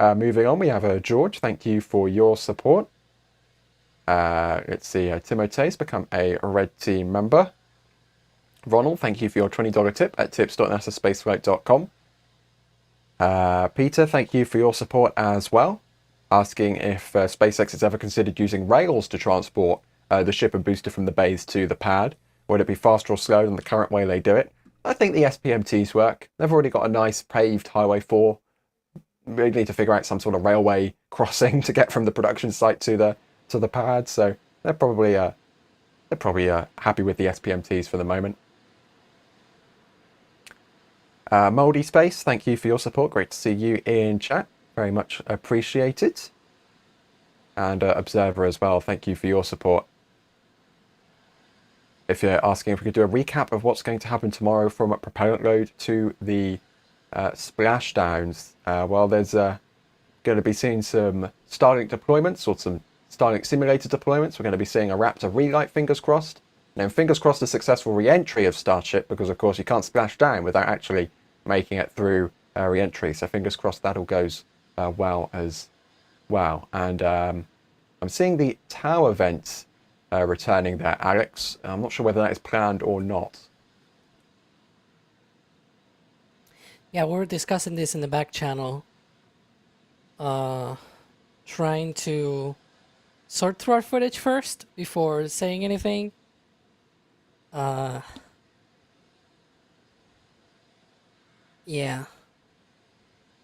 Moving on, we have George. Thank you for your support. Let's see, Timote's become a Red Team member. Ronald, thank you for your $20 tip at tips.nasaspaceflight.com. Peter, thank you for your support as well, asking if SpaceX has ever considered using rails to transport the ship and booster from the base to the pad. Would it be faster or slower than the current way they do it? I think the SPMTs work. They've already got a nice paved Highway 4. We need to figure out some sort of railway crossing to get from the production site to the pad. So they're probably happy with the SPMTs for the moment. Moldy Space, thank you for your support. Great to see you in chat. Very much appreciated. And Observer as well, thank you for your support. If you're asking if we could do a recap of what's going to happen tomorrow from a propellant load to the splashdowns, well, there's going to be seeing some Starlink deployments or some Starlink simulator deployments. We're going to be seeing a Raptor relight, fingers crossed. And then fingers crossed a successful re-entry of Starship, because of course you can't splash down without actually making it through re-entry. So fingers crossed that all goes well as well. And I'm seeing the tower vents returning there, Alex. I'm not sure whether that is planned or not. Yeah, we were discussing this in the back channel. Trying to sort through our footage first before saying anything. Yeah.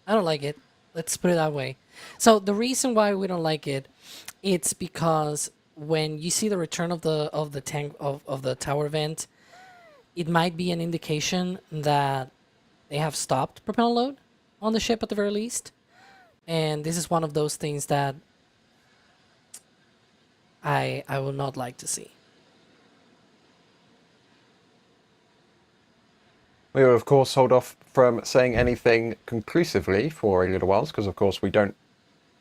I don't like it. Let's put it that way. So the reason why we don't like it, it's because when you see the return of the tank of the tower vent, it might be an indication that they have stopped propellant load on the ship at the very least. And this is one of those things that I would not like to see. We will, of course, hold off from saying anything conclusively for a little while, because, of course, we don't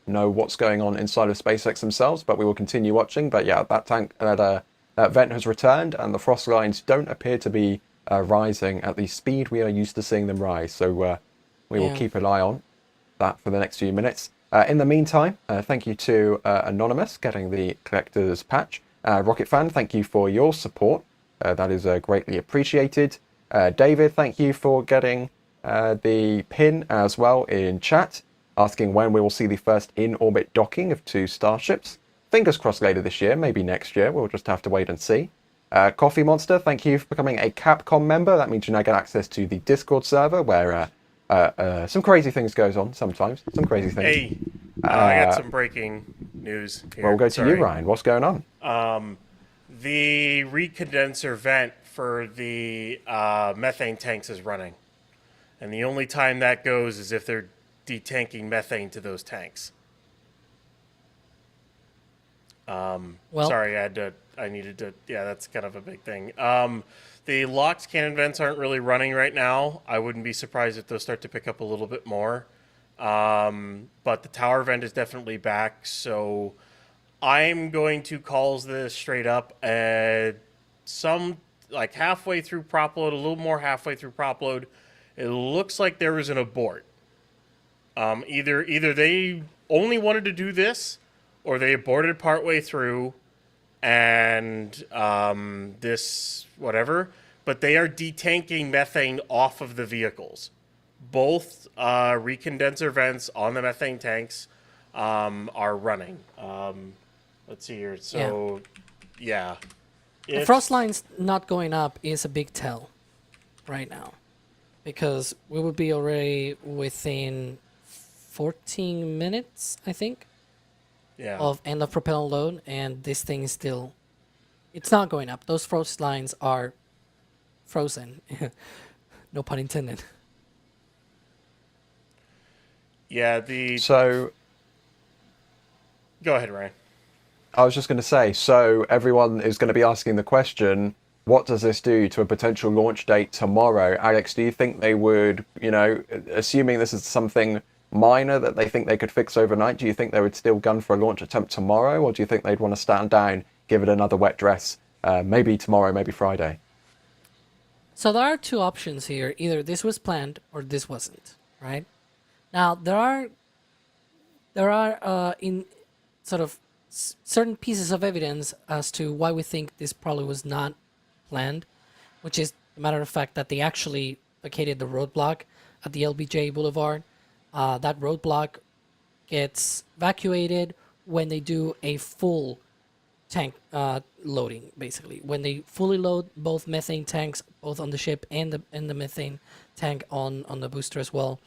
know what's going on inside of SpaceX themselves, but we will continue watching. But yeah, that vent has returned, and the frost lines don't appear to be rising at the speed we are used to seeing them rise. So we will keep an eye on that for the next few minutes. In the meantime, thank you to Anonymous getting the collector's patch. Rocket Fan, thank you for your support. That is greatly appreciated. David, thank you for getting the pin as well in chat, asking when we will see the first in-orbit docking of 2 Starships. Fingers crossed later this year, maybe next year. We'll just have to wait and see. Coffee Monster, thank you for becoming a Capcom member. That means you now get access to the Discord server where some crazy things goes on sometimes. Some crazy things. Hey, I got some breaking news here. Well, we'll go to you, Ryan. What's going on? The recondenser vent for the methane tanks is running. And the only time that goes is if they're detanking methane to those tanks. Sorry, I needed to, yeah, that's kind of a big thing. The locked cannon vents aren't really running right now. I wouldn't be surprised if those start to pick up a little bit more. But the tower vent is definitely back, so I'm going to call this straight up. Some, like halfway through prop load, a little more halfway through prop load, it looks like there was an abort. Either they only wanted to do this, or they aborted partway through, and this whatever. But they are detanking methane off of the vehicles. Both recondenser vents on the methane tanks are running. Let's see here. So, yeah. The frost lines not going up is a big tell right now, because we would be already within 14 minutes, I think, of end of propellant load, and this thing is still, it's not going up. Those frost lines are frozen. No pun intended. Yeah, So, go ahead, Ryan. I was just going to say, so everyone is going to be asking the question, what does this do to a potential launch date tomorrow? Alex, do you think they would, assuming this is something minor that they think they could fix overnight, do you think they would still gun for a launch attempt tomorrow, or do you think they'd want to stand down, give it another wet dress, maybe tomorrow, maybe Friday? So there are 2 options here. Either this was planned or this wasn't, right? Now, there are in sort of certain pieces of evidence as to why we think this probably was not planned, which is a matter of fact that they actually vacated the roadblock at the LBJ Boulevard. That roadblock gets evacuated when they do a full tank loading, basically. When they fully load both methane tanks, both on the ship and the methane tank on the booster as well.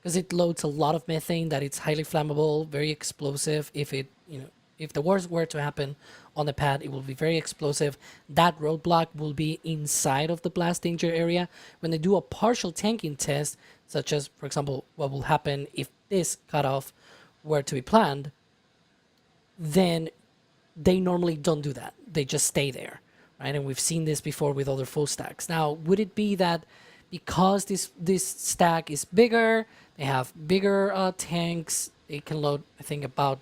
Because it loads a lot of methane that it's highly flammable, very explosive. If the worst were to happen on the pad, it will be very explosive. That roadblock will be inside of the blast danger area. When they do a partial tanking test, such as, for example, what will happen if this cutoff were to be planned, then they normally don't do that. They just stay there, right? And we've seen this before with other full stacks. Now, would it be that because this stack is bigger, they have bigger tanks, they can load, I think, about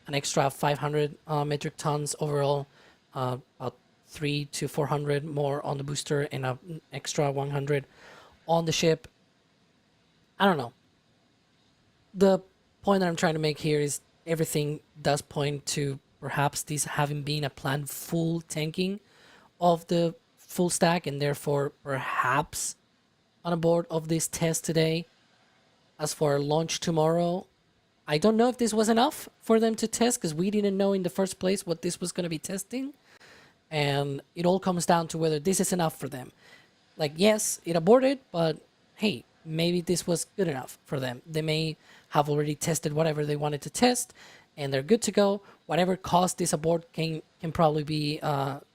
an extra 500 metric tons overall, about 300 to 400 more on the booster and an extra 100 on the ship? I don't know. The point that I'm trying to make here is everything does point to perhaps this having been a planned full tanking of the full stack, and therefore perhaps on board of this test today. As for launch tomorrow, I don't know if this was enough for them to test, because we didn't know in the first place what this was going to be testing. And it all comes down to whether this is enough for them. Like, yes, it aborted, but hey, maybe this was good enough for them. They may have already tested whatever they wanted to test, and they're good to go. Whatever caused this abort can probably be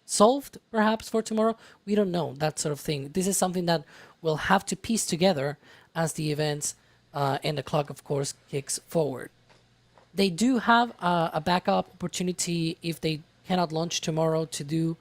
solved, perhaps, for tomorrow. We don't know, that sort of thing. This is something that we'll have to piece together as the events and the clock, of course, kicks forward. They do have a backup opportunity if they cannot launch tomorrow to do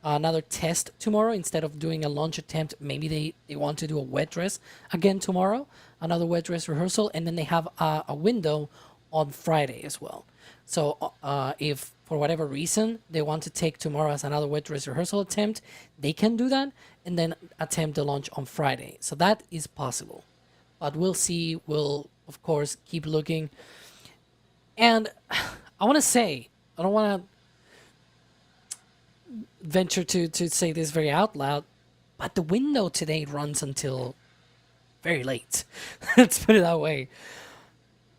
another test tomorrow instead of doing a launch attempt. Maybe they want to do a wet dress again tomorrow, another wet dress rehearsal, and then they have a window on Friday as well. So if for whatever reason they want to take tomorrow as another wet dress rehearsal attempt, they can do that and then attempt the launch on Friday. So that is possible. But we'll see. We'll, of course, keep looking. And I want to say, I don't want to venture to say this very out loud, but the window today runs until very late. Let's put it that way.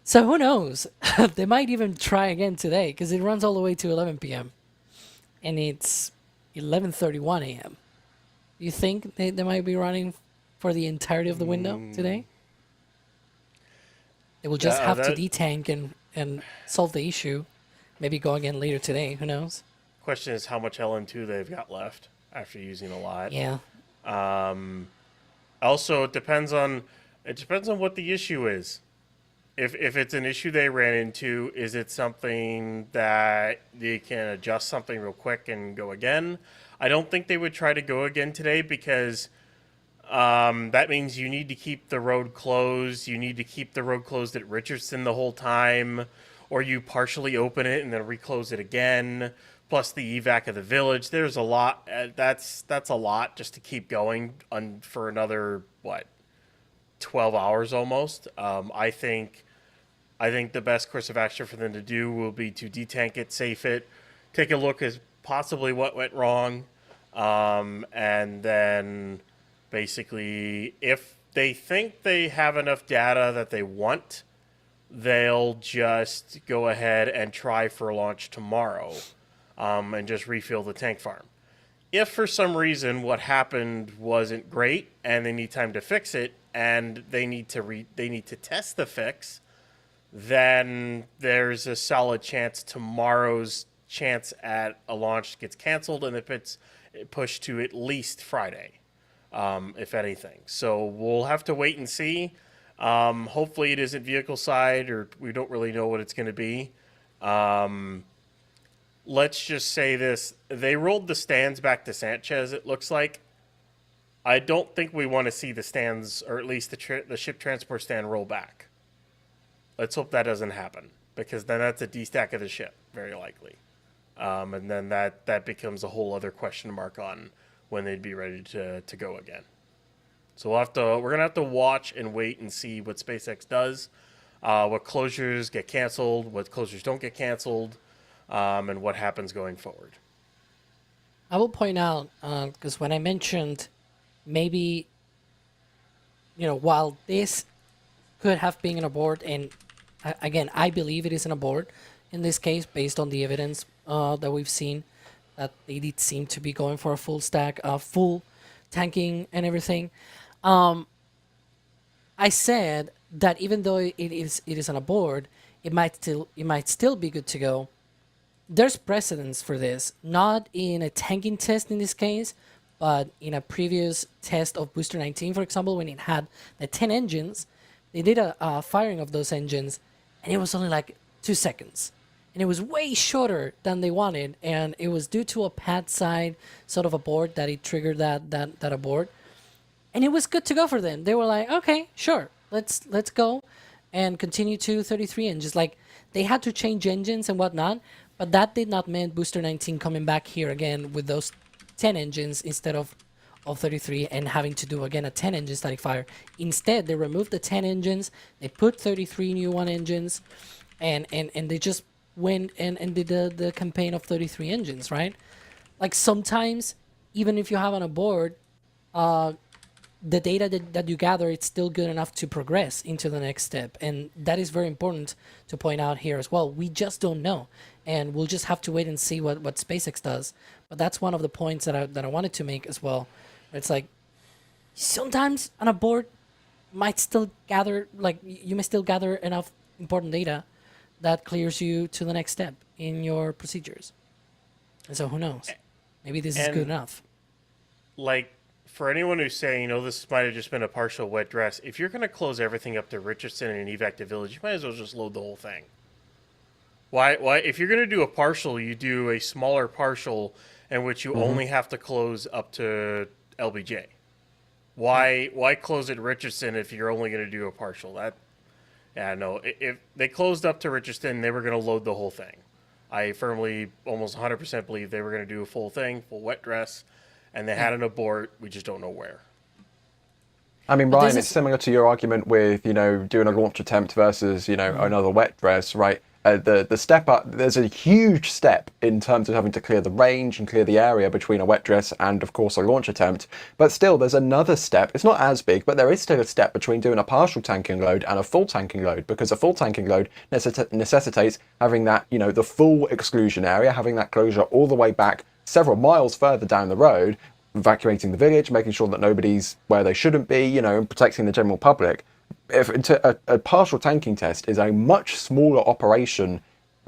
So who knows? They might even try again today because it runs all the way to 11 p.m. and it's 11:31 a.m. You think they might be running for the entirety of the window today? They will just have to detank and solve the issue. Maybe go again later today. Who knows? Question is how much LN2 they've got left after using a lot. Yeah. Also, it depends on what the issue is. If it's an issue they ran into, is it something that they can adjust something real quick and go again? I don't think they would try to go again today because that means you need to keep the road closed. You need to keep the road closed at Richardson the whole time, or you partially open it and then reclose it again, plus the evac of the village. There's a lot. That's a lot just to keep going for another, 12 hours almost. I think the best course of action for them to do will be to detank it, safe it, take a look at possibly what went wrong, and then basically if they think they have enough data that they want, they'll just go ahead and try for launch tomorrow, and just refill the tank farm. If for some reason what happened wasn't great and they need time to fix it and they need to test the fix, then there's a solid chance tomorrow's chance at a launch gets canceled and it's pushed to at least Friday, if anything. So we'll have to wait and see. Hopefully it isn't vehicle side, or we don't really know what it's going to be. Let's just say this. They rolled the stands back to Sanchez, it looks like. I don't think we want to see the stands, or at least the ship transport stand, roll back. Let's hope that doesn't happen, because then that's a destack of the ship, very likely. And then that becomes a whole other question mark on when they'd be ready to go again. So we're going to have to watch and wait and see what SpaceX does, what closures get canceled, what closures don't get canceled, and what happens going forward. I will point out, because when I mentioned maybe, while this could have been an abort, and again, I believe it is an abort in this case, based on the evidence that we've seen, that they did seem to be going for a full stack, full tanking and everything. I said that even though it is an abort, it might still be good to go. There's precedence for this, not in a tanking test in this case, but in a previous test of Booster 19, for example, when it had the 10 engines, they did a firing of those engines, and it was only like 2 seconds. And it was way shorter than they wanted, and it was due to a pad side sort of abort that it triggered that abort. And it was good to go for them. They were like, okay, sure, let's go and continue to 33 engines. Like, they had to change engines and whatnot, but that did not mean Booster 19 coming back here again with those 10 engines instead of 33 and having to do again a 10 engine static fire. Instead, they removed the 10 engines, they put 33 new one engines, and they just went and did the campaign of 33 engines, right? Like, sometimes, even if you have on a board, the data that you gather, it's still good enough to progress into the next step. And that is very important to point out here as well. We just don't know. And we'll just have to wait and see what SpaceX does. But that's one of the points that I wanted to make as well. It's like, sometimes on a board might still gather, like, you may still gather enough important data that clears you to the next step in your procedures. And so who knows? Maybe this is good enough. Like, for anyone who's saying, this might have just been a partial wet dress, if you're going to close everything up to Richardson and evac to Village, you might as well just load the whole thing. Why? If you're going to do a partial, you do a smaller partial in which you only have to close up to LBJ. Why close at Richardson if you're only going to do a partial? If they closed up to Richardson, they were going to load the whole thing. I firmly, almost 100% believe they were going to do a full thing, full wet dress, and they had an abort. We just don't know where. I mean, Ryan, it's similar to your argument with, doing a launch attempt versus, another wet dress, right? the step up, there's a huge step in terms of having to clear the range and clear the area between a wet dress and, of course, a launch attempt. But still, there's another step. It's not as big, but there is still a step between doing a partial tanking load and a full tanking load, because a full tanking load necessitates having that, the full exclusion area, having that closure all the way back several miles further down the road, evacuating the village, making sure that nobody's where they shouldn't be, and protecting the general public. If a partial tanking test is a much smaller operation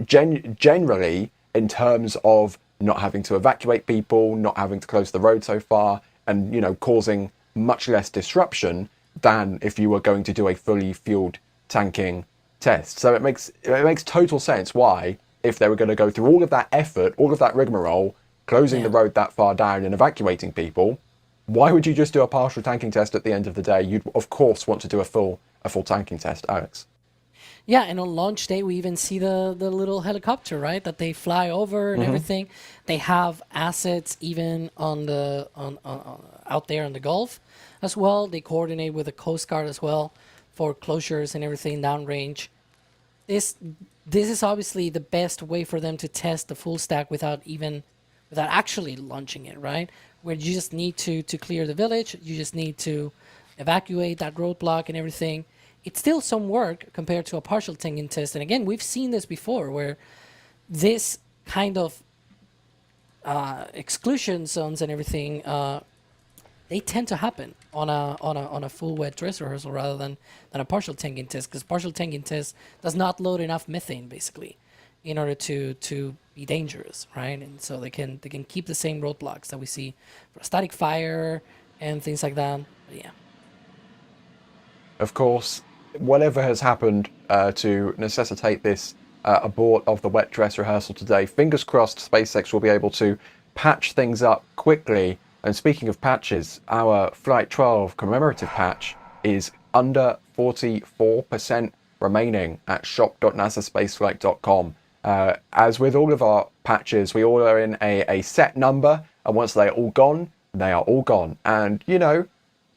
generally in terms of not having to evacuate people, not having to close the road so far, and causing much less disruption than if you were going to do a fully fueled tanking test. So it makes total sense why, if they were going to go through all of that effort, all of that rigmarole, closing the road that far down and evacuating people, why would you just do a partial tanking test at the end of the day? You'd of course want to do a full tanking test, Alex. Yeah, and on launch day we even see the little helicopter, right, that they fly over and everything. They have assets even on the out there in the Gulf as well. They coordinate with the Coast Guard as well for closures and everything downrange. This is obviously the best way for them to test the full stack without actually launching it, right? Where you just need to clear the village, you just need to evacuate that roadblock and everything. It's still some work compared to a partial tanking test. And again, we've seen this before, where this kind of exclusion zones and everything, they tend to happen on a full wet dress rehearsal rather than a partial tanking test, because partial tanking test does not load enough methane basically in order to be dangerous, right? And so they can keep the same roadblocks that we see for static fire and things like that. But yeah. Of course, whatever has happened to necessitate this abort of the wet dress rehearsal today, fingers crossed SpaceX will be able to patch things up quickly. And speaking of patches, our Flight 12 commemorative patch is under 44% remaining at shop.nasaspaceflight.com. As with all of our patches, we all are in a set number, and once they're all gone, they are all gone. And,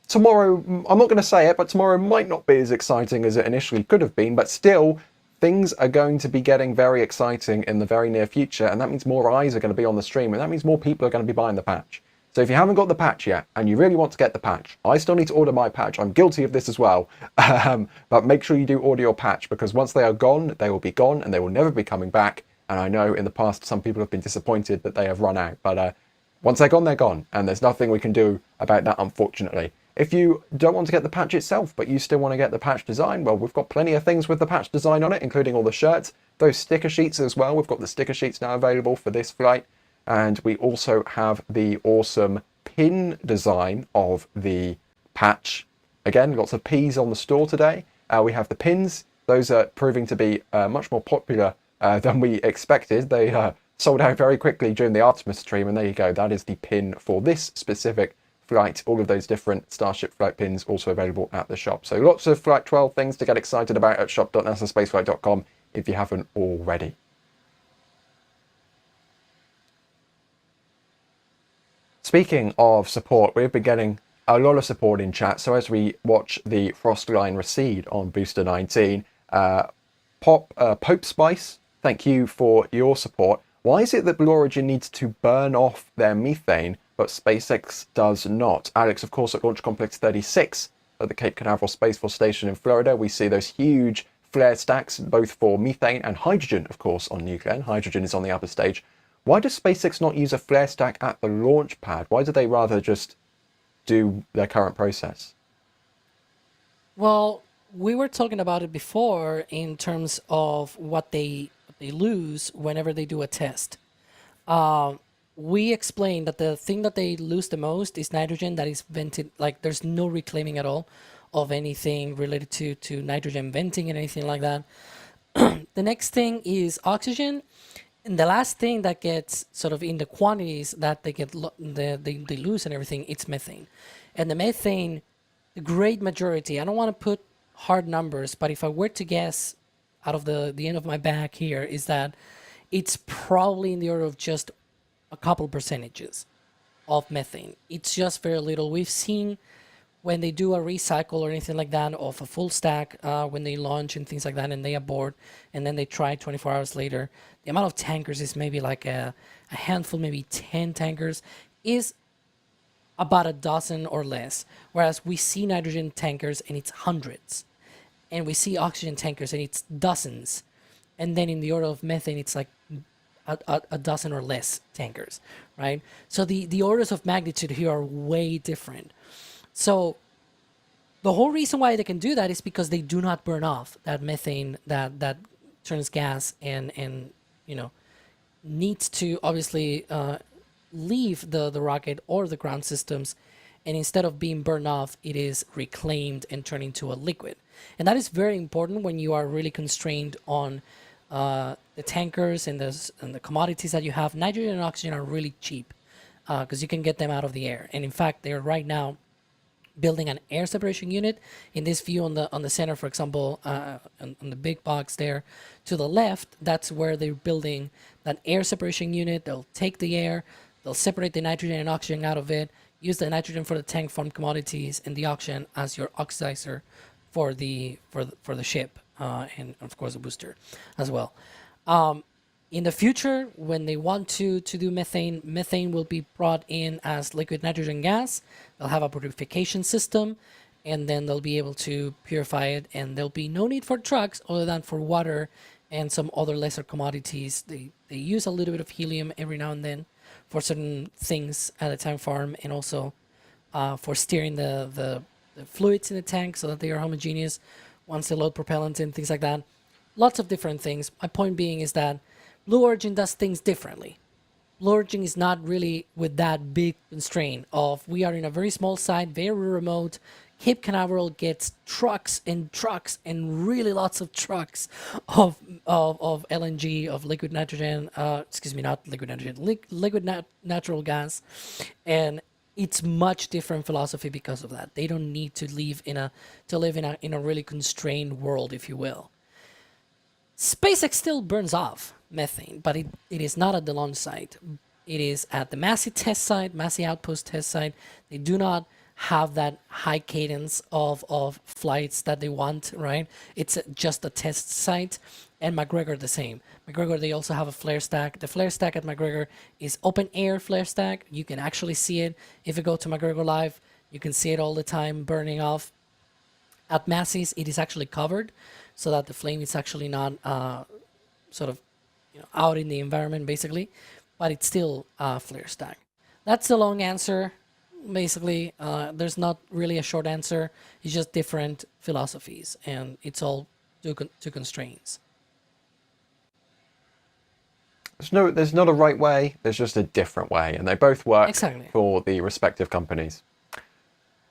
tomorrow, I'm not going to say it, but tomorrow might not be as exciting as it initially could have been, but still, things are going to be getting very exciting in the very near future, and that means more eyes are going to be on the stream, and that means more people are going to be buying the patch. So if you haven't got the patch yet, and you really want to get the patch, I still need to order my patch. I'm guilty of this as well. But make sure you do order your patch, because once they are gone, they will be gone, and they will never be coming back. And I know in the past, some people have been disappointed that they have run out. But once they're gone, and there's nothing we can do about that, unfortunately. If you don't want to get the patch itself, but you still want to get the patch design, well, we've got plenty of things with the patch design on it, including all the shirts, those sticker sheets as well. We've got the sticker sheets now available for this flight. And we also have the awesome pin design of the patch. Again, lots of P's on the store today. We have the pins. Those are proving to be much more popular than we expected. They sold out very quickly during the Artemis stream, and there you go. That is the pin for this specific flight. All of those different Starship flight pins also available at the shop. So lots of Flight 12 things to get excited about at shop.nasaspaceflight.com if you haven't already. Speaking of support, we've been getting a lot of support in chat. So as we watch the frost line recede on Booster 19, Pope Spice, thank you for your support. Why is it that Blue Origin needs to burn off their methane, but SpaceX does not? Alex, of course, at Launch Complex 36 at the Cape Canaveral Space Force Station in Florida, we see those huge flare stacks, both for methane and hydrogen, of course, on nuclear. Hydrogen is on the upper stage. Why does SpaceX not use a flare stack at the launch pad? Why do they rather just do their current process? Well, we were talking about it before in terms of what they lose whenever they do a test. We explained that the thing that they lose the most is nitrogen that is vented. Like, there's no reclaiming at all of anything related to nitrogen venting and anything like that. The next thing is oxygen. And the last thing that gets sort of in the quantities that they get they lose and everything, it's methane. And the methane, the great majority, I don't want to put hard numbers, but if I were to guess out of the end of my bag here, is that it's probably in the order of just a couple percentages of methane. It's just very little. We've seen when they do a recycle or anything like that of a full stack, when they launch and things like that, and they abort, and then they try 24 hours later, the amount of tankers is maybe like a handful, maybe 10 tankers, is about a dozen or less. Whereas we see nitrogen tankers and it's hundreds, and we see oxygen tankers and it's dozens, and then in the order of methane, it's like a dozen or less tankers, right? So the orders of magnitude here are way different. So the whole reason why they can do that is because they do not burn off that methane that turns gas and you know, needs to obviously leave the rocket or the ground systems, and instead of being burned off, it is reclaimed and turned into a liquid. And that is very important when you are really constrained on the tankers and the commodities that you have. Nitrogen and oxygen are really cheap because you can get them out of the air. And in fact, they're right now building an air separation unit. In this view on the center, for example, on the big box there to the left, that's where they're building that air separation unit. They'll take the air, they'll separate the nitrogen and oxygen out of it, use the nitrogen for the tank form commodities and the oxygen as your oxidizer for the ship, and of course the booster as well. In the future, when they want to do methane will be brought in as liquid nitrogen gas. They'll have a purification system, and then they'll be able to purify it, and there'll be no need for trucks other than for water and some other lesser commodities. They use a little bit of helium every now and then for certain things at a tank farm, and also for steering the fluids in the tank so that they are homogeneous once they load propellant and things like that. Lots of different things. My point being is that Blue Origin does things differently. Blue Origin is not really with that big constraint of we are in a very small site, very remote. Cape Canaveral gets trucks and trucks and really lots of trucks of LNG, of liquid nitrogen, not liquid nitrogen, natural gas. And it's much different philosophy because of that. They don't need to live in a really constrained world, if you will. SpaceX still burns off methane, but it is not at the launch site. It is at the Massey test site, Massey outpost test site. They do not have that high cadence of flights that they want, right? It's just a test site. And McGregor the same. McGregor, they also have a flare stack. The flare stack at McGregor is open air flare stack. You can actually see it. If you go to McGregor Live, you can see it all the time burning off. At Massey's, it is actually covered so that the flame is actually not out in the environment, basically, but it's still flare stack. That's the long answer. Basically, there's not really a short answer. It's just different philosophies, and it's all due to constraints. There's not a right way, there's just a different way, and they both work Exactly. for the respective companies.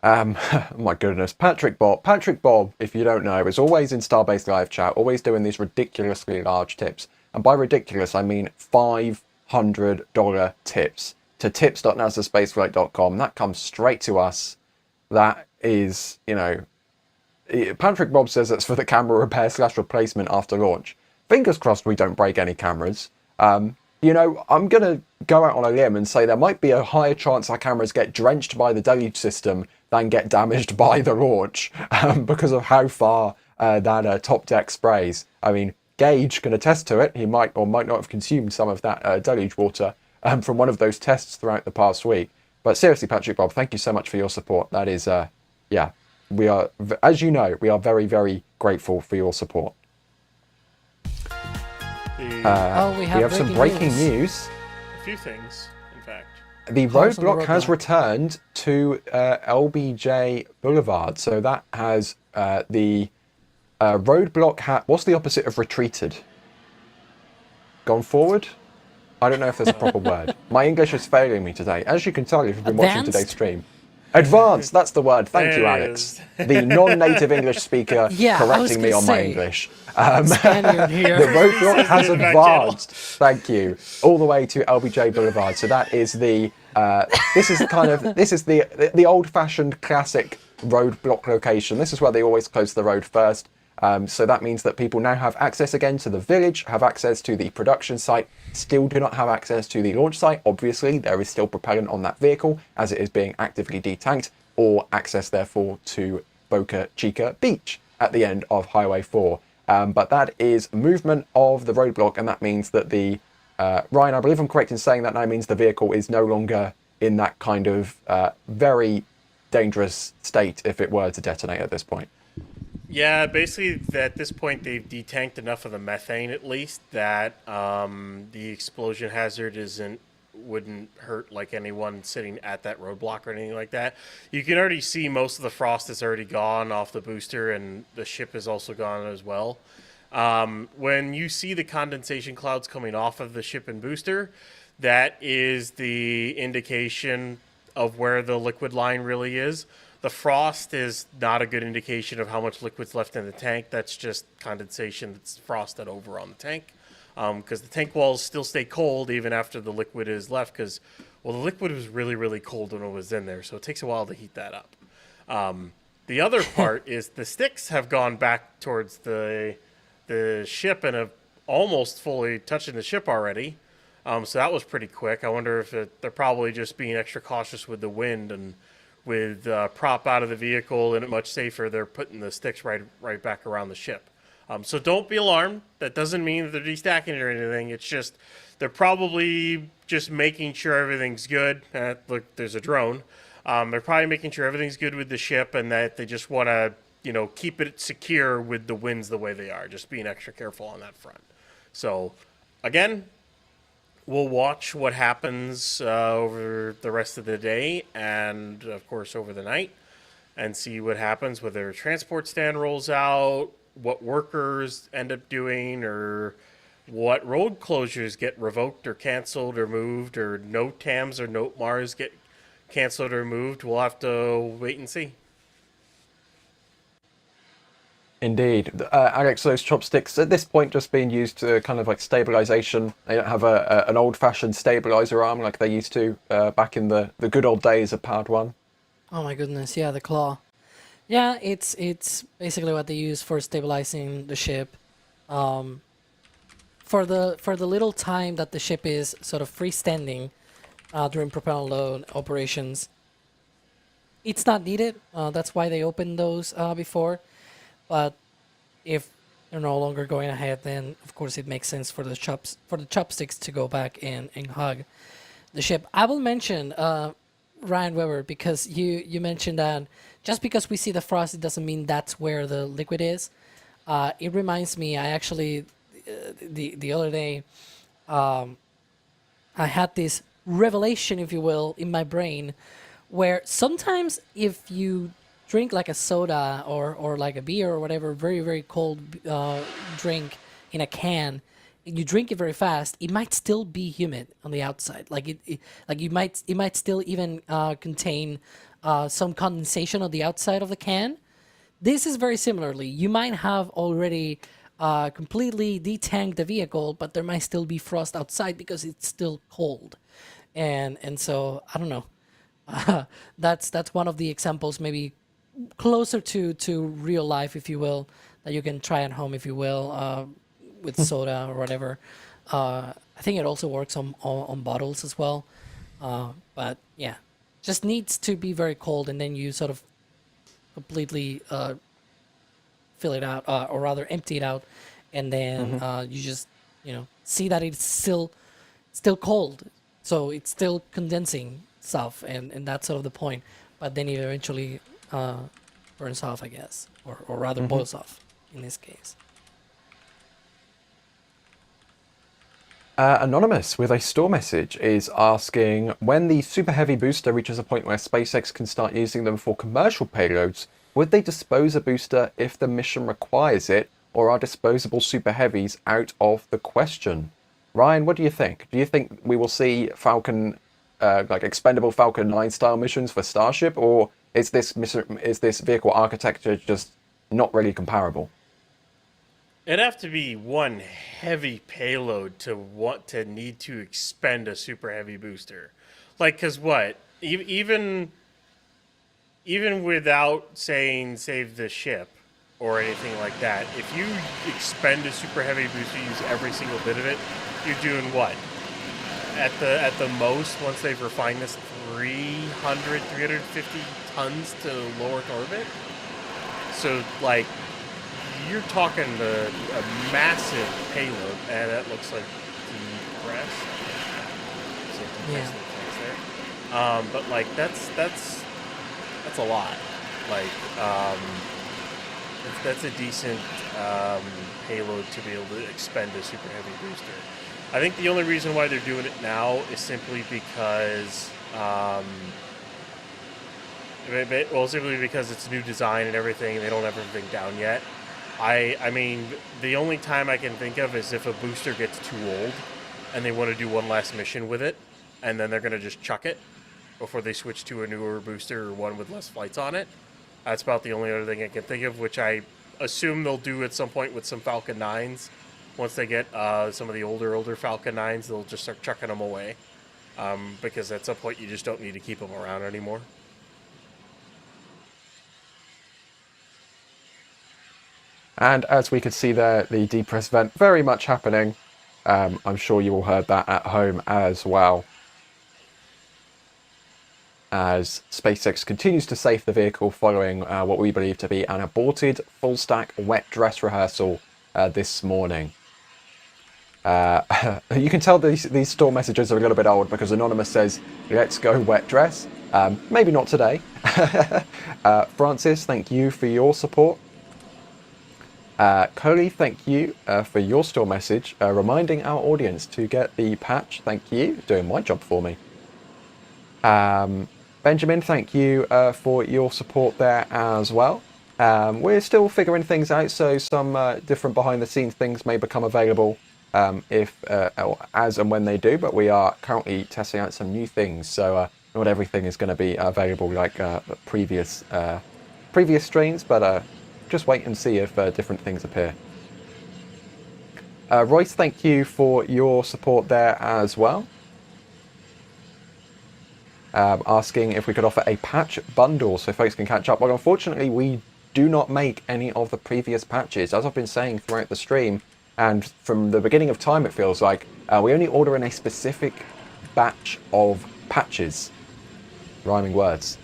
My goodness, Patrick Bob, if you don't know, is always in Starbase live chat, always doing these ridiculously large tips. And by ridiculous, I mean $500 tips to tips.nasaspaceflight.com. That comes straight to us. That is, Patrick Bob says that's for the camera repair / replacement after launch. Fingers crossed we don't break any cameras. I'm going to go out on a limb and say there might be a higher chance our cameras get drenched by the Deluge system than get damaged by the launch because of how far that top deck sprays. I mean, Gage can attest to it. He might or might not have consumed some of that Deluge water from one of those tests throughout the past week. But seriously, Patrick Bob, thank you so much for your support. That is, we are, as you know, we are very, very grateful for your support. We have some breaking news. A few things, in fact. The roadblock has returned to LBJ Boulevard. So that has the roadblock. What's the opposite of retreated? Gone forward? I don't know if there's a proper word. My English is failing me today. As you can tell if you've been watching today's stream. Advanced, that's the word. Thank you, Alex. The non-native English speaker correcting me on my English. Spaniard here. The roadblock has advanced. Thank you. All the way to LBJ Boulevard. So that is the this is the old-fashioned classic roadblock location. This is where they always close the road first. So that means that people now have access again to the village, have access to the production site, still do not have access to the launch site. Obviously, there is still propellant on that vehicle as it is being actively detanked, or access, therefore, to Boca Chica Beach at the end of Highway 4. But that is movement of the roadblock, and that means that the Ryan, I believe I'm correct in saying that now means the vehicle is no longer in that kind of very dangerous state if it were to detonate at this point. Yeah, basically at this point they've detanked enough of the methane at least that the explosion hazard wouldn't hurt like anyone sitting at that roadblock or anything like that. You can already see most of the frost is already gone off the booster, and the ship is also gone as well. When you see the condensation clouds coming off of the ship and booster, that is the indication of where the liquid line really is. The frost is not a good indication of how much liquid's left in the tank. That's just condensation that's frosted over on the tank. Because the tank walls still stay cold even after the liquid is left, because, well, the liquid was really, really cold when it was in there, so it takes a while to heat that up. The other part is the sticks have gone back towards the ship and have almost fully touching the ship already. So that was pretty quick. I wonder if they're probably just being extra cautious with the wind, and with prop out of the vehicle and it much safer, they're putting the sticks right back around the ship. So don't be alarmed. That doesn't mean that they're destacking it or anything. It's just they're probably just making sure everything's good. Look, there's a drone. They're probably making sure everything's good with the ship, and that they just want to, keep it secure with the winds the way they are. Just being extra careful on that front. So, again, we'll watch what happens over the rest of the day and, of course, over the night, and see what happens, whether a transport stand rolls out, what workers end up doing, or what road closures get revoked or canceled or moved, or no TAMs or no MARs get canceled or moved. We'll have to wait and see. Indeed. Alex, those chopsticks at this point just being used to kind of like stabilization. They don't have an old-fashioned stabilizer arm like they used to back in the good old days of Powered 1. Oh my goodness, yeah, the claw. Yeah, it's basically what they use for stabilizing the ship. For the little time that the ship is sort of freestanding during propellant load operations, it's not needed. That's why they opened those before. But if they're no longer going ahead, then of course it makes sense for the chopsticks to go back and hug the ship. I will mention Ryan Weber, because you mentioned that just because we see the frost, it doesn't mean that's where the liquid is. It reminds me, I actually the other day I had this revelation, if you will, in my brain, where sometimes if you drink like a soda or like a beer or whatever, very, very cold drink in a can, and you drink it very fast, it might still be humid on the outside. It might still even contain some condensation on the outside of the can. This is very similarly. You might have already completely detanked the vehicle, but there might still be frost outside because it's still cold. And so I don't know. That's one of the examples, maybe closer to real life, if you will, that you can try at home, if you will, with soda or whatever. I think it also works on bottles as well. But yeah, just needs to be very cold, and then you sort of completely fill it out, or rather empty it out, and then you just see that it's still cold, so it's still condensing stuff, and that's sort of the point. But then it eventually burns off, I guess, or rather boils off in this case. Anonymous with a store message is asking, when the Super Heavy booster reaches a point where SpaceX can start using them for commercial payloads, would they dispose a booster if the mission requires it, or are disposable Super Heavies out of the question? Ryan, what do you think? Do you think we will see Falcon, like expendable Falcon 9 style missions for Starship, or is this vehicle architecture just not really comparable? It'd have to be one heavy payload to want to need to expend a super heavy booster. Like, because what? Even without saying save the ship or anything like that, if you expend a super heavy booster, use every single bit of it, you're doing what? at the most, once they've refined this, 350 tons to low Earth orbit. So, like, you're talking a massive payload, and that looks like depressed. So depressed there. But like that's a lot. Like that's a decent payload to be able to expend a super heavy booster. I think the only reason why they're doing it now is simply because simply because it's new design and everything, and they don't have everything down yet. I mean, the only time I can think of is if a booster gets too old and they want to do one last mission with it, and then they're going to just chuck it before they switch to a newer booster or one with less flights on it. That's about the only other thing I can think of, which I assume they'll do at some point with some Falcon 9s. Once they get some of the older Falcon 9s, they'll just start chucking them away. Because at some point you just don't need to keep them around anymore. And as we could see there, the depress vent very much happening. I'm sure you all heard that at home as well. As SpaceX continues to safe the vehicle following what we believe to be an aborted full-stack wet dress rehearsal this morning. You can tell these store messages are a little bit old because Anonymous says, "Let's go wet dress." Maybe not today. Francis, thank you for your support. Coley, thank you for your store message, reminding our audience to get the patch. Thank you, doing my job for me. Benjamin, thank you for your support there as well. We're still figuring things out, so some different behind-the-scenes things may become available as and when they do, but we are currently testing out some new things, so not everything is going to be available like previous streams, but just wait and see if different things appear. Royce, thank you for your support there as well. Asking if we could offer a patch bundle so folks can catch up. Well, unfortunately, we do not make any of the previous patches. As I've been saying throughout the stream, and from the beginning of time, it feels like, we only order in a specific batch of patches. Rhyming words.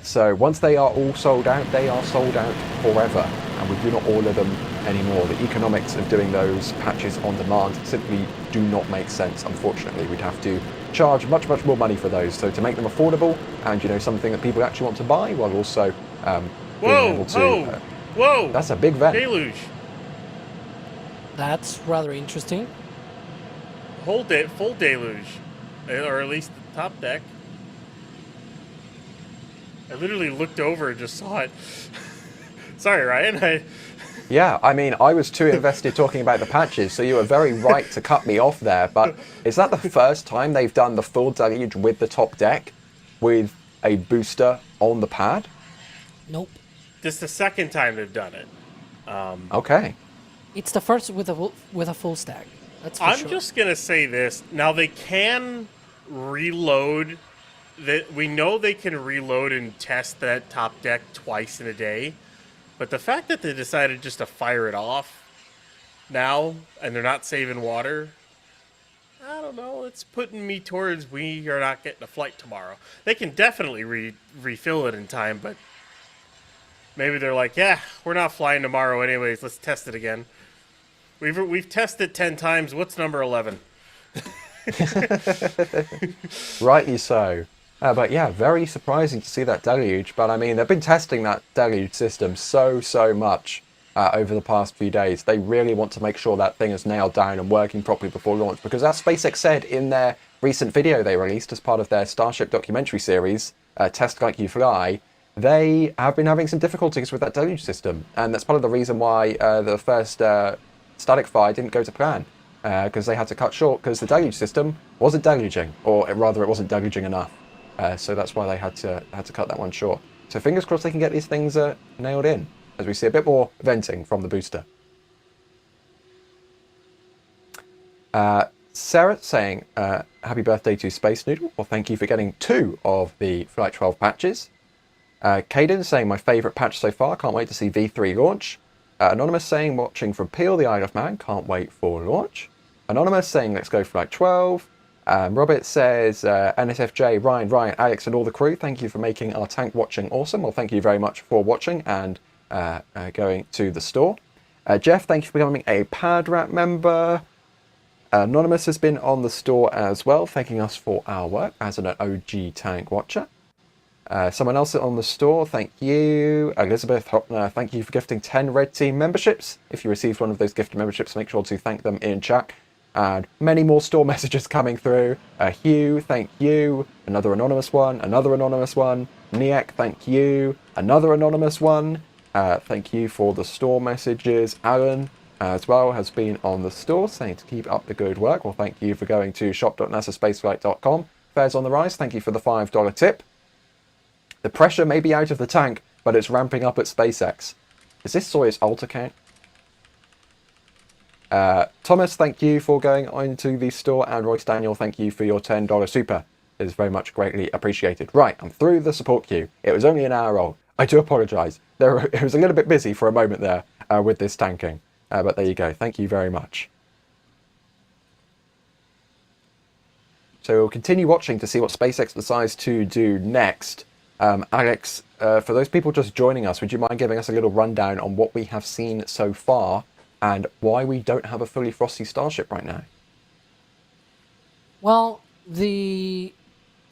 So once they are all sold out, they are sold out forever, and we do not order them anymore. The economics of doing those patches on demand simply do not make sense, unfortunately. We'd have to charge much more money for those. So to make them affordable and, you know, something that people actually want to buy, while also being able to... Whoa! That's a big vent. Deluge. That's rather interesting. Full deluge, or at least the top deck. I literally looked over and just saw it. Sorry, Ryan. Yeah, I mean, I was too invested talking about the patches, so you were very right to cut me off there. But is that the first time they've done the full deluge with the top deck, with a booster on the pad? Nope. This is the second time they've done it. Okay. It's the first with a full stack. That's for sure. I'm just gonna say this. Now they can reload. We know they can reload and test that top deck twice in a day, but the fact that they decided just to fire it off now and they're not saving water, I don't know. It's putting me towards we are not getting a flight tomorrow. They can definitely refill it in time, but maybe they're like, yeah, we're not flying tomorrow anyways. Let's test it again. We've tested 10 times. What's number 11? Rightly so. But yeah, very surprising to see that deluge. But I mean, they've been testing that deluge system so much over the past few days. They really want to make sure that thing is nailed down and working properly before launch. Because as SpaceX said in their recent video they released as part of their Starship documentary series, Test Like You Fly, they have been having some difficulties with that deluge system. And that's part of the reason why the first static fire didn't go to plan. Because they had to cut short because the deluge system wasn't deluging, or rather it wasn't deluging enough. So that's why they had to cut that one short. So fingers crossed they can get these things nailed in, as we see a bit more venting from the booster. Sarah saying, happy birthday to Space Noodle. Well, thank you for getting 2 of the Flight 12 patches. Cadence saying, my favourite patch so far, can't wait to see V3 launch. Anonymous saying, watching from Peel, the Isle of Man, can't wait for launch. Anonymous saying, let's go Flight 12. Robert says, NSFJ, Ryan, Alex, and all the crew, thank you for making our tank watching awesome. Well, thank you very much for watching and going to the store. Jeff, thank you for becoming a PadRat member. Anonymous has been on the store as well, thanking us for our work as an OG tank watcher. Someone else on the store, thank you. Elizabeth Hopner, thank you for gifting 10 Red Team memberships. If you received one of those gifted memberships, make sure to thank them in chat. And many more store messages coming through. Hugh, thank you. Another anonymous one. Niak, thank you. Another anonymous one. Thank you for the store messages. Alan, as well, has been on the store, saying to keep up the good work. Well, thank you for going to shop.nasaspaceflight.com. Fares on the rise, thank you for the $5 tip. The pressure may be out of the tank, but it's ramping up at SpaceX. Is this Soyuz Alta count? Thomas, thank you for going into the store, and Royce Daniel, thank you for your $10 super. It is very much greatly appreciated. Right, I'm through the support queue. It was only an hour old. I do apologise. It was a little bit busy for a moment there with this tanking. But there you go. Thank you very much. So we'll continue watching to see what SpaceX decides to do next. Alex, for those people just joining us, would you mind giving us a little rundown on what we have seen so far and why we don't have a fully frosty Starship right now? Well, the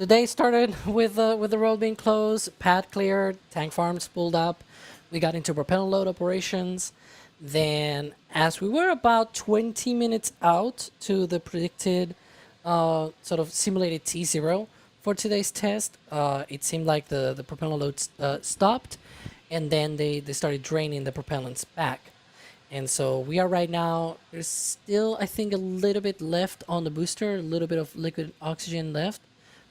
day started with the road being closed, pad cleared, tank farms pulled up. We got into propellant load operations. Then, as we were about 20 minutes out to the predicted sort of simulated T0 for today's test, it seemed like the propellant loads stopped, and then they started draining the propellants back. And so we are right now, there's still, I think, a little bit left on the booster, a little bit of liquid oxygen left,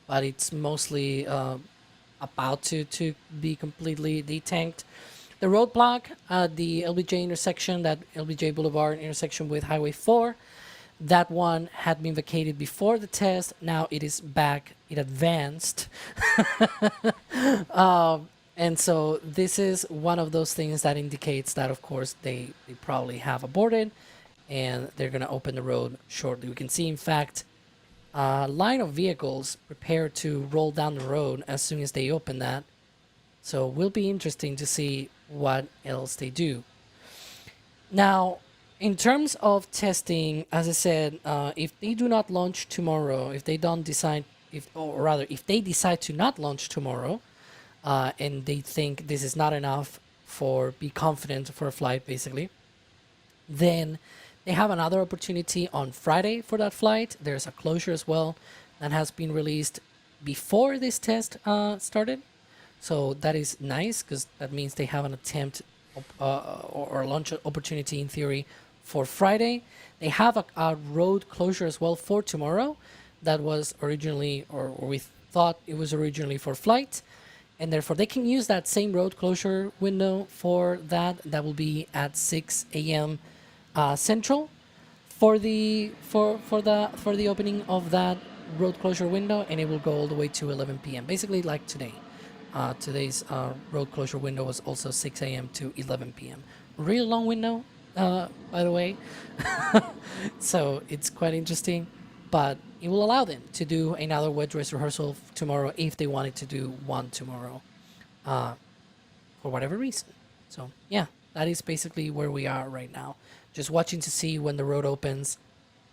but it's mostly about to be completely detanked. The roadblock at the LBJ intersection, that LBJ Boulevard intersection with Highway 4, that one had been vacated before the test. Now it is back. It advanced. And so this is one of those things that indicates that, of course, they probably have aborted and they're going to open the road shortly. We can see, in fact, a line of vehicles prepared to roll down the road as soon as they open that. So it will be interesting to see what else they do. Now, in terms of testing, as I said, if they do not launch tomorrow, if they decide to not launch tomorrow, and they think this is not enough be confident for a flight, basically, then they have another opportunity on Friday for that flight. There's a closure as well that has been released before this test started. So that is nice, because that means they have an attempt or launch opportunity in theory for Friday. They have a road closure as well for tomorrow that was originally, or we thought it was originally for flight. And therefore they can use that same road closure window for that. That will be at 6 a.m. Central for the opening of that road closure window, and it will go all the way to 11 p.m. basically like today. Today's road closure window was also 6 a.m. to 11 p.m. Real long window, by the way. So it's quite interesting, but it will allow them to do another wet dress rehearsal tomorrow if they wanted to do one tomorrow, for whatever reason. So yeah, that is basically where we are right now. Just watching to see when the road opens,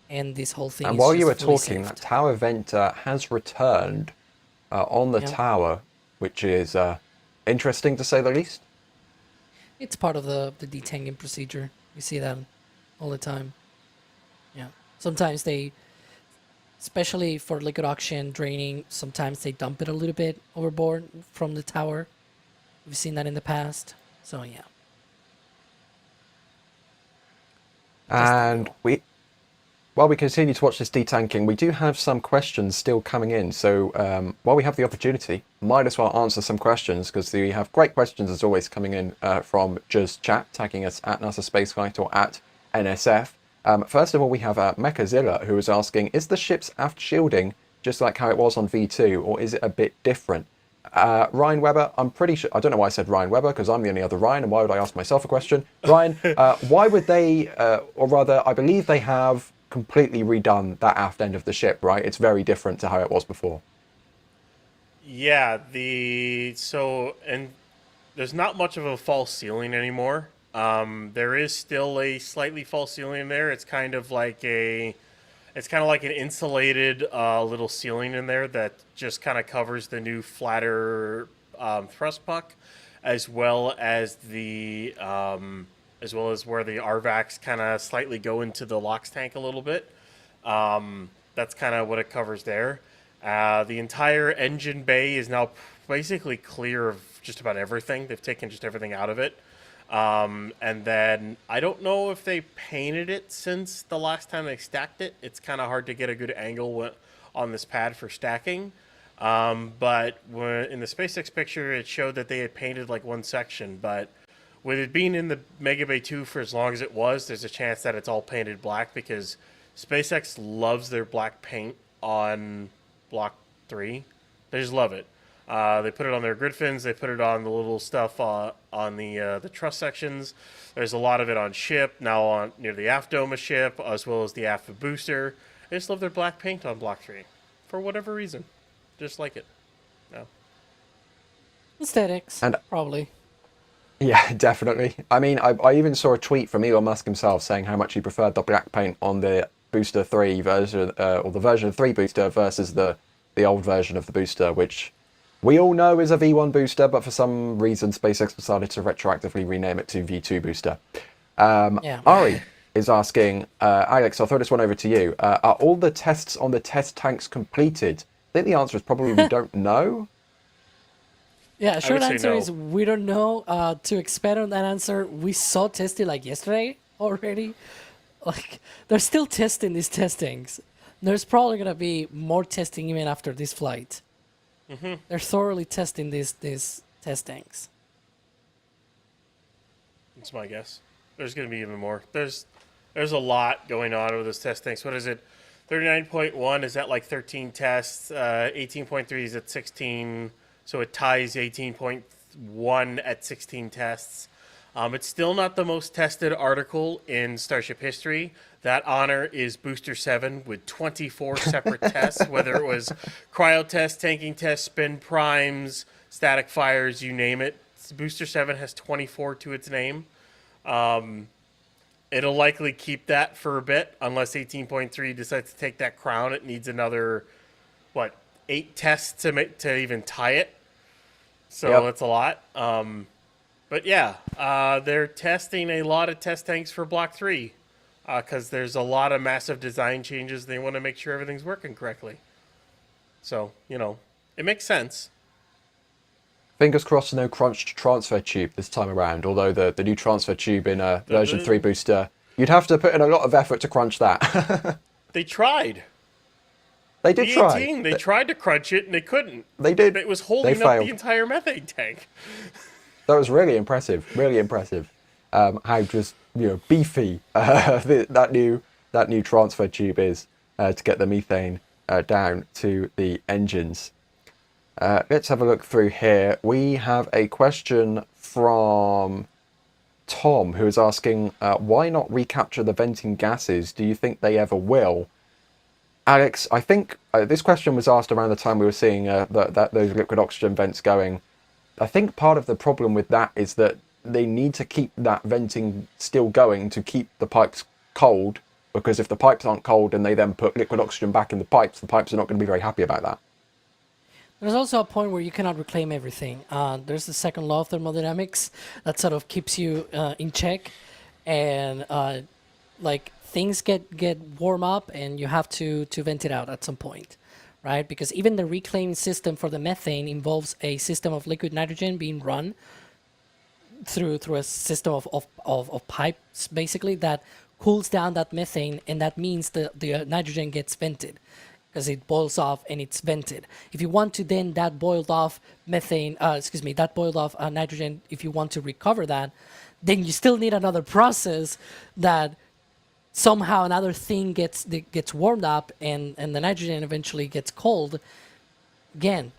and this whole thing. And is while just you were fully talking, saved. that tower vent has returned on the tower, which is interesting to say the least. It's part of the detangling procedure. We see that all the time. Yeah. Sometimes they, especially for liquid oxygen draining, sometimes they dump it a little bit overboard from the tower. We've seen that in the past. So yeah. And while we continue to watch this detanking, we do have some questions still coming in. So while we have the opportunity, might as well answer some questions, because we have great questions as always coming in from Just Chat, tagging us at NASASpaceflight or at NSF. First of all, we have Mechazilla, who is asking, is the ship's aft shielding just like how it was on V2, or is it a bit different? Ryan Webber, I'm pretty sure, I don't know why I said Ryan Webber, because I'm the only other Ryan, and why would I ask myself a question? Ryan, why would they, or rather, I believe they have completely redone that aft end of the ship, right? It's very different to how it was before. Yeah, and there's not much of a false ceiling anymore. There is still a slightly false ceiling there. It's kind of like an insulated little ceiling in there that just kind of covers the new flatter thrust puck, as well as where the RVACs kind of slightly go into the LOX tank a little bit. That's kind of what it covers there. The entire engine bay is now basically clear of just about everything. They've taken just everything out of it. And then I don't know if they painted it since the last time they stacked it. It's kind of hard to get a good angle on this pad for stacking. But in the SpaceX picture, it showed that they had painted like one section. But with it being in the Mega Bay 2 for as long as it was, there's a chance that it's all painted black because SpaceX loves their black paint on Block 3. They just love it. They put it on their grid fins. They put it on the little stuff on the truss sections. There's a lot of it on ship, now near the aft dome of ship, as well as the aft booster. They just love their black paint on Block 3 for whatever reason. Just like it. No. Aesthetics, probably. Yeah, definitely. I mean, I even saw a tweet from Elon Musk himself saying how much he preferred the black paint on the Booster 3 version, or the version 3 booster versus the old version of the booster, which we all know is a V1 booster, but for some reason SpaceX decided to retroactively rename it to V2 booster. Ari is asking, Alex, I'll throw this one over to you. Are all the tests on the test tanks completed? I think the answer is probably we don't know. Yeah, short answer is we don't know. To expand on that answer, we saw testing like yesterday already. Like, they're still testing these testings. There's probably going to be more testing even after this flight. Mm-hmm. They're thoroughly testing these testings. That's my guess. There's going to be even more. There's a lot going on with those testings. What is it? 39.1 is at like 13 tests. 18.3 is at 16. So it ties 18.1 at 16 tests. It's still not the most tested article in Starship history. That honor is Booster 7 with 24 separate tests, whether it was cryo test, tanking test, spin primes, static fires, you name it. Booster 7 has 24 to its name. It'll likely keep that for a bit unless 18.3 decides to take that crown. It needs another, 8 tests to even tie it. So That's a lot. But yeah, they're testing a lot of test tanks for Block 3 because there's a lot of massive design changes. They want to make sure everything's working correctly. So, it makes sense. Fingers crossed no crunched transfer tube this time around, although the new transfer tube in version 3 booster, you'd have to put in a lot of effort to crunch that. They tried. They did try. They tried to crunch it and they couldn't. They did. It was holding up the entire methane tank. That was really impressive. Really impressive. How just beefy that new transfer tube is to get the methane down to the engines. Let's have a look through here. We have a question from Tom, who is asking, why not recapture the venting gases? Do you think they ever will? Alex, I think this question was asked around the time we were seeing those liquid oxygen vents going. I think part of the problem with that is that they need to keep that venting still going to keep the pipes cold, because if the pipes aren't cold and they then put liquid oxygen back in the pipes are not going to be very happy about that. There's also a point where you cannot reclaim everything. There's the second law of thermodynamics that sort of keeps you in check, and things get warm up and you have to vent it out at some point, right? Because even the reclaiming system for the methane involves a system of liquid nitrogen being run through a system of pipes, basically, that cools down that methane, and that means the nitrogen gets vented because it boils off and it's vented. If you want to then that boiled off nitrogen, if you want to recover that, then you still need another process that somehow another thing gets warmed up and the nitrogen eventually gets cold. Again,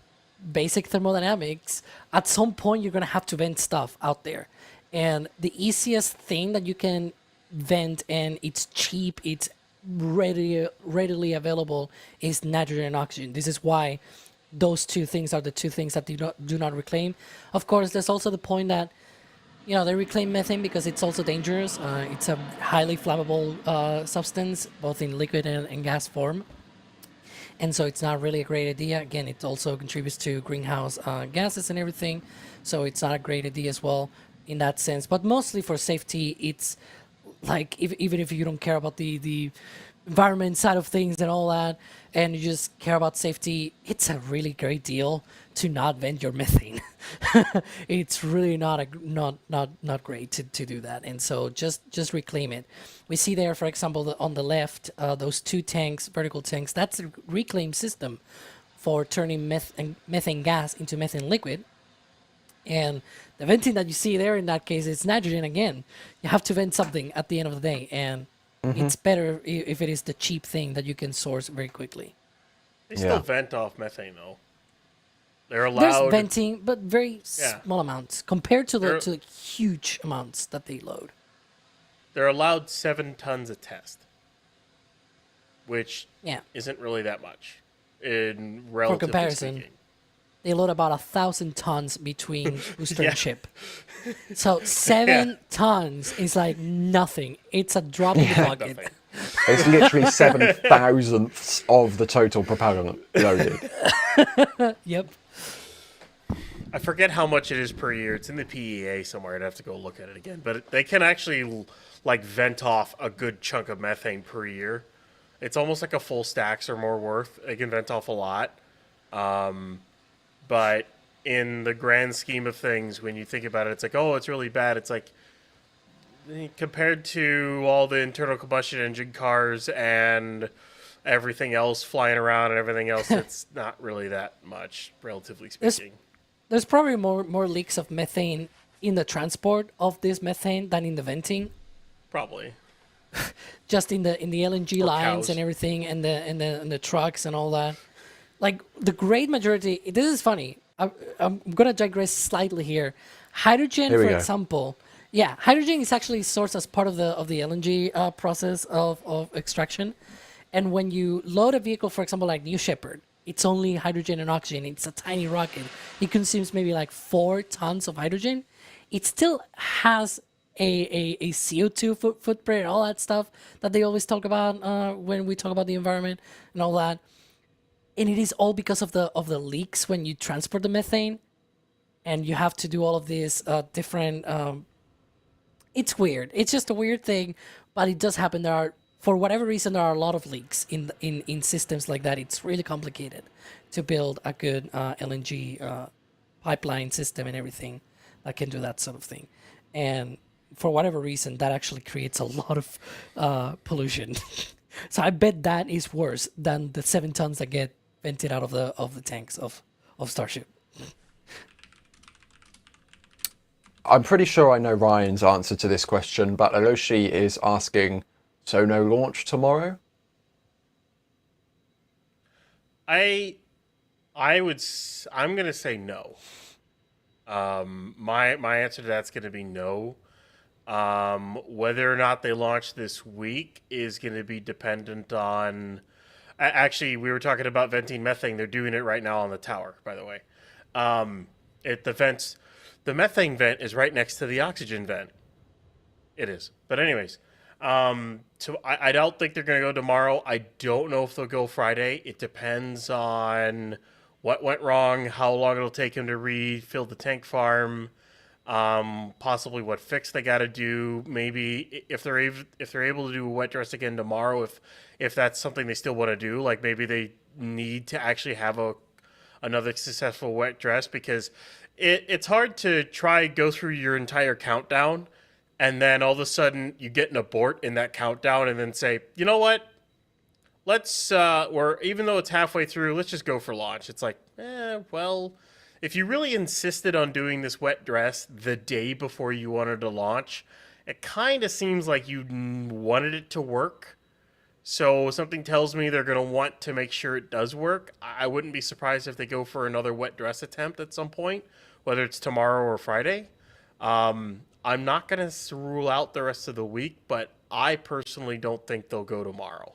basic thermodynamics. At some point, you're going to have to vent stuff out there. And the easiest thing that you can vent, and it's cheap, it's readily available is nitrogen and oxygen. This is why those two things are the two things that do not reclaim. Of course, there's also the point that they reclaim methane because it's also dangerous. It's a highly flammable substance, both in liquid and gas form. And so it's not really a great idea. Again, it also contributes to greenhouse gases and everything. So it's not a great idea as well in that sense. But mostly for safety, it's like even if you don't care about the environment side of things and all that, and you just care about safety, it's a really great deal to not vent your methane. It's really not great to do that, and so just reclaim it. We see there, for example, on the left, those two tanks, vertical tanks. That's a reclaim system for turning methane gas into methane liquid. And the venting that you see there, in that case, it's nitrogen again. You have to vent something at the end of the day, and it's better if it is the cheap thing that you can source very quickly. They still vent off methane, though. They're allowed. There's venting, but very small amounts compared to the huge amounts that they load. They're allowed 7 tons a test, which isn't really that much in relatively For comparison, speaking. They load about 1,000 tons between booster and ship. So 7 tons is like nothing. It's a drop in the bucket. Nothing. It's literally 7,000ths of the total propellant loaded. Yep. I forget how much it is per year. It's in the PEA somewhere. I'd have to go look at it again. But they can actually vent off a good chunk of methane per year. It's almost like a full stacks or more worth. They can vent off a lot. But in the grand scheme of things, when you think about it, it's like, oh, it's really bad. It's like, compared to all the internal combustion engine cars and everything else flying around and everything else, it's not really that much, relatively speaking. There's probably more leaks of methane in the transport of this methane than in the venting. Probably. Just in the LNG lines cows. and everything, and the trucks and all that. Like the great majority. This is funny. I'm gonna digress slightly here. Hydrogen, for example. Yeah, hydrogen is actually sourced as part of the LNG process of extraction. And when you load a vehicle, for example, like New Shepard, it's only hydrogen and oxygen. It's a tiny rocket. It consumes maybe like 4 tons of hydrogen. It still has a CO2 footprint and all that stuff that they always talk about when we talk about the environment and all that. And it is all because of the leaks when you transport the methane, and you have to do all of these different. It's weird. It's just a weird thing, but it does happen. For whatever reason, there are a lot of leaks in systems like that. It's really complicated to build a good LNG pipeline system and everything that can do that sort of thing. And for whatever reason, that actually creates a lot of pollution. So I bet that is worse than the 7 tons that get vented out of the tanks of Starship. I'm pretty sure I know Ryan's answer to this question, but Aloshi is asking, so no launch tomorrow? I'm gonna say no. My answer to that's gonna be no. Whether or not they launch this week is gonna be dependent on. Actually, we were talking about venting methane. They're doing it right now on the tower, by the way. The methane vent is right next to the oxygen vent. It is. But anyways, so I don't think they're going to go tomorrow. I don't know if they'll go Friday. It depends on what went wrong, how long it'll take him to refill the tank farm, possibly what fix they got to do. Maybe if they're able to do a wet dress again tomorrow, if that's something they still want to do, like maybe they need to actually have another successful wet dress, because it's hard to go through your entire countdown and then all of a sudden you get an abort in that countdown and then say, you know what? Let's even though it's halfway through, let's just go for launch. It's like, well, if you really insisted on doing this wet dress the day before you wanted to launch, it kind of seems like you wanted it to work. So something tells me they're going to want to make sure it does work. I wouldn't be surprised if they go for another wet dress attempt at some point, whether it's tomorrow or Friday. I'm not going to rule out the rest of the week, but I personally don't think they'll go tomorrow.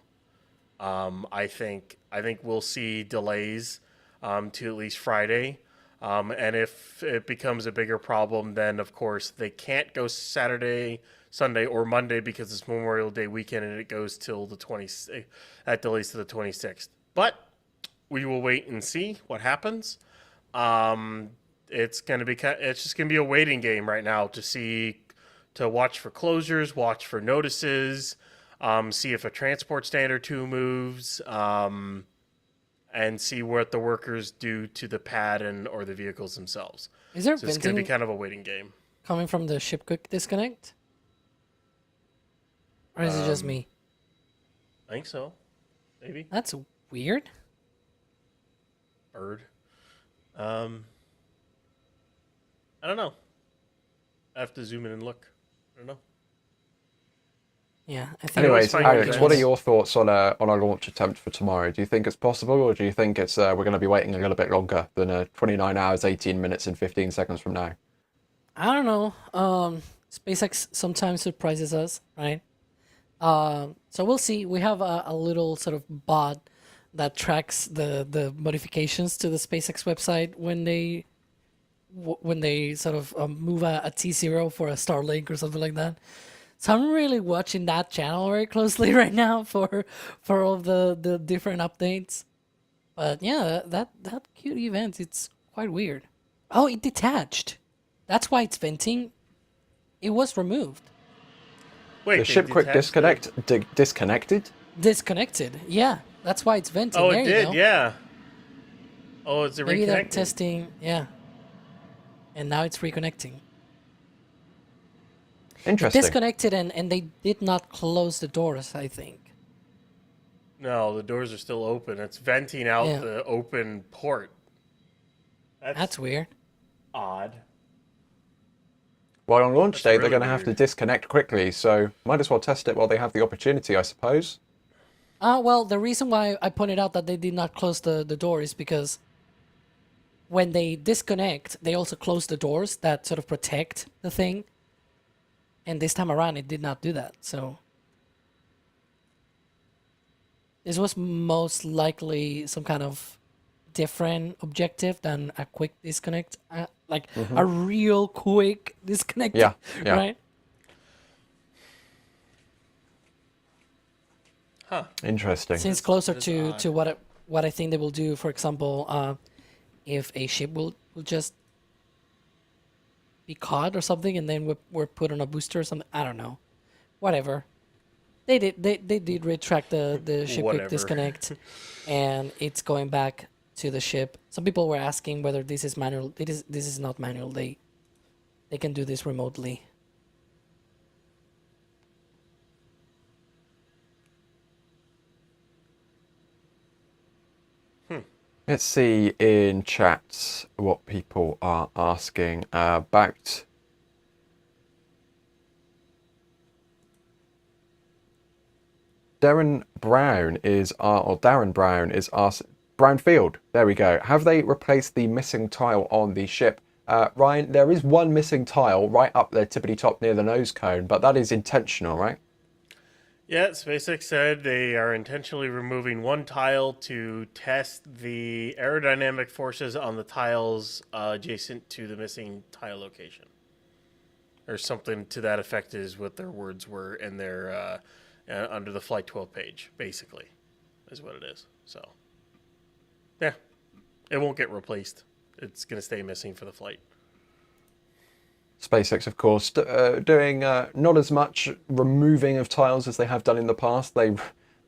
I think we'll see delays to at least Friday. And if it becomes a bigger problem, then of course they can't go Saturday, Sunday, or Monday because it's Memorial Day weekend and it goes till the 20th. That delays to the 26th. But we will wait and see what happens. It's just gonna be a waiting game right now to watch for closures, watch for notices, see if a transport stand or two moves, and see what the workers do to the pad or the vehicles themselves. Is there So it's going to be kind of a waiting game. coming from the ship quick disconnect? Or is it just me? I think so. Maybe. That's weird. Bird. I don't know. I have to zoom in and look. I don't know. Yeah, I think. Anyways, fine Alex, with what are that. your thoughts on a launch attempt for tomorrow? Do you think it's possible, or do you think it's we're going to be waiting a little bit longer than 29 hours, 18 minutes, and 15 seconds from now? I don't know. SpaceX sometimes surprises us, right? So we'll see. We have a little sort of bot that tracks the modifications to the SpaceX website when they sort of move a T0 for a Starlink or something like that. So I'm really watching that channel very closely right now for all of the different updates. But yeah, that cute event, it's quite weird. Oh, it detached. That's why it's venting. It was removed. Wait, The ship quick disconnected? Disconnected. Yeah, that's why it's venting. Oh, there it you did. go. Yeah. Oh, it's a Maybe they're reconnecting. testing. Yeah. And now it's reconnecting. Interesting. Disconnected and they did not close the doors, I think. No, the doors are still open. It's venting out Yeah. the open port. That's weird. odd. Well, on launch That's day, they're really going to have to weird. disconnect quickly, so might as well test it while they have the opportunity, I suppose. Well, the reason why I pointed out that they did not close the door is because when they disconnect, they also close the doors that sort of protect the thing. And this time around, it did not do that. So this was most likely some kind of different objective than a quick disconnect, like a real quick disconnect. Yeah, yeah. Right? Huh. Interesting. Seems closer That is to odd. what I think they will do. For example, if a ship will just be caught or something, and then we're put on a booster or something. I don't know. Whatever. They did retract the ship quick Whatever. disconnect, and it's going back to the ship. Some people were asking whether this is manual. This is not manual. They can do this remotely. Let's see in chat what people are asking about. Darren Brown is Brownfield. There we go. Have they replaced the missing tile on the ship? Ryan, there is one missing tile right up there, tippity top near the nose cone, but that is intentional, right? Yeah, SpaceX said they are intentionally removing one tile to test the aerodynamic forces on the tiles adjacent to the missing tile location. Or something to that effect is what their words were in their under the Flight 12 page, basically, is what it is. So, yeah, it won't get replaced. It's going to stay missing for the flight. SpaceX, of course, doing not as much removing of tiles as they have done in the past. They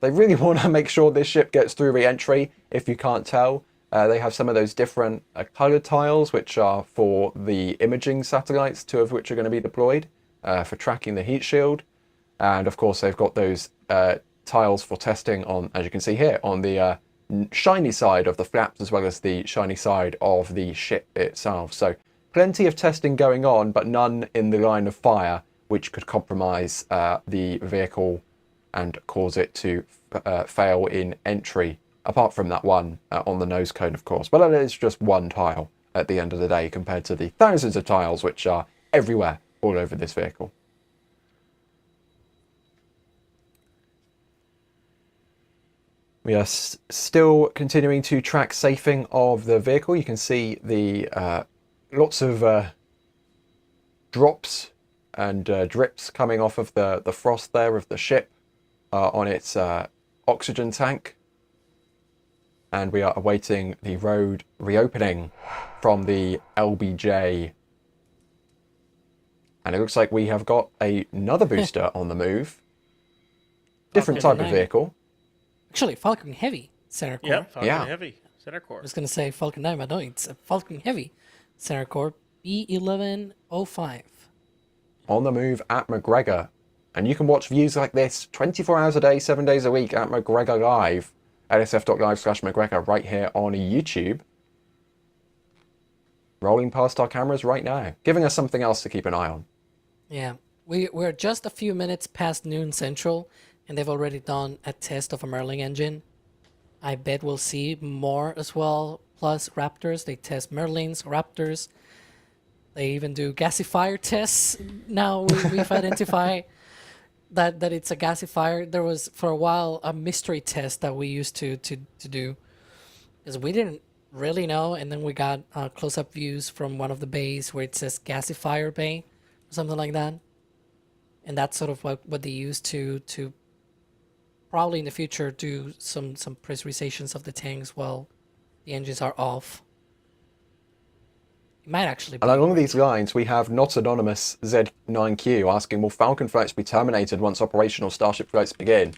really want to make sure this ship gets through re-entry. If you can't tell, they have some of those different colored tiles, which are for the imaging satellites, 2 of which are going to be deployed for tracking the heat shield. And of course, they've got those tiles for testing on, as you can see here, on the shiny side of the flaps, as well as the shiny side of the ship itself. So plenty of testing going on, but none in the line of fire, which could compromise the vehicle and cause it to fail in entry, apart from that one on the nose cone, of course. But that is just one tile at the end of the day, compared to the thousands of tiles which are everywhere all over this vehicle. We are still continuing to track safing of the vehicle. You can see the lots of drops and drips coming off of the frost there of the ship on its oxygen tank. And we are awaiting the road reopening from the LBJ. And it looks like we have got another booster on the move. Different type of vehicle. Actually, Falcon Heavy center core. Yeah, Falcon Heavy center core. I was going to say Falcon 9, but no, it's a Falcon Heavy center core B1105. On the move at McGregor. And you can watch views like this 24 hours a day, 7 days a week at McGregor Live. LSF.live/McGregor right here on YouTube. Rolling past our cameras right now, giving us something else to keep an eye on. Yeah, we're just a few minutes past noon central, and they've already done a test of a Merlin engine. I bet we'll see more as well, plus Raptors. They test Merlins, Raptors. They even do gasifier tests. Now we've identified that it's a gasifier. There was, for a while, a mystery test that we used to do, because we didn't really know, and then we got close-up views from one of the bays where it says gasifier bay, or something like that. And that's sort of what they use to probably in the future do some pressurizations of the tanks while the engines are off. It might actually be. And along these lines, we have not anonymous Z9Q asking, will Falcon flights be terminated once operational Starship flights begin?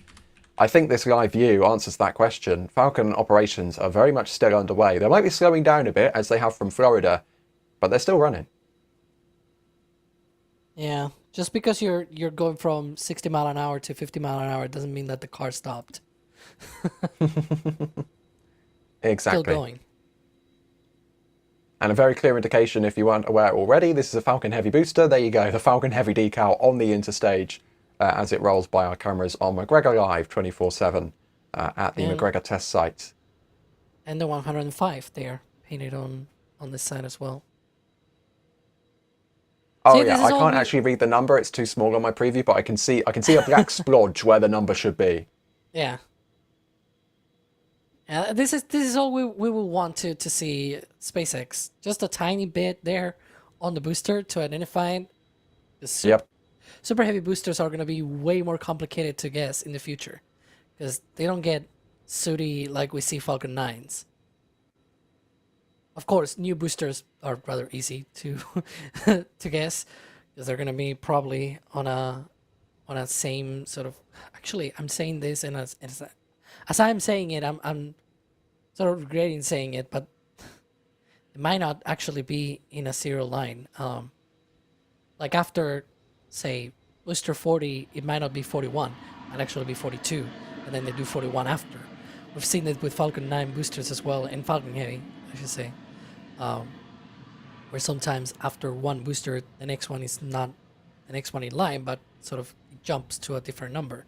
I think this live view answers that question. Falcon operations are very much still underway. They might be slowing down a bit, as they have from Florida, but they're still running. Yeah, just because you're going from 60 mile an hour to 50 mile an hour doesn't mean that the car stopped. Exactly. Still going. And a very clear indication, if you weren't aware already, this is a Falcon Heavy booster. There you go, the Falcon Heavy decal on the interstage as it rolls by our cameras on McGregor Live 24/7 at the McGregor test site. And the 105 there, painted on this side as well. Oh See, yeah, I can't actually read the number; it's too small on my preview. But I can see a black splodge where the number should be. Yeah. This is all we will want to see SpaceX. Just a tiny bit there on the booster to identify it. Yep. Super heavy boosters are going to be way more complicated to guess in the future, because they don't get sooty like we see Falcon 9s. Of course, new boosters are rather easy to to guess, because they're going to be probably on a same sort of. Actually, I'm saying this, and as I'm saying it, I'm sort of regretting saying it, but it might not actually be in a serial line. Like after, say, booster 40, it might not be 41, it might actually be 42, and then they do 41 after. We've seen it with Falcon 9 boosters as well, and Falcon Heavy, I should say, where sometimes after one booster, the next one is not the next one in line, but sort of jumps to a different number.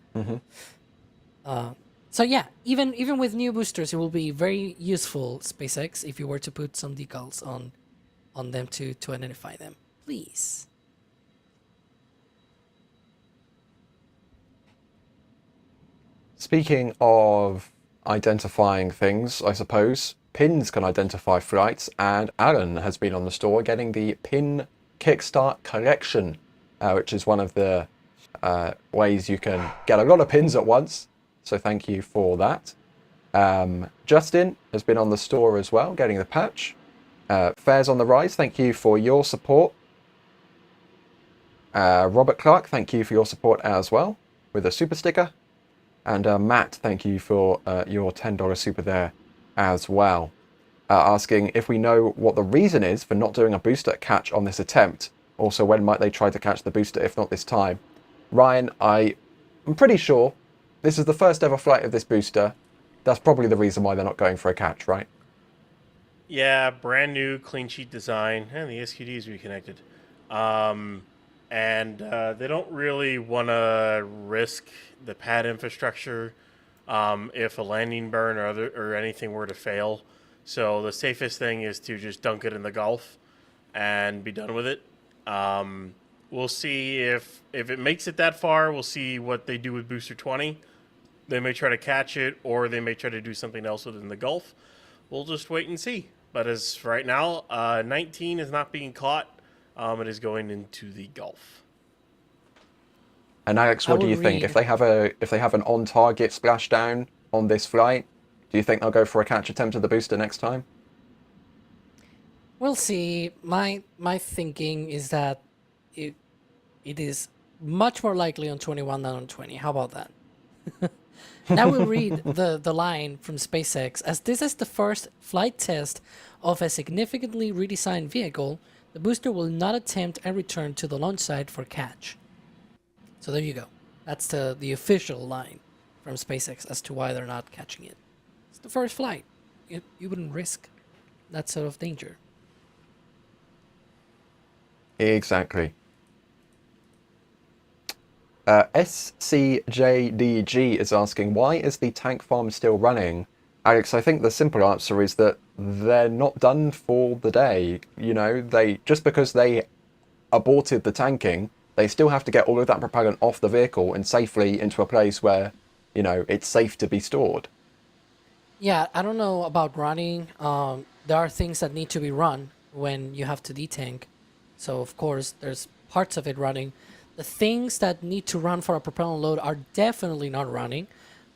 So yeah, even with new boosters, it will be very useful, SpaceX, if you were to put some decals on them to identify them, please. Speaking of identifying things, I suppose, pins can identify flights, and Alan has been on the store getting the pin kickstart collection, which is one of the ways you can get a lot of pins at once. So thank you for that. Justin has been on the store as well, getting the patch. Fares on the Rise, thank you for your support. Robert Clark, thank you for your support as well, with a super sticker. And Matt, thank you for your $10 super there as well. Asking if we know what the reason is for not doing a booster catch on this attempt. Also, when might they try to catch the booster, if not this time? Ryan, I'm pretty sure this is the first ever flight of this booster. That's probably the reason why they're not going for a catch, right? Yeah, brand new clean sheet design, and the SQD is reconnected. And they don't really want to risk the pad infrastructure if a landing burn or anything were to fail. So the safest thing is to just dunk it in the Gulf and be done with it. We'll see if it makes it that far. We'll see what they do with Booster 20. They may try to catch it, or they may try to do something else within the Gulf. We'll just wait and see. But as for right now, 19 is not being caught. It is going into the Gulf. And Alex, what do you think? If they have an on-target splashdown on this flight, do you think they'll go for a catch attempt of the booster next time? We'll see. My thinking is that it is much more likely on 21 than on 20. How about that? Now we'll read the line from SpaceX. As this is the first flight test of a significantly redesigned vehicle, the booster will not attempt a return to the launch site for catch. So there you go. That's the official line from SpaceX as to why they're not catching it. It's the first flight. You wouldn't risk that sort of danger. Exactly. SCJDG is asking, why is the tank farm still running? Alex, I think the simple answer is that they're not done for the day. You know, just because they aborted the tanking, they still have to get all of that propellant off the vehicle and safely into a place where, you know, it's safe to be stored. Yeah, I don't know about running. There are things that need to be run when you have to detank. So, of course, there's parts of it running. The things that need to run for a propellant load are definitely not running.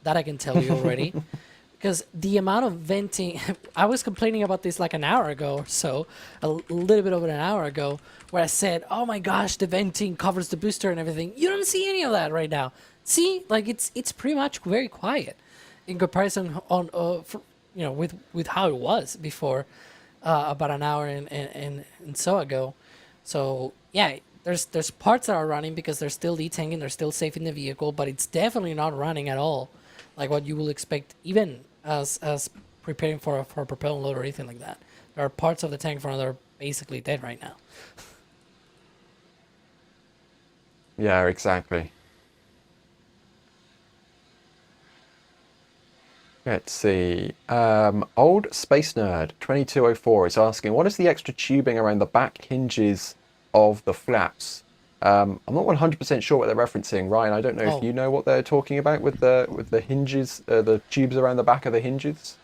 That I can tell you already. Because the amount of venting... I was complaining about this like an hour ago or so. A little bit over an hour ago. Where I said, oh my gosh, the venting covers the booster and everything. You don't see any of that right now. See? Like, it's pretty much very quiet. In comparison on with how it was before about an hour and so ago. So, yeah... There's parts that are running because they're still detanking, they're still safe in the vehicle, but it's definitely not running at all, like what you will expect, even as preparing for a propellant load or anything like that. There are parts of the tank farm that are basically dead right now. Yeah, exactly. Let's see. Old Space Nerd 2204 is asking, what is the extra tubing around the back hinges of the flaps? I'm not 100% sure what they're referencing, Ryan. I don't know if you know what they're talking about with the hinges, the tubes around the back of the hinges.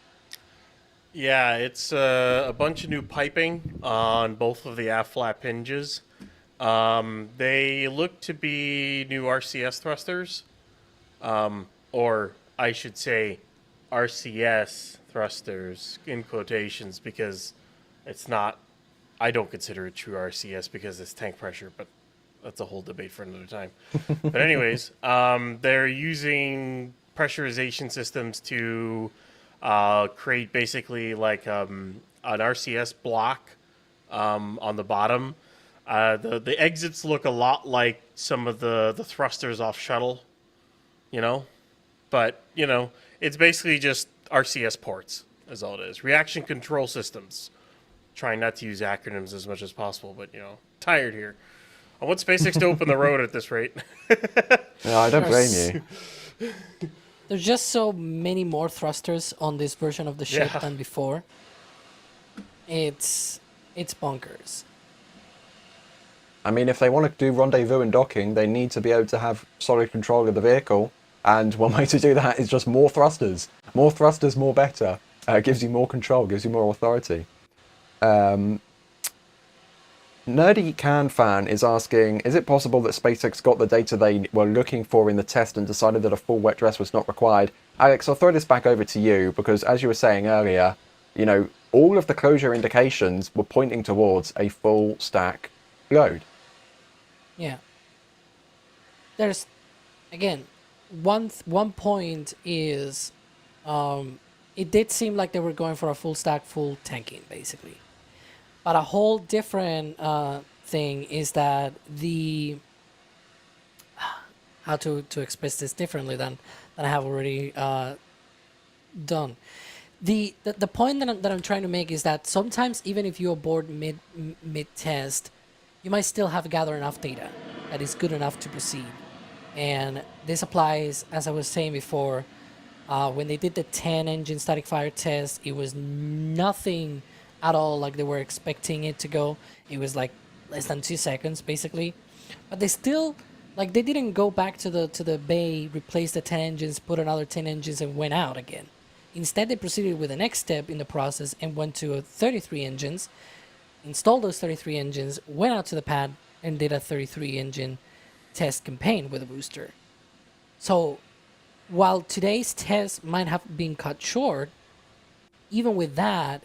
Yeah, it's a bunch of new piping on both of the aft flap hinges. They look to be new RCS thrusters, or I should say RCS thrusters in quotations, because it's not, I don't consider it true RCS because it's tank pressure, but that's a whole debate for another time. But anyways, they're using pressurization systems to create basically like an RCS block on the bottom. The exits look a lot like some of the thrusters off shuttle, but it's basically just RCS ports is all it is. Reaction control systems. Trying not to use acronyms as much as possible, but tired here. I want SpaceX to open the road at this rate. Yeah, I don't blame you. There's just so many more thrusters on this version of the ship than before. It's bonkers. I mean, if they want to do rendezvous and docking, they need to be able to have solid control of the vehicle. And one way to do that is just more thrusters. More thrusters, more better. Gives you more control, gives you more authority. Nerdy Can Fan is asking, is it possible that SpaceX got the data they were looking for in the test and decided that a full wet dress was not required? Alex, I'll throw this back over to you because, as you were saying earlier, all of the closure indications were pointing towards a full stack load. Yeah. There's, again, one point is, it did seem like they were going for a full stack, full tanking, basically. But a whole different thing is that how to express this differently than I have already done. The point that I'm trying to make is that sometimes even if you abort mid test, you might still have gathered enough data that is good enough to proceed. And this applies, as I was saying before, when they did the 10 engine static fire test, it was nothing at all like they were expecting it to go. It was like less than 2 seconds, basically. But they still, like, they didn't go back to the bay, replace the 10 engines, put another 10 engines, and went out again. Instead, they proceeded with the next step in the process and went to 33 engines, installed those 33 engines, went out to the pad, and did a 33 engine test campaign with a booster. So while today's test might have been cut short, even with that,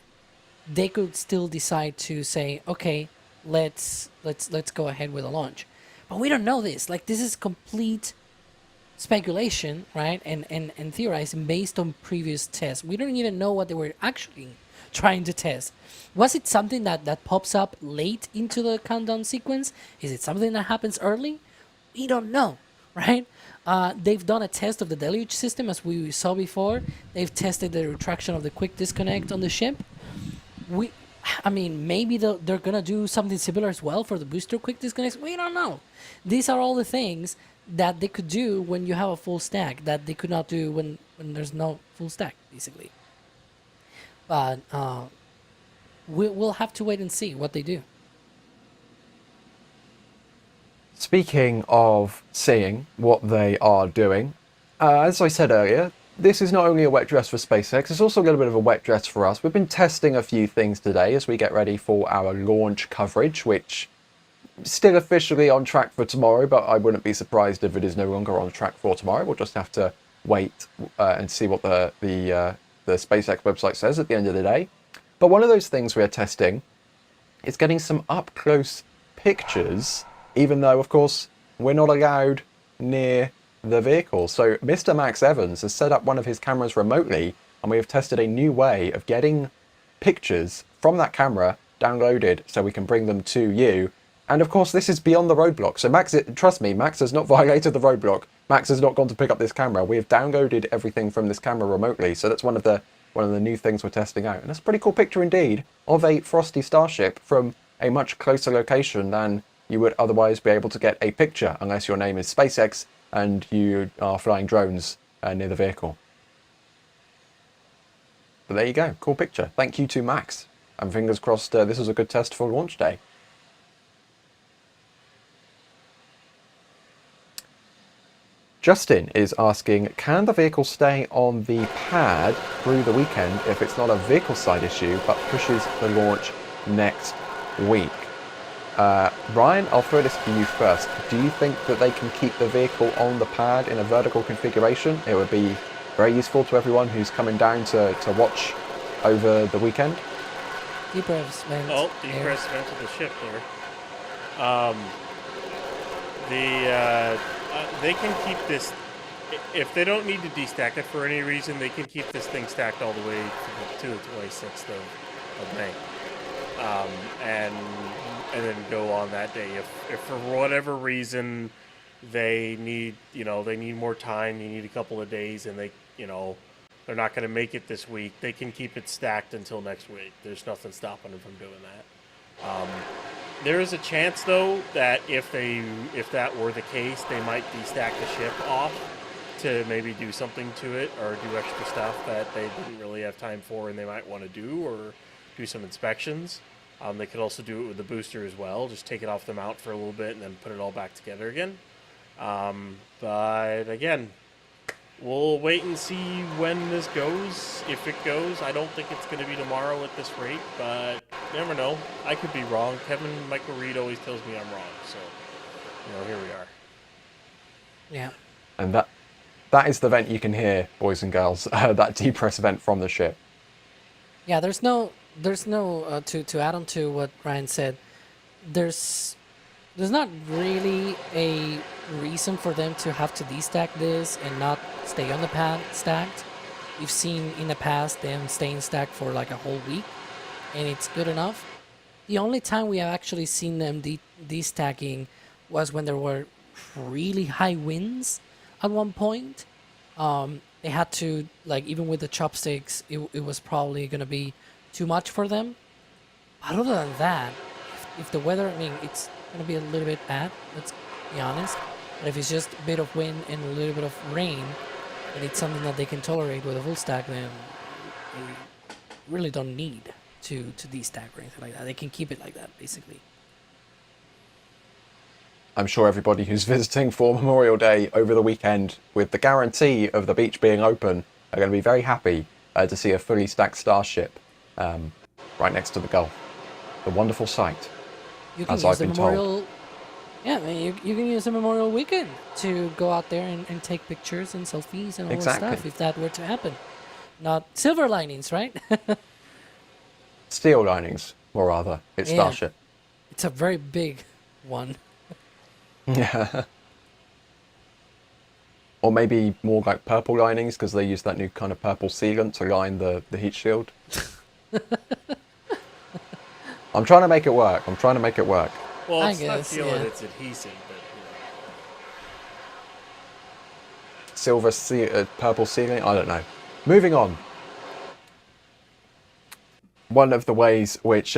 they could still decide to say, okay, let's go ahead with a launch. But we don't know this. Like, this is complete speculation, right? And theorizing based on previous tests. We don't even know what they were actually trying to test. Was it something that pops up late into the countdown sequence? Is it something that happens early? We don't know, right? They've done a test of the Deluge system, as we saw before. They've tested the retraction of the quick disconnect on the ship. I mean, maybe they're gonna do something similar as well for the booster quick disconnects. We don't know. These are all the things that they could do when you have a full stack that they could not do when there's no full stack, basically. But we'll have to wait and see what they do. Speaking of seeing what they are doing, as I said earlier, this is not only a wet dress for SpaceX, it's also a little bit of a wet dress for us. We've been testing a few things today as we get ready for our launch coverage, which is still officially on track for tomorrow, but I wouldn't be surprised if it is no longer on track for tomorrow. We'll just have to wait and see what the SpaceX website says at the end of the day. But one of those things we are testing is getting some up-close pictures, even though, of course, we're not allowed near the vehicle. So Mr. Max Evans has set up one of his cameras remotely, and we have tested a new way of getting pictures from that camera downloaded so we can bring them to you. And of course, this is beyond the roadblock. So Max, trust me, Max has not violated the roadblock. Max has not gone to pick up this camera. We have downloaded everything from this camera remotely. So that's one of the new things we're testing out. And that's a pretty cool picture indeed of a frosty Starship from a much closer location than you would otherwise be able to get a picture unless your name is SpaceX and you are flying drones near the vehicle. But there you go, cool picture. Thank you to Max, and fingers crossed this was a good test for launch day. Justin is asking, can the vehicle stay on the pad through the weekend if it's not a vehicle side issue but pushes the launch next week? Ryan, I'll throw this to you first. Do you think that they can keep the vehicle on the pad in a vertical configuration? It would be very useful to everyone who's coming down to watch over the weekend. Depress vent. Oh, depress vent to the ship there. They can keep this. If they don't need to destack it for any reason, they can keep this thing stacked all the way to the 26th of May. And then go on that day. If for whatever reason they need more time, you need a couple of days, and they're not going to make it this week, they can keep it stacked until next week. There's nothing stopping them from doing that. There is a chance though that if that were the case, they might destack the ship off to maybe do something to it or do extra stuff that they didn't really have time for and they might want to do, or do some inspections. They could also do it with the booster as well. Just take it off the mount for a little bit and then put it all back together again. But again, we'll wait and see when this goes. If it goes, I don't think it's going to be tomorrow at this rate, but you never know. I could be wrong. Michael Reed always tells me I'm wrong. So, here we are. Yeah. And that is the vent you can hear, boys and girls. That depress vent from the ship. Yeah, there's no to add on to what Ryan said, there's not really a reason for them to have to destack this and not stay on the pad stacked. We've seen in the past them staying stacked for like a whole week, and it's good enough. The only time we have actually seen them destacking was when there were really high winds at one point. They had to, like, even with the chopsticks, it was probably going to be too much for them. But other than that, if the weather, it's going to be a little bit bad, let's be honest. But if it's just a bit of wind and a little bit of rain, and it's something that they can tolerate with a full stack, then they really don't need to destack or anything like that. They can keep it like that, basically. I'm sure everybody who's visiting for Memorial Day over the weekend with the guarantee of the beach being open are going to be very happy to see a fully stacked Starship right next to the Gulf. A wonderful sight, You can as use I've the been Memorial. told. Yeah, I mean, you can use the Memorial Weekend to go out there and take pictures and selfies and all Exactly. that stuff if that were to happen. Not silver linings, right? Steel linings, or rather, it's Yeah. Starship. It's a very big one. Yeah. Or maybe more like purple linings because they use that new kind of purple sealant to line the heat shield. I'm trying to make it work. Well, I it's not guess, sealant, yeah. it's adhesive, but Purple sealant, I don't know. Moving on. One of the ways which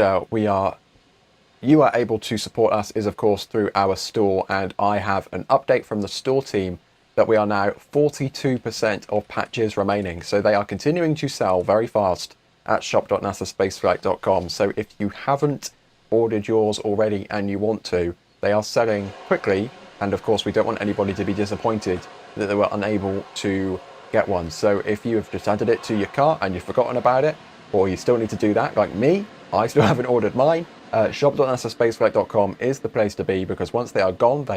you are able to support us is, of course, through our store, and I have an update from the store team that we are now 42% of patches remaining. So they are continuing to sell very fast at shop.nasaspaceflight.com. So if you haven't ordered yours already and you want to, they are selling quickly. And of course, we don't want anybody to be disappointed that they were unable to get one. So if you have just added it to your cart and you've forgotten about it, or you still need to do that, like me, I still haven't ordered mine, shop.nasaspaceflight.com is the place to be, because once they are gone,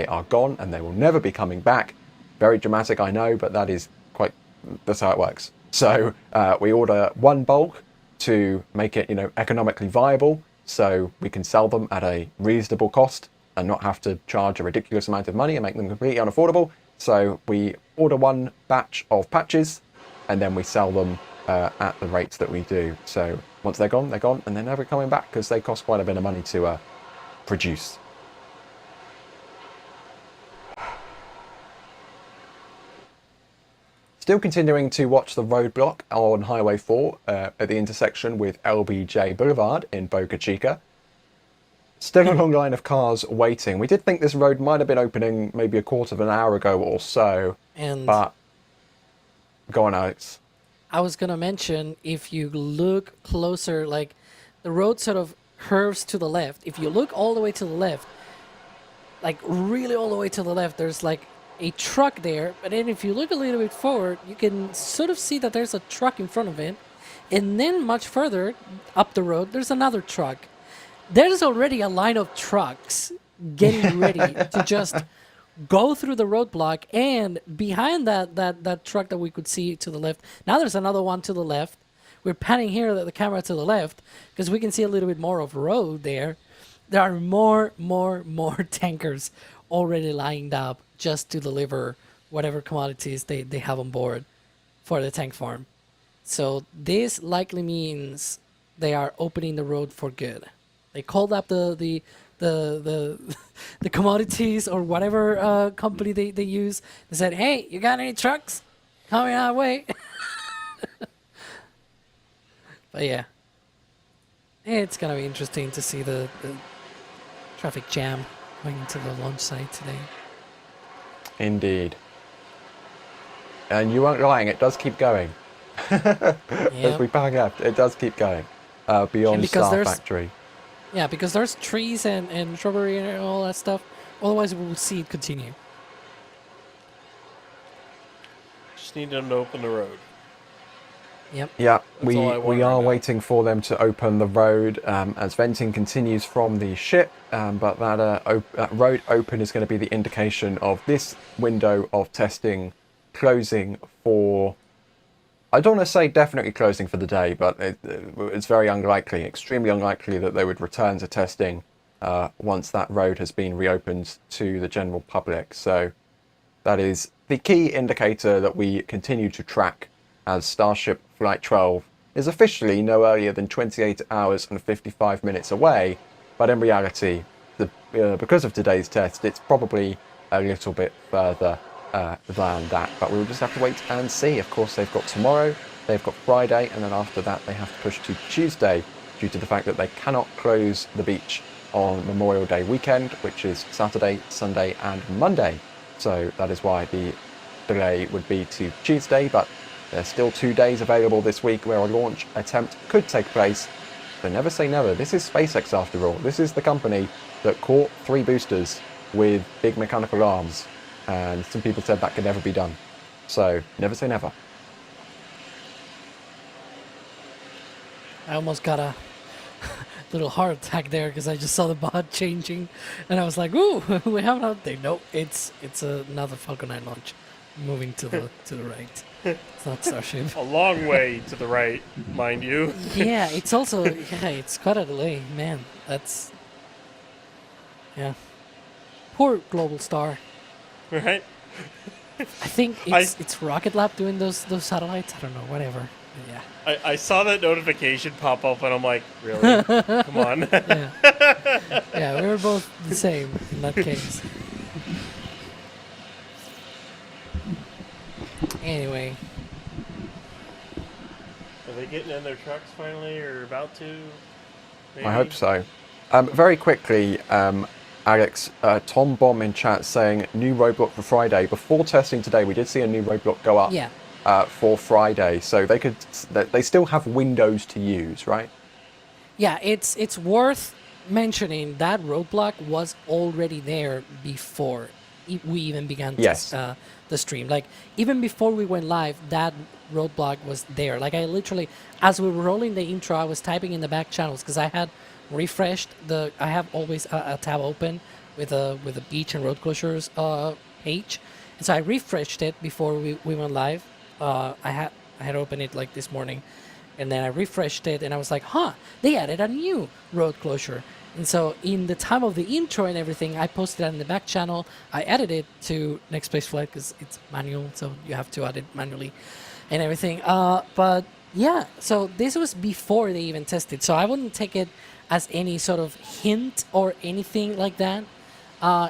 and they will never be coming back. Very dramatic, I know, but that's how it works. So we order one bulk to make it, economically viable, so we can sell them at a reasonable cost and not have to charge a ridiculous amount of money and make them completely unaffordable. So we order one batch of patches and then we sell them at the rates that we do. So once they're gone, and they're never coming back because they cost quite a bit of money to produce. Still continuing to watch the roadblock on Highway 4 at the intersection with LBJ Boulevard in Boca Chica. Still a long line of cars waiting. We did think this road might have been opening maybe a quarter of an hour ago or so, but go on, Alex. I was going to mention, if you look closer, like the road sort of curves to the left. If you look all the way to the left, like really all the way to the left, there's like a truck there. But then if you look a little bit forward, you can sort of see that there's a truck in front of it. And then much further up the road, there's another truck. There's already a line of trucks getting ready to just go through the roadblock, and behind that truck that we could see to the left, now there's another one to the left. We're panning here the camera to the left because we can see a little bit more of road there. There are more tankers already lined up just to deliver whatever commodities they have on board for the tank farm. So this likely means they are opening the road for good. They called up the commodities or whatever company they use. They said, "Hey, you got any trucks coming our way?" But yeah, it's gonna be interesting to see the traffic jam going into the launch site today. Indeed. And you weren't lying, it does keep going. As we bang left, it does keep going beyond Star Factory. Yeah, because there's trees and shrubbery and all that stuff. Otherwise, we will see it continue. just need them to open the road. Yep. Yeah, That's all I want we right are now. waiting for them to open the road as venting continues from the ship, but that road open is going to be the indication of this window of testing closing for, I don't want to say definitely closing for the day, but it's very unlikely, extremely unlikely that they would return to testing once that road has been reopened to the general public. So that is the key indicator that we continue to track, as Starship Flight 12 is officially no earlier than 28 hours and 55 minutes away, but in reality, because of today's test, it's probably a little bit further than that, but we'll just have to wait and see. Of course, they've got tomorrow, they've got Friday, and then after that they have to push to Tuesday due to the fact that they cannot close the beach on Memorial Day weekend, which is Saturday, Sunday and Monday. So that is why the delay would be to Tuesday, but there's still 2 days available this week where a launch attempt could take place. So never say never. This is SpaceX after all. This is the company that caught 3 boosters with big mechanical arms, and some people said that could never be done. So never say never. I almost got a little heart attack there because I just saw the bot changing, and I was like, "Ooh, we have an update." No, it's another Falcon 9 launch, moving to the right. It's not Starship. A long way to the right, mind you. Yeah, it's also it's quite a delay, man. That's poor Global Star. Right? I think it's Rocket Lab doing those satellites. I don't know, whatever. Yeah. I saw that notification pop up and I'm like, really? Come on. Yeah, we were both the same in that case. Anyway. Are they getting in their trucks finally or about to? Maybe? I hope so. Very quickly, Alex, Tom Bomb in chat saying new roadblock for Friday. Before testing today, we did see a new roadblock go up. Yeah. For Friday, so they still have windows to use, right? Yeah, it's worth mentioning that roadblock was already there before we even began the stream. Like, even before we went live, that roadblock was there. Like, I literally, as we were rolling the intro, I was typing in the back channels because I had refreshed I have always a tab open with a beach and road closures page, and so I refreshed it before we went live. I had opened it like this morning, and then I refreshed it, and I was like, huh, they added a new road closure. And so in the time of the intro and everything, I posted that in the back channel. I added it to NASASpaceflight because it's manual, so you have to add it manually and everything. But yeah, so this was before they even tested, so I wouldn't take it as any sort of hint or anything like that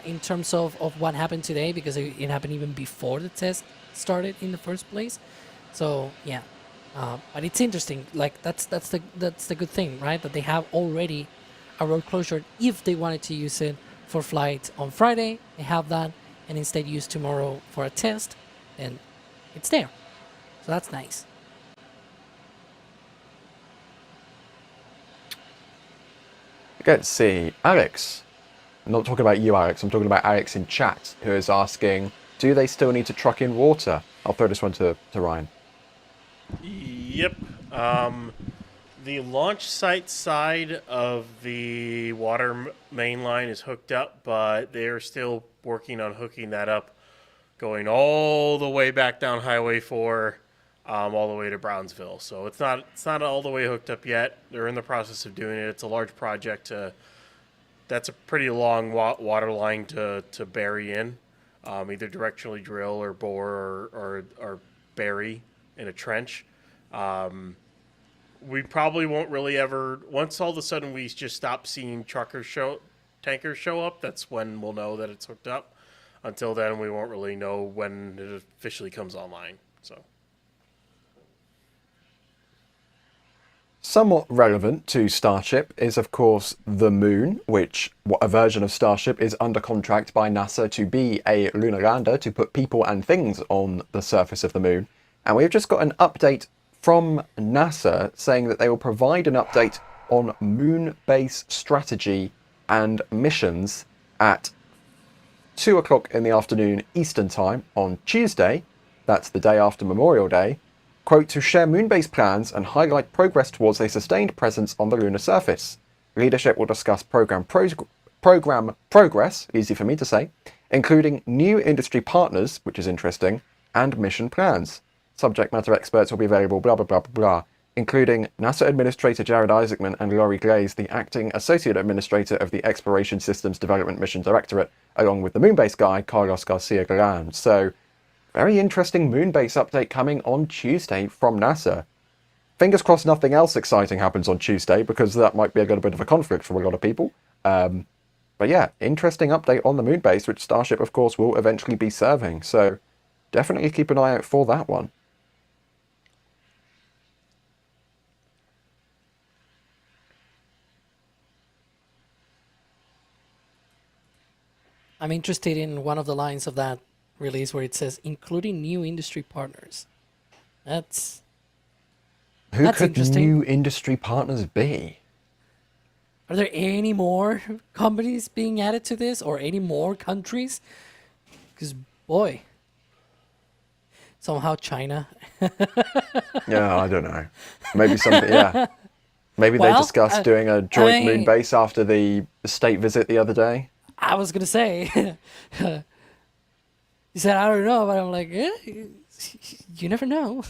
in terms of what happened today, because it happened even before the test started in the first place. So yeah, but it's interesting. Like that's the good thing, right? That they have already a road closure. If they wanted to use it for flight on Friday, they have that, and instead use tomorrow for a test, and it's there. So that's nice. Let's see, Alex. I'm not talking about you, Alex. I'm talking about Alex in chat, who is asking, do they still need to truck in water? I'll throw this one to Ryan. Yep. The launch site side of the water main line is hooked up, but they're still working on hooking that up, going all the way back down Highway 4, all the way to Brownsville. So it's not all the way hooked up yet. They're in the process of doing it. It's a large project. That's a pretty long water line to bury in. Either directionally drill or bore or bury in a trench. We probably won't really ever, once all of a sudden we just stop seeing tankers show up, that's when we'll know that it's hooked up. Until then, we won't really know when it officially comes online. So, somewhat relevant to Starship is, of course, the Moon, which a version of Starship is under contract by NASA to be a lunar lander to put people and things on the surface of the Moon. And we've just got an update from NASA saying that they will provide an update on moon base strategy and missions at 2 o'clock in the afternoon Eastern Time on Tuesday, that's the day after Memorial Day, quote, to share moon-based plans and highlight progress towards a sustained presence on the lunar surface. Leadership will discuss program progress, easy for me to say, including new industry partners, which is interesting, and mission plans. Subject matter experts will be available, blah, blah, blah, blah, blah, including NASA Administrator Jared Isaacman and Laurie Glaze, the Acting Associate Administrator of the Exploration Systems Development Mission Directorate, along with the moon-based guy, Carlos Garcia Galan. So, very interesting moon-base update coming on Tuesday from NASA. Fingers crossed nothing else exciting happens on Tuesday, because that might be a little bit of a conflict for a lot of people. But yeah, interesting update on the moon base, which Starship, of course, will eventually be serving. So definitely keep an eye out for that one. I'm interested in one of the lines of that release where it says, including new industry partners. That's Who could interesting. new industry partners be? Are there any more companies being added to this, or any more countries? Because boy, somehow China. Yeah, I don't know. Maybe something. Yeah, maybe they Well, discussed doing a joint moon mean- base after the state visit the other day. I was gonna say. He said, I don't know, but I'm like, yeah, you never know.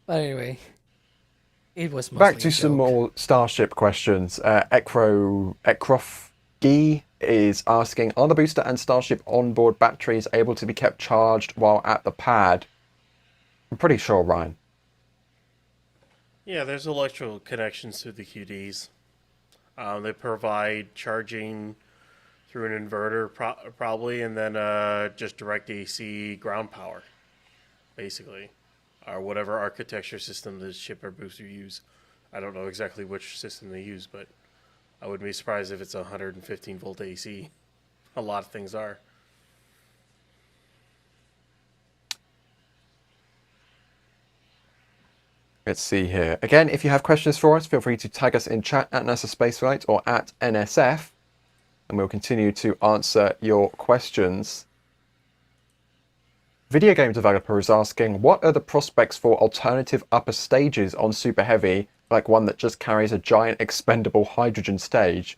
But anyway, it was mostly Back to a some joke. more Starship questions. Ekrof is asking, are the booster and Starship onboard batteries able to be kept charged while at the pad? I'm pretty sure, Ryan. Yeah, there's electrical connections through the QDs. They provide charging through an inverter, probably, and then just direct AC ground power, basically, or whatever architecture system the ship or booster use. I don't know exactly which system they use, but I wouldn't be surprised if it's 115 volt AC. A lot of things are. Let's see here. Again, if you have questions for us, feel free to tag us in chat at NASASpaceflight or at NSF, and we'll continue to answer your questions. Video game developer is asking, what are the prospects for alternative upper stages on Super Heavy, like one that just carries a giant expendable hydrogen stage?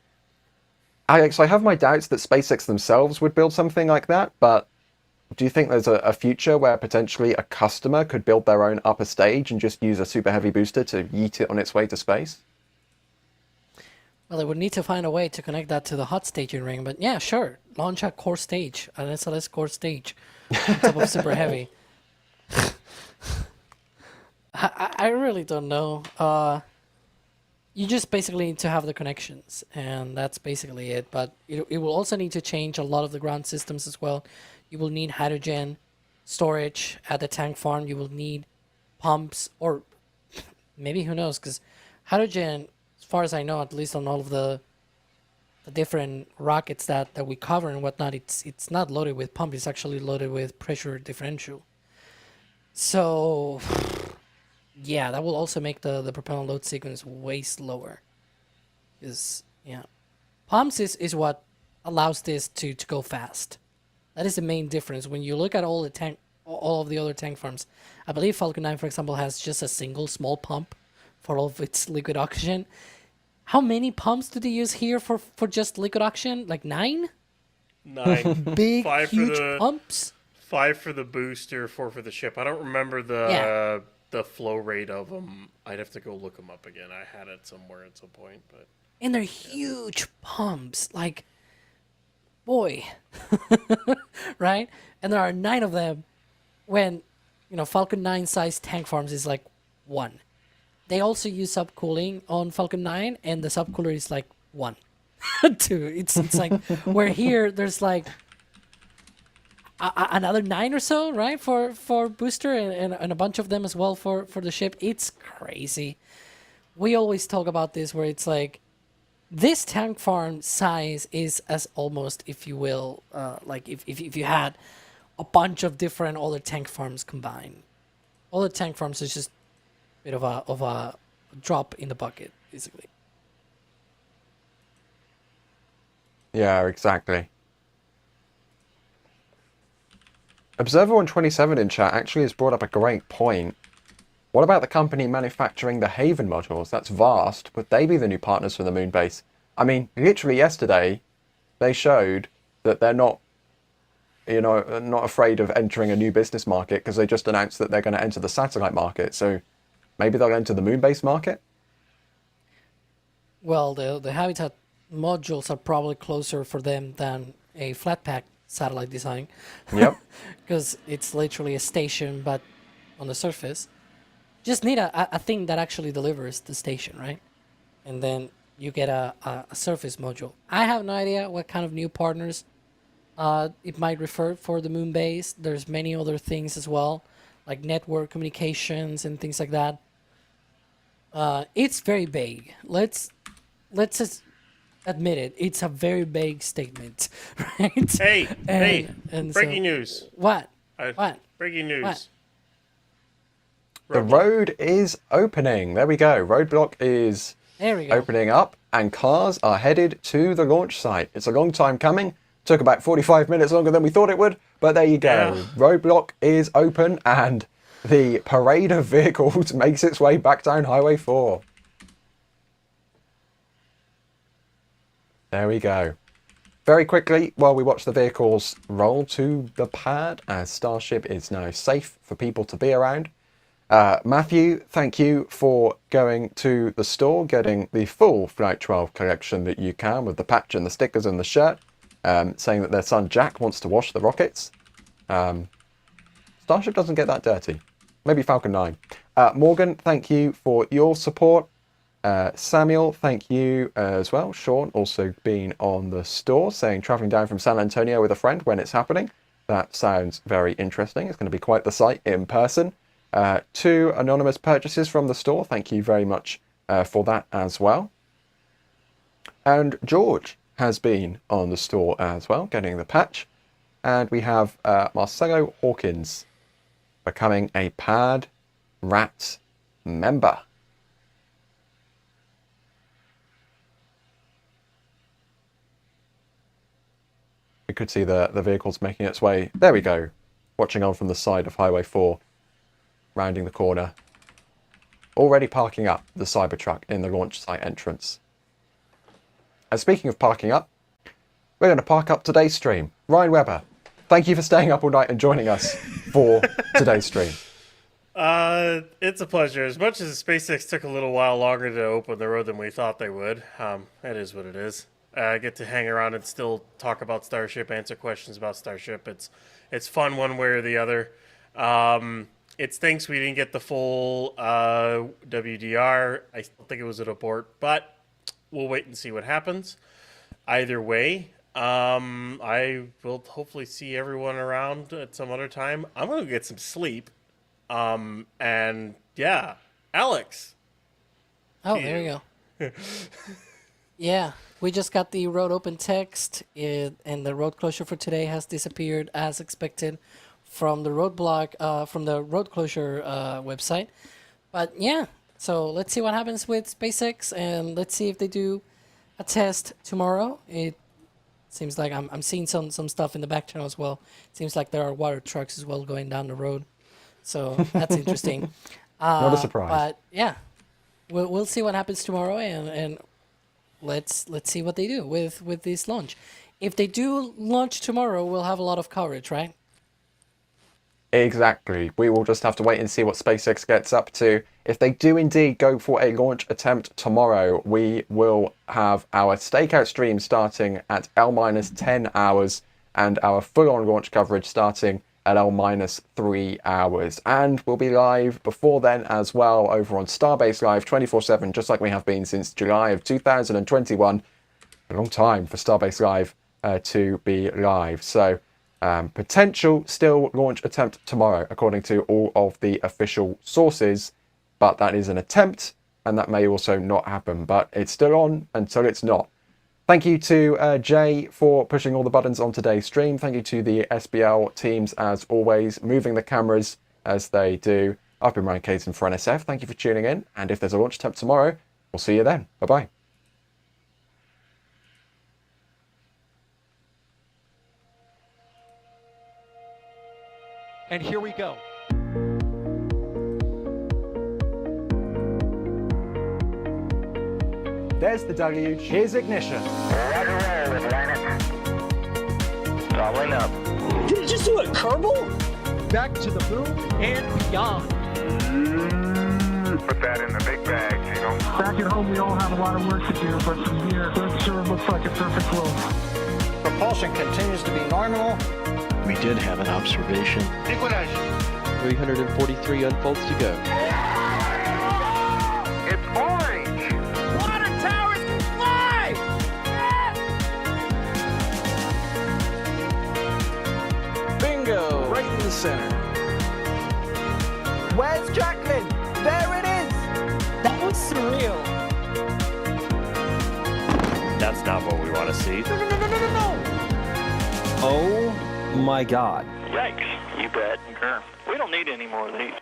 Alex, I have my doubts that SpaceX themselves would build something like that, but do you think there's a future where potentially a customer could build their own upper stage and just use a Super Heavy booster to yeet it on its way to space? Well, they would need to find a way to connect that to the hot staging ring, but yeah, sure. Launch a core stage, an SLS core stage, on top of Super Heavy. I really don't know. You just basically need to have the connections, and that's basically it. But it will also need to change a lot of the ground systems as well. You will need hydrogen storage at the tank farm. You will need pumps, or maybe, who knows, because hydrogen, as far as I know, at least on all of the different rockets that we cover and whatnot, it's not loaded with pump. It's actually loaded with pressure differential. So yeah, that will also make the propellant load sequence way slower. Yeah, pumps is what allows this to go fast. That is the main difference. When you look at all of the other tank farms, I believe Falcon 9, for example, has just a single small pump for all of its liquid oxygen. How many pumps do they use here for just liquid oxygen? Like 9? 9. Big, 5 huge for the pumps? 5 for the booster, 4 for the ship. I don't remember the flow rate of them. I'd have to go look them up again. I had it somewhere at some point, but And they're huge pumps. Like, boy. Right? And there are 9 of them when, Falcon 9 size tank farms is like 1. They also use subcooling on Falcon 9, and the subcooler is like 1. 2. It's like, where here there's like another 9 or so, right? For booster, and a bunch of them as well for the ship. It's crazy. We always talk about this, where it's like, this tank farm size is as almost, if you will, like if you had a bunch of different other tank farms combined. All the tank farms is just a bit of a drop in the bucket, basically. Yeah, exactly. Observer127 in chat actually has brought up a great point. What about the company manufacturing the Haven modules? That's vast. Would they be the new partners for the moon base? I mean, literally yesterday, they showed that they're not afraid of entering a new business market, because they just announced that they're going to enter the satellite market. So maybe they'll enter the moon base market? Well, the Habitat modules are probably closer for them than a flat pack satellite design. Yep. Because it's literally a station, but on the surface. Just need a thing that actually delivers the station, right? And then you get a surface module. I have no idea what kind of new partners it might refer for the moon base. There's many other things as well, like network communications and things like that. It's very vague. Let's just admit it. It's a very vague statement, right? Hey, and breaking so, news. What? Breaking news. What? The road is opening. There we go. Roadblock is There we go. opening up and cars are headed to the launch site. It's a long time coming. Took about 45 minutes longer than we thought it would, but there you go. Yeah. Roadblock is open and the parade of vehicles makes its way back down Highway 4. There we go. Very quickly, while we watch the vehicles roll to the pad, as Starship is now safe for people to be around. Matthew, thank you for going to the store, getting the full Flight 12 collection that you can with the patch and the stickers and the shirt, saying that their son Jack wants to wash the rockets. Starship doesn't get that dirty. Maybe Falcon 9. Morgan, thank you for your support. Samuel, thank you as well. Sean also been on the store, saying traveling down from San Antonio with a friend when it's happening. That sounds very interesting. It's going to be quite the sight in person. 2 anonymous purchases from the store. Thank you very much for that as well. And George has been on the store as well, getting the patch. And we have Marcelo Hawkins becoming a Pad Rat member. We could see the vehicles making its way. There we go. Watching on from the side of Highway 4. Rounding the corner. Already parking up the Cybertruck in the launch site entrance. And speaking of parking up, we're going to park up today's stream. Ryan Webber, thank you for staying up all night and joining us for today's stream. It's a pleasure. As much as SpaceX took a little while longer to open the road than we thought they would, it is what it is. I get to hang around and still talk about Starship, answer questions about Starship. It's fun one way or the other. It stinks we didn't get the full WDR. I still think it was an abort, but we'll wait and see what happens. Either way, I will hopefully see everyone around at some other time. I'm going to get some sleep. And yeah, Alex. Oh, there you go. Yeah, we just got the road open text, and the road closure for today has disappeared as expected from the roadblock, from the road closure website. But yeah, so let's see what happens with SpaceX, and let's see if they do a test tomorrow. It seems like I'm seeing some stuff in the back channel as well. It seems like there are water trucks as well going down the road, so that's interesting. Not a surprise. But yeah, we'll see what happens tomorrow, and let's see what they do with this launch. If they do launch tomorrow, we'll have a lot of coverage, right? Exactly. We will just have to wait and see what SpaceX gets up to. If they do indeed go for a launch attempt tomorrow, we will have our stakeout stream starting at L-10 hours and our full-on launch coverage starting at L-3 hours. And we'll be live before then as well over on Starbase Live 24/7, just like we have been since July of 2021. A long time for Starbase Live to be live. So potential still launch attempt tomorrow, according to all of the official sources. But that is an attempt, and that may also not happen. But it's still on until it's not. Thank you to Jay for pushing all the buttons on today's stream. Thank you to the SBL teams, as always, moving the cameras as they do. I've been Ryan Caton for NSF. Thank you for tuning in. And if there's a launch attempt tomorrow, we'll see you then. Bye-bye. And here we go. There's the Deluge. Here's ignition. Roger, roll, Atlantis. Doubling up. Did it just do a curble? Back to the moon and beyond. Put that in the big bag, you know. Back at home, we all have a lot of work to do, but from here, it sure looks like a perfect flow. Propulsion continues to be nominal. We did have an observation. Equalize. 343 unfolds to go. It's orange. Water towers, fly! Bingo! Right in the center. Where's Jacqueline? There it is! That was surreal. That's not what we want to see. No! Oh my God. Yikes. You bet. We don't need any more of these.